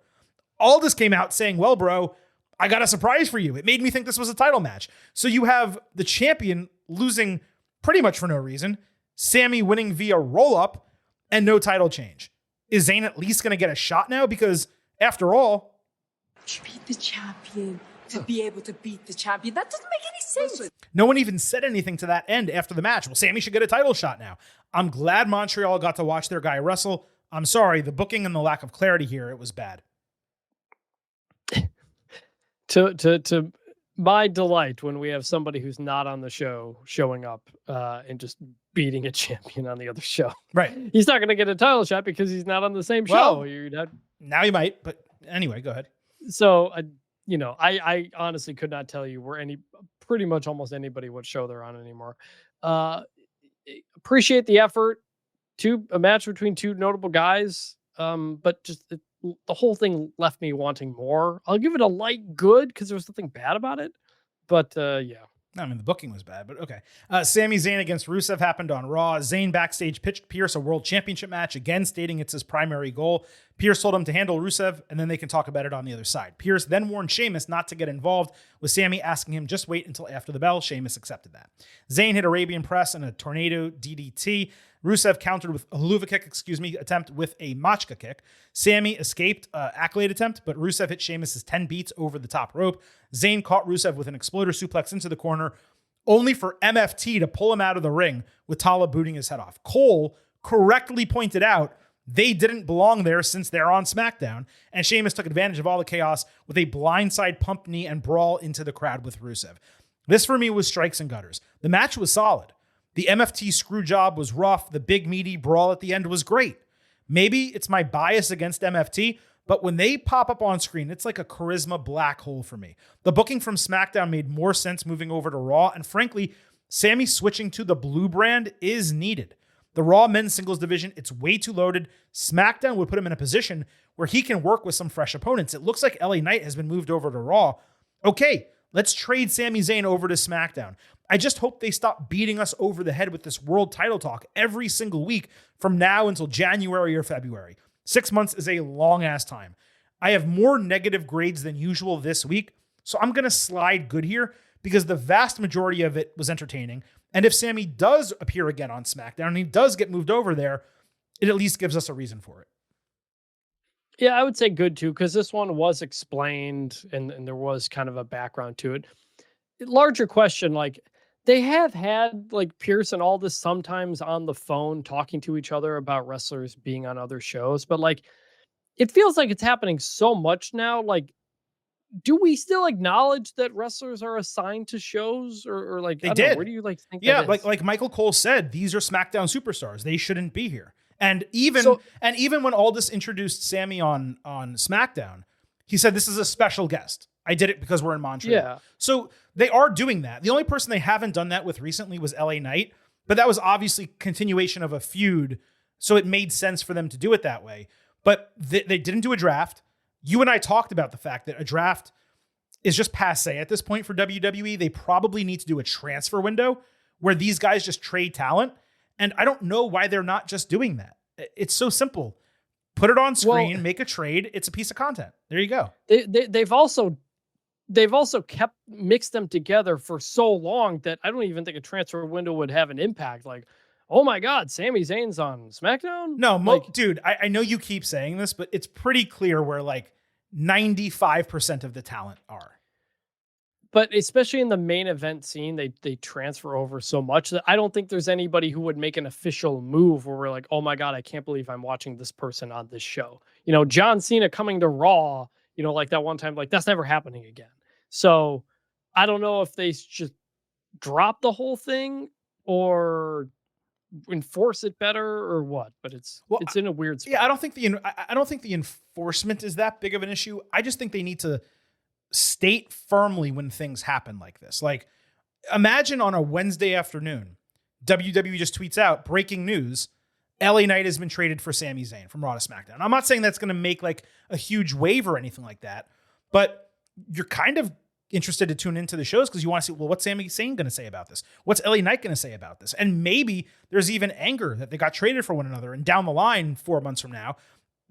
Aldis came out saying, well, bro, I got a surprise for you. It made me think this was a title match. So you have the champion losing pretty much for no reason, Sammy winning via roll-up, and no title change. Is Zayn at least going to get a shot now? Because after all, to beat the champion, to be able to beat the champion, that doesn't make any sense. No one even said anything to that end after the match. Well, Sammy should get a title shot now. I'm glad Montreal got to watch their guy wrestle. I'm sorry, the booking and the lack of clarity here, it was bad. To my delight, when we have somebody who's not on the show showing up and just beating a champion on the other show. Right. He's not going to get a title shot because he's not on the same show. Now you might, but anyway, go ahead. So, I honestly could not tell you where pretty much almost anybody what show they're on anymore. Appreciate the effort. A match between two notable guys, but just the whole thing left me wanting more. I'll give it a light good because there was nothing bad about it. But yeah. I mean, the booking was bad, but okay. Sami Zayn against Rusev happened on Raw. Zayn backstage pitched Pierce a world championship match, again stating it's his primary goal. Pierce told him to handle Rusev, and then they can talk about it on the other side. Pierce then warned Sheamus not to get involved, with Sami asking him just wait until after the bell. Sheamus accepted that. Zayn hit Arabian Press and a tornado DDT. Rusev countered with a Helluva kick, attempt with a Machka kick. Sami escaped accolade attempt, but Rusev hit Sheamus' 10 beats over the top rope. Zayn caught Rusev with an exploder suplex into the corner, only for MFT to pull him out of the ring with Tala booting his head off. Cole correctly pointed out they didn't belong there since they're on SmackDown, and Sheamus took advantage of all the chaos with a blindside pump knee and brawl into the crowd with Rusev. This for me was strikes and gutters. The match was solid. The MFT screw job was rough. The big meaty brawl at the end was great. Maybe it's my bias against MFT, but when they pop up on screen, it's like a charisma black hole for me. The booking from SmackDown made more sense moving over to Raw, and frankly, Sami switching to the blue brand is needed. The Raw men's singles division, it's way too loaded. SmackDown would put him in a position where he can work with some fresh opponents. It looks like LA Knight has been moved over to Raw. Okay, let's trade Sami Zayn over to SmackDown. I just hope they stop beating us over the head with this world title talk every single week from now until January or February. 6 months is a long-ass time. I have more negative grades than usual this week, so I'm going to slide good here because the vast majority of it was entertaining. And if Sami does appear again on SmackDown and he does get moved over there, it at least gives us a reason for it. Yeah, I would say good too, because this one was explained and there was kind of a background to it. Larger question, like, they have had like Pierce and all this sometimes on the phone talking to each other about wrestlers being on other shows, but like it feels like it's happening so much now. Like, do we still acknowledge that wrestlers are assigned to shows or like they did? Where do you like think? Yeah, that is? like Michael Cole said, these are SmackDown superstars. They shouldn't be here. And even when Aldis introduced Sami on SmackDown, he said this is a special guest. I did it because we're in Montreal. Yeah. So they are doing that. The only person they haven't done that with recently was LA Knight, but that was obviously continuation of a feud So it made sense for them to do it that way. But they didn't do a draft. You and I talked about the fact that a draft is just passe at this point for WWE. They probably need to do a transfer window where these guys just trade talent. And I don't know why they're not just doing that. It's so simple. Put it on screen, make a trade. It's a piece of content. There you go. They've also mixed them together for so long that I don't even think a transfer window would have an impact. Like, oh my God, Sami Zayn's on SmackDown? No, dude, I know you keep saying this, but it's pretty clear where like 95% of the talent are. But especially in the main event scene, they transfer over so much that I don't think there's anybody who would make an official move where we're like, oh my God, I can't believe I'm watching this person on this show. You know, John Cena coming to Raw, you know, like that one time, like that's never happening again. So I don't know if they just drop the whole thing or enforce it better or what, but it's in a weird spot. Yeah, I don't think the enforcement is that big of an issue. I just think they need to state firmly when things happen like this. Like, imagine on a Wednesday afternoon, WWE just tweets out breaking news: LA Knight has been traded for Sami Zayn from Raw to SmackDown. I'm not saying that's going to make like a huge wave or anything like that, but you're kind of interested to tune into the shows because you want to see, well, what's Sami Zayn going to say about this? What's LA Knight going to say about this? And maybe there's even anger that they got traded for one another. And down the line, 4 months from now,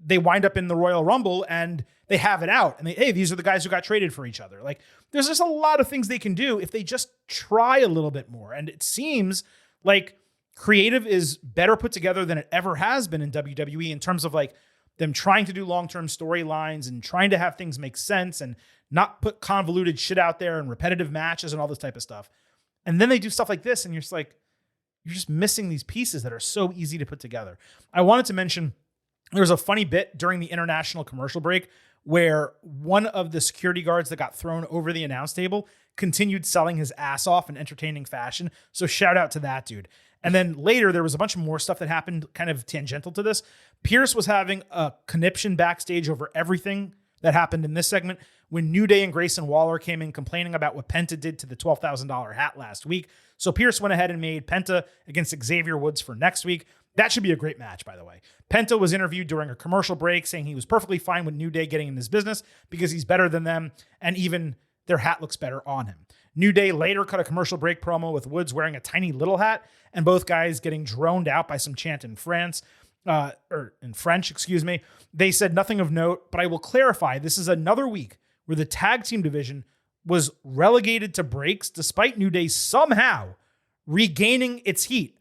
they wind up in the Royal Rumble and they have it out. And hey, these are the guys who got traded for each other. Like, there's just a lot of things they can do if they just try a little bit more. And it seems like creative is better put together than it ever has been in WWE in terms of like them trying to do long-term storylines and trying to have things make sense and not put convoluted shit out there and repetitive matches and all this type of stuff. And then they do stuff like this and you're just like, you're just missing these pieces that are so easy to put together. I wanted to mention there was a funny bit during the international commercial break where one of the security guards that got thrown over the announce table continued selling his ass off in entertaining fashion. So shout out to that dude. And then later there was a bunch of more stuff that happened kind of tangential to this. Pierce was having a conniption backstage over everything that happened in this segment when New Day and Grayson Waller came in complaining about what Penta did to the $12,000 hat last week. So Pierce went ahead and made Penta against Xavier Woods for next week. That should be a great match, by the way. Penta was interviewed during a commercial break saying he was perfectly fine with New Day getting in this business because he's better than them and even their hat looks better on him. New Day later cut a commercial break promo with Woods wearing a tiny little hat and both guys getting droned out by some chant in French. They said nothing of note, but I will clarify this is another week where the tag team division was relegated to breaks despite New Day somehow regaining its heat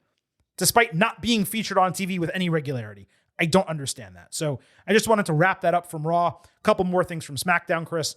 despite not being featured on TV with any regularity. I don't understand that. So I just wanted to wrap that up from Raw. A couple more things from SmackDown, Chris.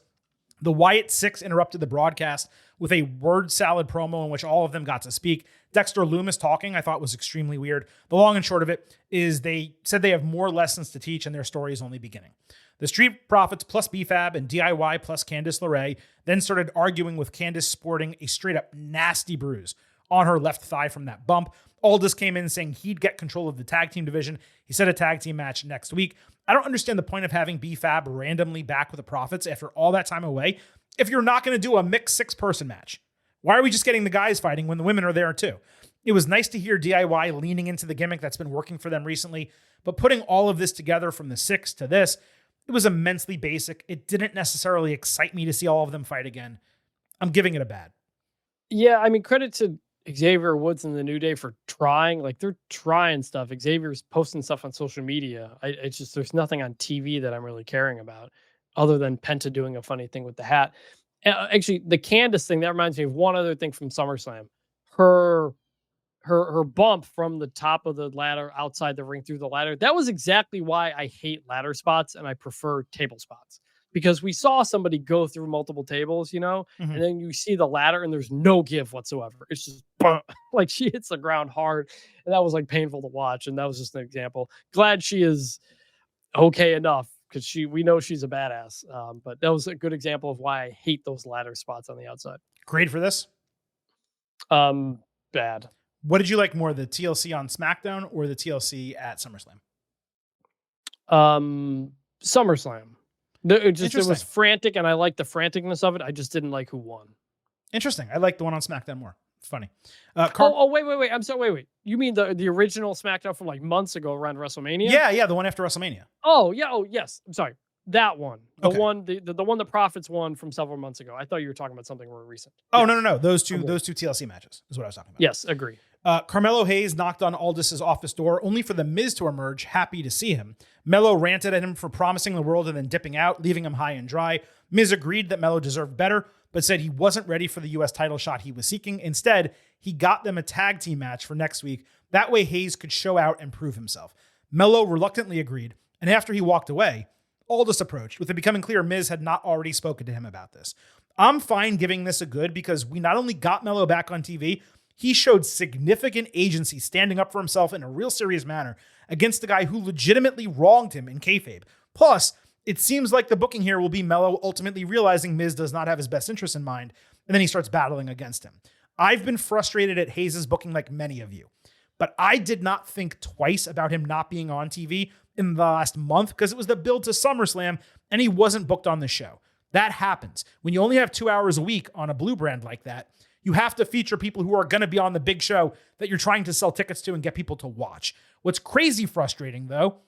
The Wyatt Six interrupted the broadcast with a word salad promo in which all of them got to speak. Dexter Lumis talking, I thought was extremely weird. The long and short of it is they said they have more lessons to teach and their story is only beginning. The Street Profits plus BFAB and DIY plus Candice LeRae then started arguing with Candice sporting a straight up nasty bruise on her left thigh from that bump. Aldis came in saying he'd get control of the tag team division. He said a tag team match next week. I don't understand the point of having BFAB randomly back with the Profits after all that time away if you're not going to do a mixed 6-person match. Why are we just getting the guys fighting when the women are there too? It was nice to hear DIY leaning into the gimmick that's been working for them recently, but putting all of this together from the 6 to this, it was immensely basic. It didn't necessarily excite me to see all of them fight again. I'm giving it a bad. Yeah, I mean, credit to Xavier Woods and the New Day for trying. Like, they're trying stuff. Xavier's posting stuff on social media. It's just, there's nothing on TV that I'm really caring about other than Penta doing a funny thing with the hat. Actually, the Candice thing, that reminds me of one other thing from SummerSlam. Her bump from the top of the ladder outside the ring through the ladder. That was exactly why I hate ladder spots and I prefer table spots. Because we saw somebody go through multiple tables, you know, and then you see the ladder and there's no give whatsoever. It's just like she hits the ground hard. And that was like painful to watch. And that was just an example. Glad she is okay enough because we know she's a badass. But that was a good example of why I hate those ladder spots on the outside. Grade for this? Bad. What did you like more, the TLC on SmackDown or the TLC at SummerSlam? SummerSlam. It was frantic, and I liked the franticness of it. I just didn't like who won. Interesting. I like the one on SmackDown more. Funny. Wait. I'm sorry. Wait. You mean the original SmackDown from like months ago around WrestleMania? Yeah. The one after WrestleMania. Oh, yeah. Oh, yes. I'm sorry. That one. The Okay. one the Profits won from several months ago. I thought you were talking about something more recent. Oh, yes. no. Those two TLC matches is what I was talking about. Yes, agree. Carmelo Hayes knocked on Aldis's office door only for The Miz to emerge, happy to see him. Melo ranted at him for promising the world and then dipping out, leaving him high and dry. Miz agreed that Melo deserved better, but said he wasn't ready for the U.S. title shot he was seeking. Instead, he got them a tag team match for next week. That way Hayes could show out and prove himself. Melo reluctantly agreed, and after he walked away, Aldis approached, with it becoming clear Miz had not already spoken to him about this. I'm fine giving this a good because we not only got Melo back on TV, he showed significant agency standing up for himself in a real serious manner against the guy who legitimately wronged him in kayfabe. Plus, it seems like the booking here will be Melo ultimately realizing Miz does not have his best interests in mind, and then he starts battling against him. I've been frustrated at Hayes' booking like many of you, but I did not think twice about him not being on TV in the last month because it was the build to SummerSlam and he wasn't booked on the show. That happens. When you only have 2 hours a week on a blue brand like that, you have to feature people who are going to be on the big show that you're trying to sell tickets to and get people to watch. What's crazy frustrating, though,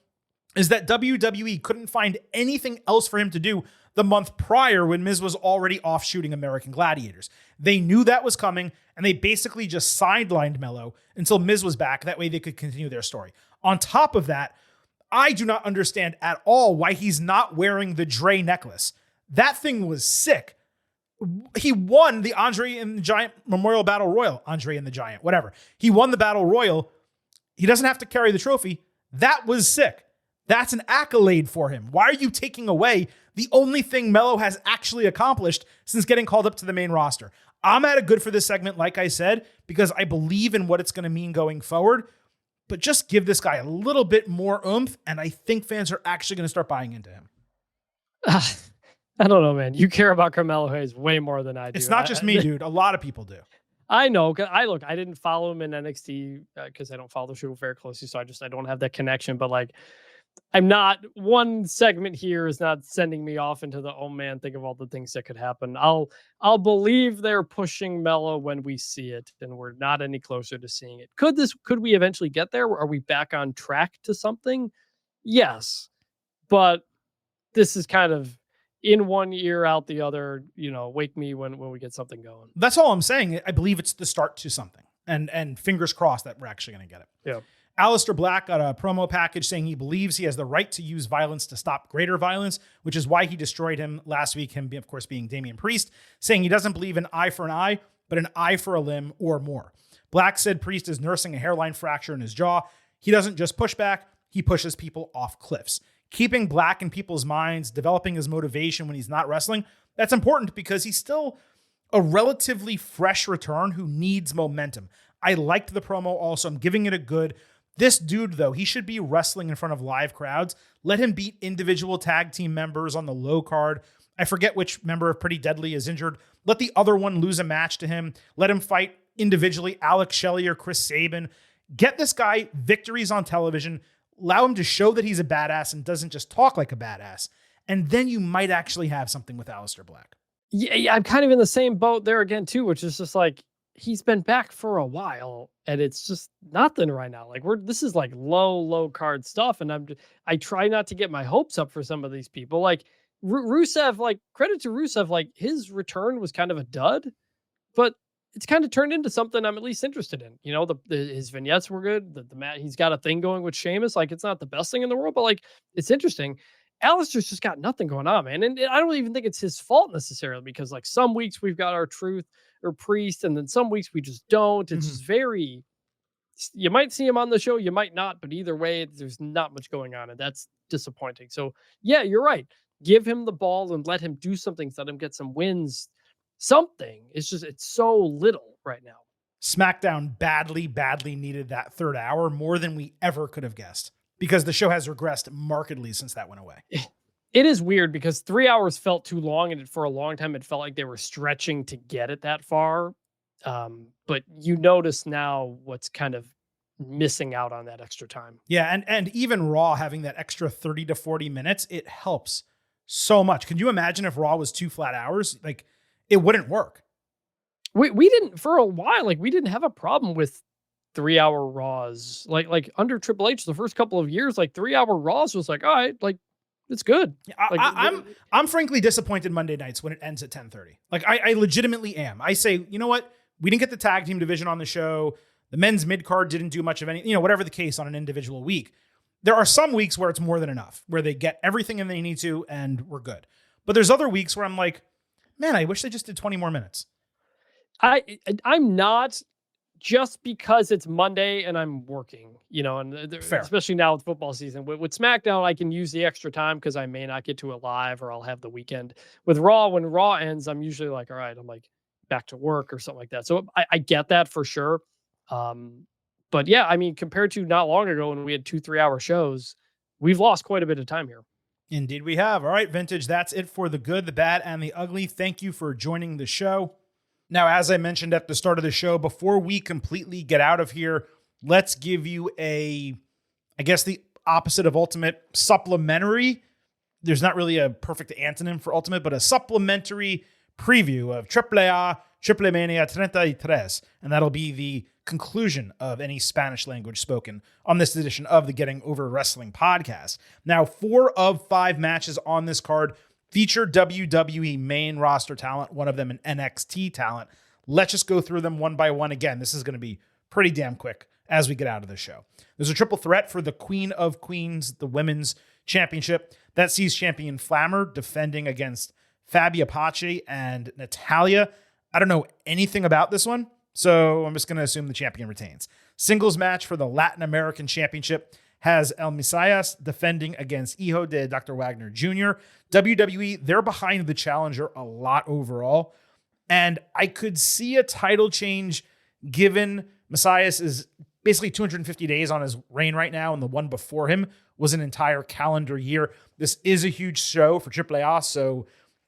is that WWE couldn't find anything else for him to do the month prior when Miz was already off shooting American Gladiators. They knew that was coming, and they basically just sidelined Melo until Miz was back. That way they could continue their story. On top of that, I do not understand at all why he's not wearing the Dre necklace. That thing was sick. He won the Andre and the Giant Memorial Battle Royal. Andre and the Giant, whatever. He won the Battle Royal. He doesn't have to carry the trophy. That was sick. That's an accolade for him. Why are you taking away the only thing Melo has actually accomplished since getting called up to the main roster? I'm at a good for this segment, like I said, because I believe in what it's going to mean going forward. But just give this guy a little bit more oomph, and I think fans are actually going to start buying into him. I don't know, man. You care about Carmelo Hayes way more than I do. It's not just me, dude. A lot of people do. I know. I didn't follow him in NXT because I don't follow the show very closely, so I don't have that connection. But like, I'm not, one segment here is not sending me off into the, oh man, think of all the things that could happen. I'll believe they're pushing Melo when we see it, and we're not any closer to seeing it. Could we eventually get there? Are we back on track to something? Yes, but this is kind of in one ear, out the other, wake me when we get something going. That's all I'm saying. I believe it's the start to something, and fingers crossed that we're actually going to get it. Yeah. Aleister Black got a promo package saying he believes he has the right to use violence to stop greater violence, which is why he destroyed him last week, him, of course, being Damian Priest, saying he doesn't believe an eye for an eye, but an eye for a limb or more. Black said Priest is nursing a hairline fracture in his jaw. He doesn't just push back, he pushes people off cliffs. Keeping Black in people's minds, developing his motivation when he's not wrestling, that's important because he's still a relatively fresh return who needs momentum. I liked the promo also. I'm giving it a good. This dude, though, he should be wrestling in front of live crowds. Let him beat individual tag team members on the low card. I forget which member of Pretty Deadly is injured. Let the other one lose a match to him. Let him fight individually Alex Shelley or Chris Sabin. Get this guy victories on television. Allow him to show that he's a badass and doesn't just talk like a badass. And then you might actually have something with Aleister Black. Yeah, I'm kind of in the same boat there again, too, which is just like, he's been back for a while and it's just nothing right now. Like this is like low card stuff. And I try not to get my hopes up for some of these people. Like Rusev, like credit to Rusev, like his return was kind of a dud, but it's kind of turned into something I'm at least interested in. His vignettes were good. The mat, he's got a thing going with Sheamus. Like it's not the best thing in the world, but like it's interesting. Aleister's just got nothing going on, man. And I don't even think it's his fault necessarily, because like some weeks we've got our Truth or Priest, and then some weeks we just don't. It's just very, you might see him on the show, you might not, but either way, there's not much going on, and that's disappointing. So yeah, you're right. Give him the ball and let him do something, let him get some wins, something. It's so little right now. SmackDown badly needed that third hour more than we ever could have guessed, because the show has regressed markedly since that went away. It is weird because 3 hours felt too long, and for a long time it felt like they were stretching to get it that far. But you notice now what's kind of missing out on that extra time. Yeah, and even Raw having that extra 30 to 40 minutes, it helps so much. Can you imagine if Raw was 2 flat hours? Like, it wouldn't work. We didn't for a while, like, we didn't have a problem with 3-hour Raws. Like under Triple H, the first couple of years, like 3-hour Raws was like, all right, like it's good. Like, I'm frankly disappointed Monday nights when it ends at 10:30. Like I legitimately am. I say, you know what? We didn't get the tag team division on the show. The men's mid card didn't do much of any, whatever the case on an individual week. There are some weeks where it's more than enough, where they get everything in they need to, and we're good. But there's other weeks where I'm like, man, I wish they just did 20 more minutes. I'm not, just because it's Monday and I'm working, and especially now with football season. With SmackDown, I can use the extra time because I may not get to it live, or I'll have the weekend. With Raw, when Raw ends, I'm usually like, all right, I'm like back to work or something like that. So I get that for sure. But yeah, I mean, compared to not long ago when we had 2-3 hour shows, we've lost quite a bit of time here. Indeed we have. All right, Vintage, that's it for the good, the bad, and the ugly. Thank you for joining the show. Now, as I mentioned at the start of the show, before we completely get out of here, let's give you the opposite of ultimate, supplementary. There's not really a perfect antonym for ultimate, but a supplementary preview of Triple Mania 33. And that'll be the conclusion of any Spanish language spoken on this edition of the Getting Over Wrestling podcast. Now, 4 of 5 matches on this card feature WWE main roster talent, one of them an NXT talent. Let's just go through them one by one. Again, this is going to be pretty damn quick as we get out of the show. There's a triple threat for the Queen of Queens, the Women's Championship. That sees champion Flammer defending against Fabi Apache and Natalia. I don't know anything about this one, so I'm just going to assume the champion retains. Singles match for the Latin American Championship has El Mesias defending against Hijo de Dr. Wagner Jr. WWE, they're behind the challenger a lot overall. And I could see a title change given Mesias is basically 250 days on his reign right now, and the one before him was an entire calendar year. This is a huge show for AAA, so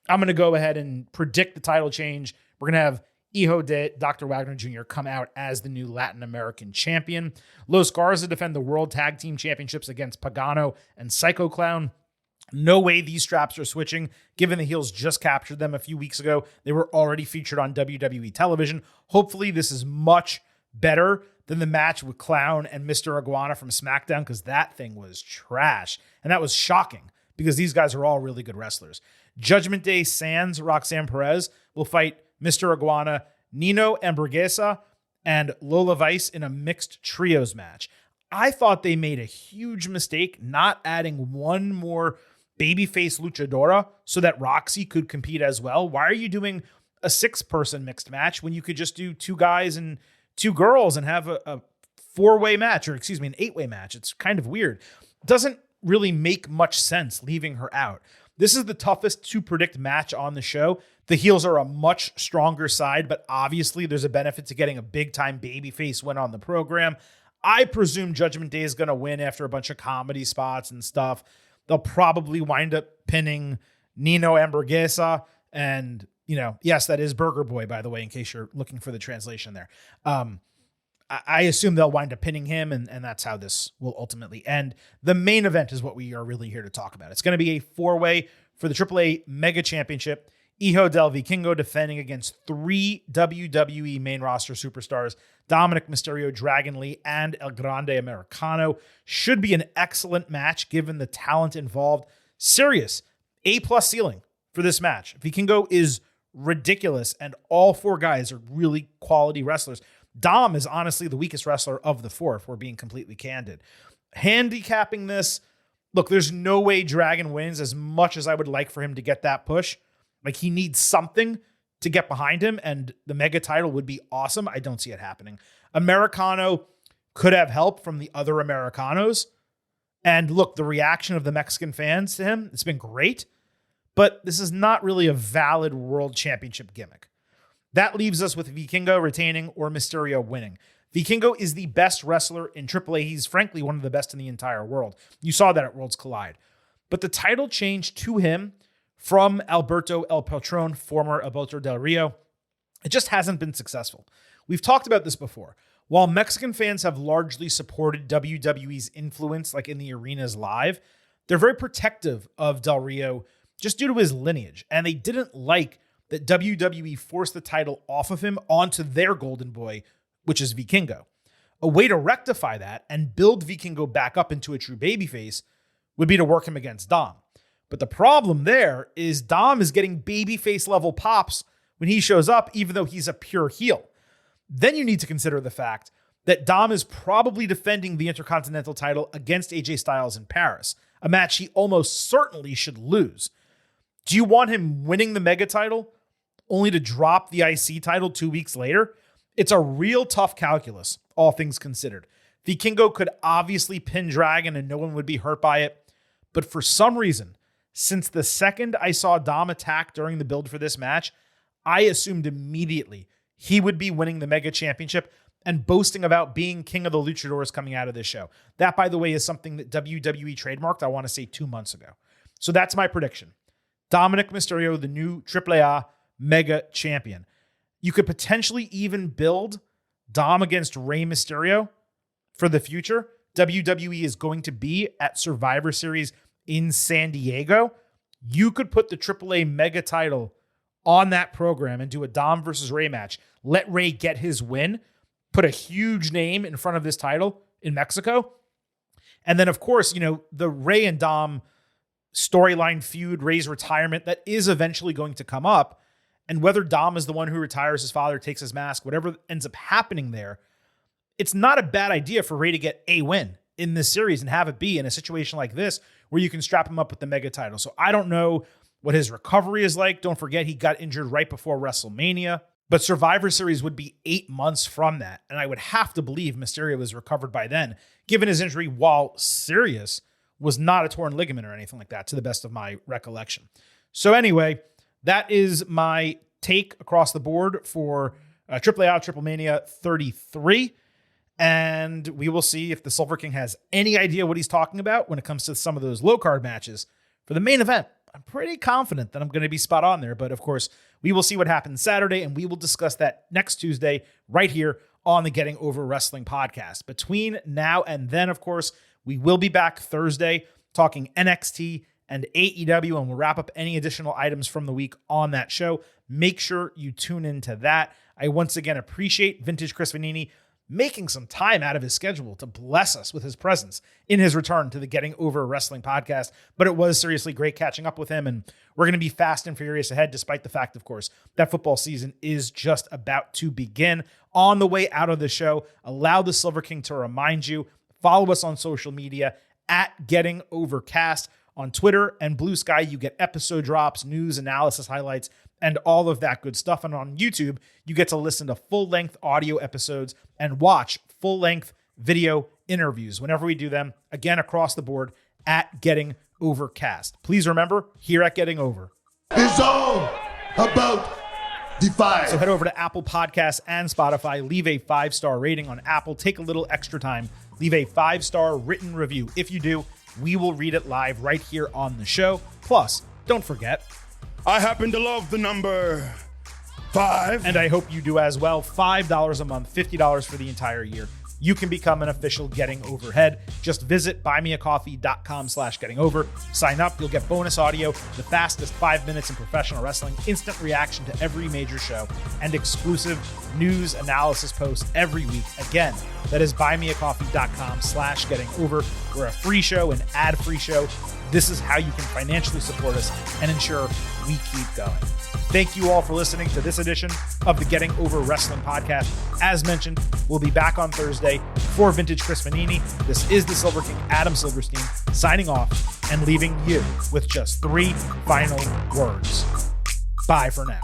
I'm going to go ahead and predict the title change. We're going to have Hijo de Dr. Wagner Jr. come out as the new Latin American champion. Los Garza defend the World Tag Team Championships against Pagano and Psycho Clown. No way these straps are switching, given the heels just captured them a few weeks ago. They were already featured on WWE television. Hopefully this is much better than the match with Clown and Mr. Iguana from SmackDown, because that thing was trash. And that was shocking, because these guys are all really good wrestlers. Judgment Day Sans Roxanne Perez will fight Mr. Iguana, Nino Hamburguesa, and Lola Vice in a mixed trios match. I thought they made a huge mistake not adding one more babyface luchadora so that Roxy could compete as well. Why are you doing a 6-person mixed match when you could just do 2 guys and 2 girls and have a 4-way match, or an 8-way match? It's kind of weird. Doesn't really make much sense leaving her out. This is the toughest to predict match on the show. The heels are a much stronger side, but obviously there's a benefit to getting a big-time babyface win on the program. I presume Judgment Day is going to win after a bunch of comedy spots and stuff. They'll probably wind up pinning Nino Hamburguesa. And, yes, that is Burger Boy, by the way, in case you're looking for the translation there. I assume they'll wind up pinning him, and that's how this will ultimately end. The main event is what we are really here to talk about. It's going to be a 4-way for the AAA Mega Championship. Hijo del Vikingo defending against 3 WWE main roster superstars, Dominic Mysterio, Dragon Lee, and El Grande Americano. Should be an excellent match given the talent involved. Serious A+ ceiling for this match. Vikingo is ridiculous, and all 4 guys are really quality wrestlers. Dom is honestly the weakest wrestler of the 4, if we're being completely candid. Handicapping this, look, there's no way Dragon wins, as much as I would like for him to get that push. Like, he needs something to get behind him, and the mega title would be awesome. I don't see it happening. Americano could have help from the other Americanos. And look, the reaction of the Mexican fans to him, it's been great, but this is not really a valid world championship gimmick. That leaves us with Vikingo retaining or Mysterio winning. Vikingo is the best wrestler in AAA. He's frankly one of the best in the entire world. You saw that at Worlds Collide. But the title change to him from Alberto El Patron, former Alberto Del Rio, it just hasn't been successful. We've talked about this before. While Mexican fans have largely supported WWE's influence, like in the arenas live, they're very protective of Del Rio just due to his lineage. And they didn't like that WWE forced the title off of him onto their golden boy, which is Vikingo. A way to rectify that and build Vikingo back up into a true babyface would be to work him against Dom. But the problem there is Dom is getting babyface level pops when he shows up, even though he's a pure heel. Then you need to consider the fact that Dom is probably defending the Intercontinental title against AJ Styles in Paris, a match he almost certainly should lose. Do you want him winning the Mega title only to drop the IC title 2 weeks later? It's a real tough calculus, all things considered. Vikingo could obviously pin Dragon and no one would be hurt by it, but for some reason, since the second I saw Dom attack during the build for this match, I assumed immediately he would be winning the Mega Championship and boasting about being king of the luchadors coming out of this show. That, by the way, is something that WWE trademarked, I want to say 2 months ago. So that's my prediction. Dominic Mysterio, the new AAA Mega Champion. You could potentially even build Dom against Rey Mysterio for the future. WWE is going to be at Survivor Series in San Diego. You could put the AAA Mega title on that program and do a Dom versus Rey match. Let Rey get his win. Put a huge name in front of this title in Mexico. And then, of course, the Rey and Dom storyline feud, Rey's retirement, that is eventually going to come up. And whether Dom is the one who retires his father, takes his mask, whatever ends up happening there, it's not a bad idea for Rey to get a win in this series and have it be in a situation like this where you can strap him up with the Mega title. So I don't know what his recovery is like. Don't forget, he got injured right before WrestleMania. But Survivor Series would be 8 months from that. And I would have to believe Mysterio is recovered by then, given his injury, while serious, was not a torn ligament or anything like that, to the best of my recollection. So anyway, that is my take across the board for AAA Triple Mania 33. And we will see if the Silver King has any idea what he's talking about when it comes to some of those low card matches. For the main event, I'm pretty confident that I'm going to be spot on there. But of course, we will see what happens Saturday, and we will discuss that next Tuesday right here on the Getting Over Wrestling podcast. Between now and then, of course, we will be back Thursday talking NXT and AEW, and we'll wrap up any additional items from the week on that show. Make sure you tune into that. I once again appreciate Vintage Chris Vanini making some time out of his schedule to bless us with his presence in his return to the Getting Over Wrestling podcast. But it was seriously great catching up with him, and we're going to be fast and furious ahead, despite the fact, of course, that football season is just about to begin. On the way out of the show, allow the Silver King to remind you, follow us on social media at Getting Overcast on Twitter and Blue Sky. You get episode drops, news, analysis, highlights, and all of that good stuff. And on YouTube, you get to listen to full-length audio episodes and watch full-length video interviews whenever we do them, again, across the board at Getting Overcast. Please remember, here at Getting Over, it's all about the five. So head over to Apple Podcasts and Spotify. Leave a 5-star rating on Apple. Take a little extra time. Leave a 5-star written review. If you do, we will read it live right here on the show. Plus, don't forget, I happen to love the number 5. And I hope you do as well. $5 a month, $50 for the entire year. You can become an official Getting Overhead. Just visit buymeacoffee.com/gettingover. Sign up. You'll get bonus audio, the fastest 5 minutes in professional wrestling, instant reaction to every major show, and exclusive news analysis posts every week. Again, that is buymeacoffee.com/gettingover. We're a free show, an ad-free show. This is how you can financially support us and ensure we keep going. Thank you all for listening to this edition of the Getting Over Wrestling podcast. As mentioned, we'll be back on Thursday for Vintage Chris Vanini. This is the Silver King, Adam Silverstein, signing off and leaving you with just 3 final words. Bye for now.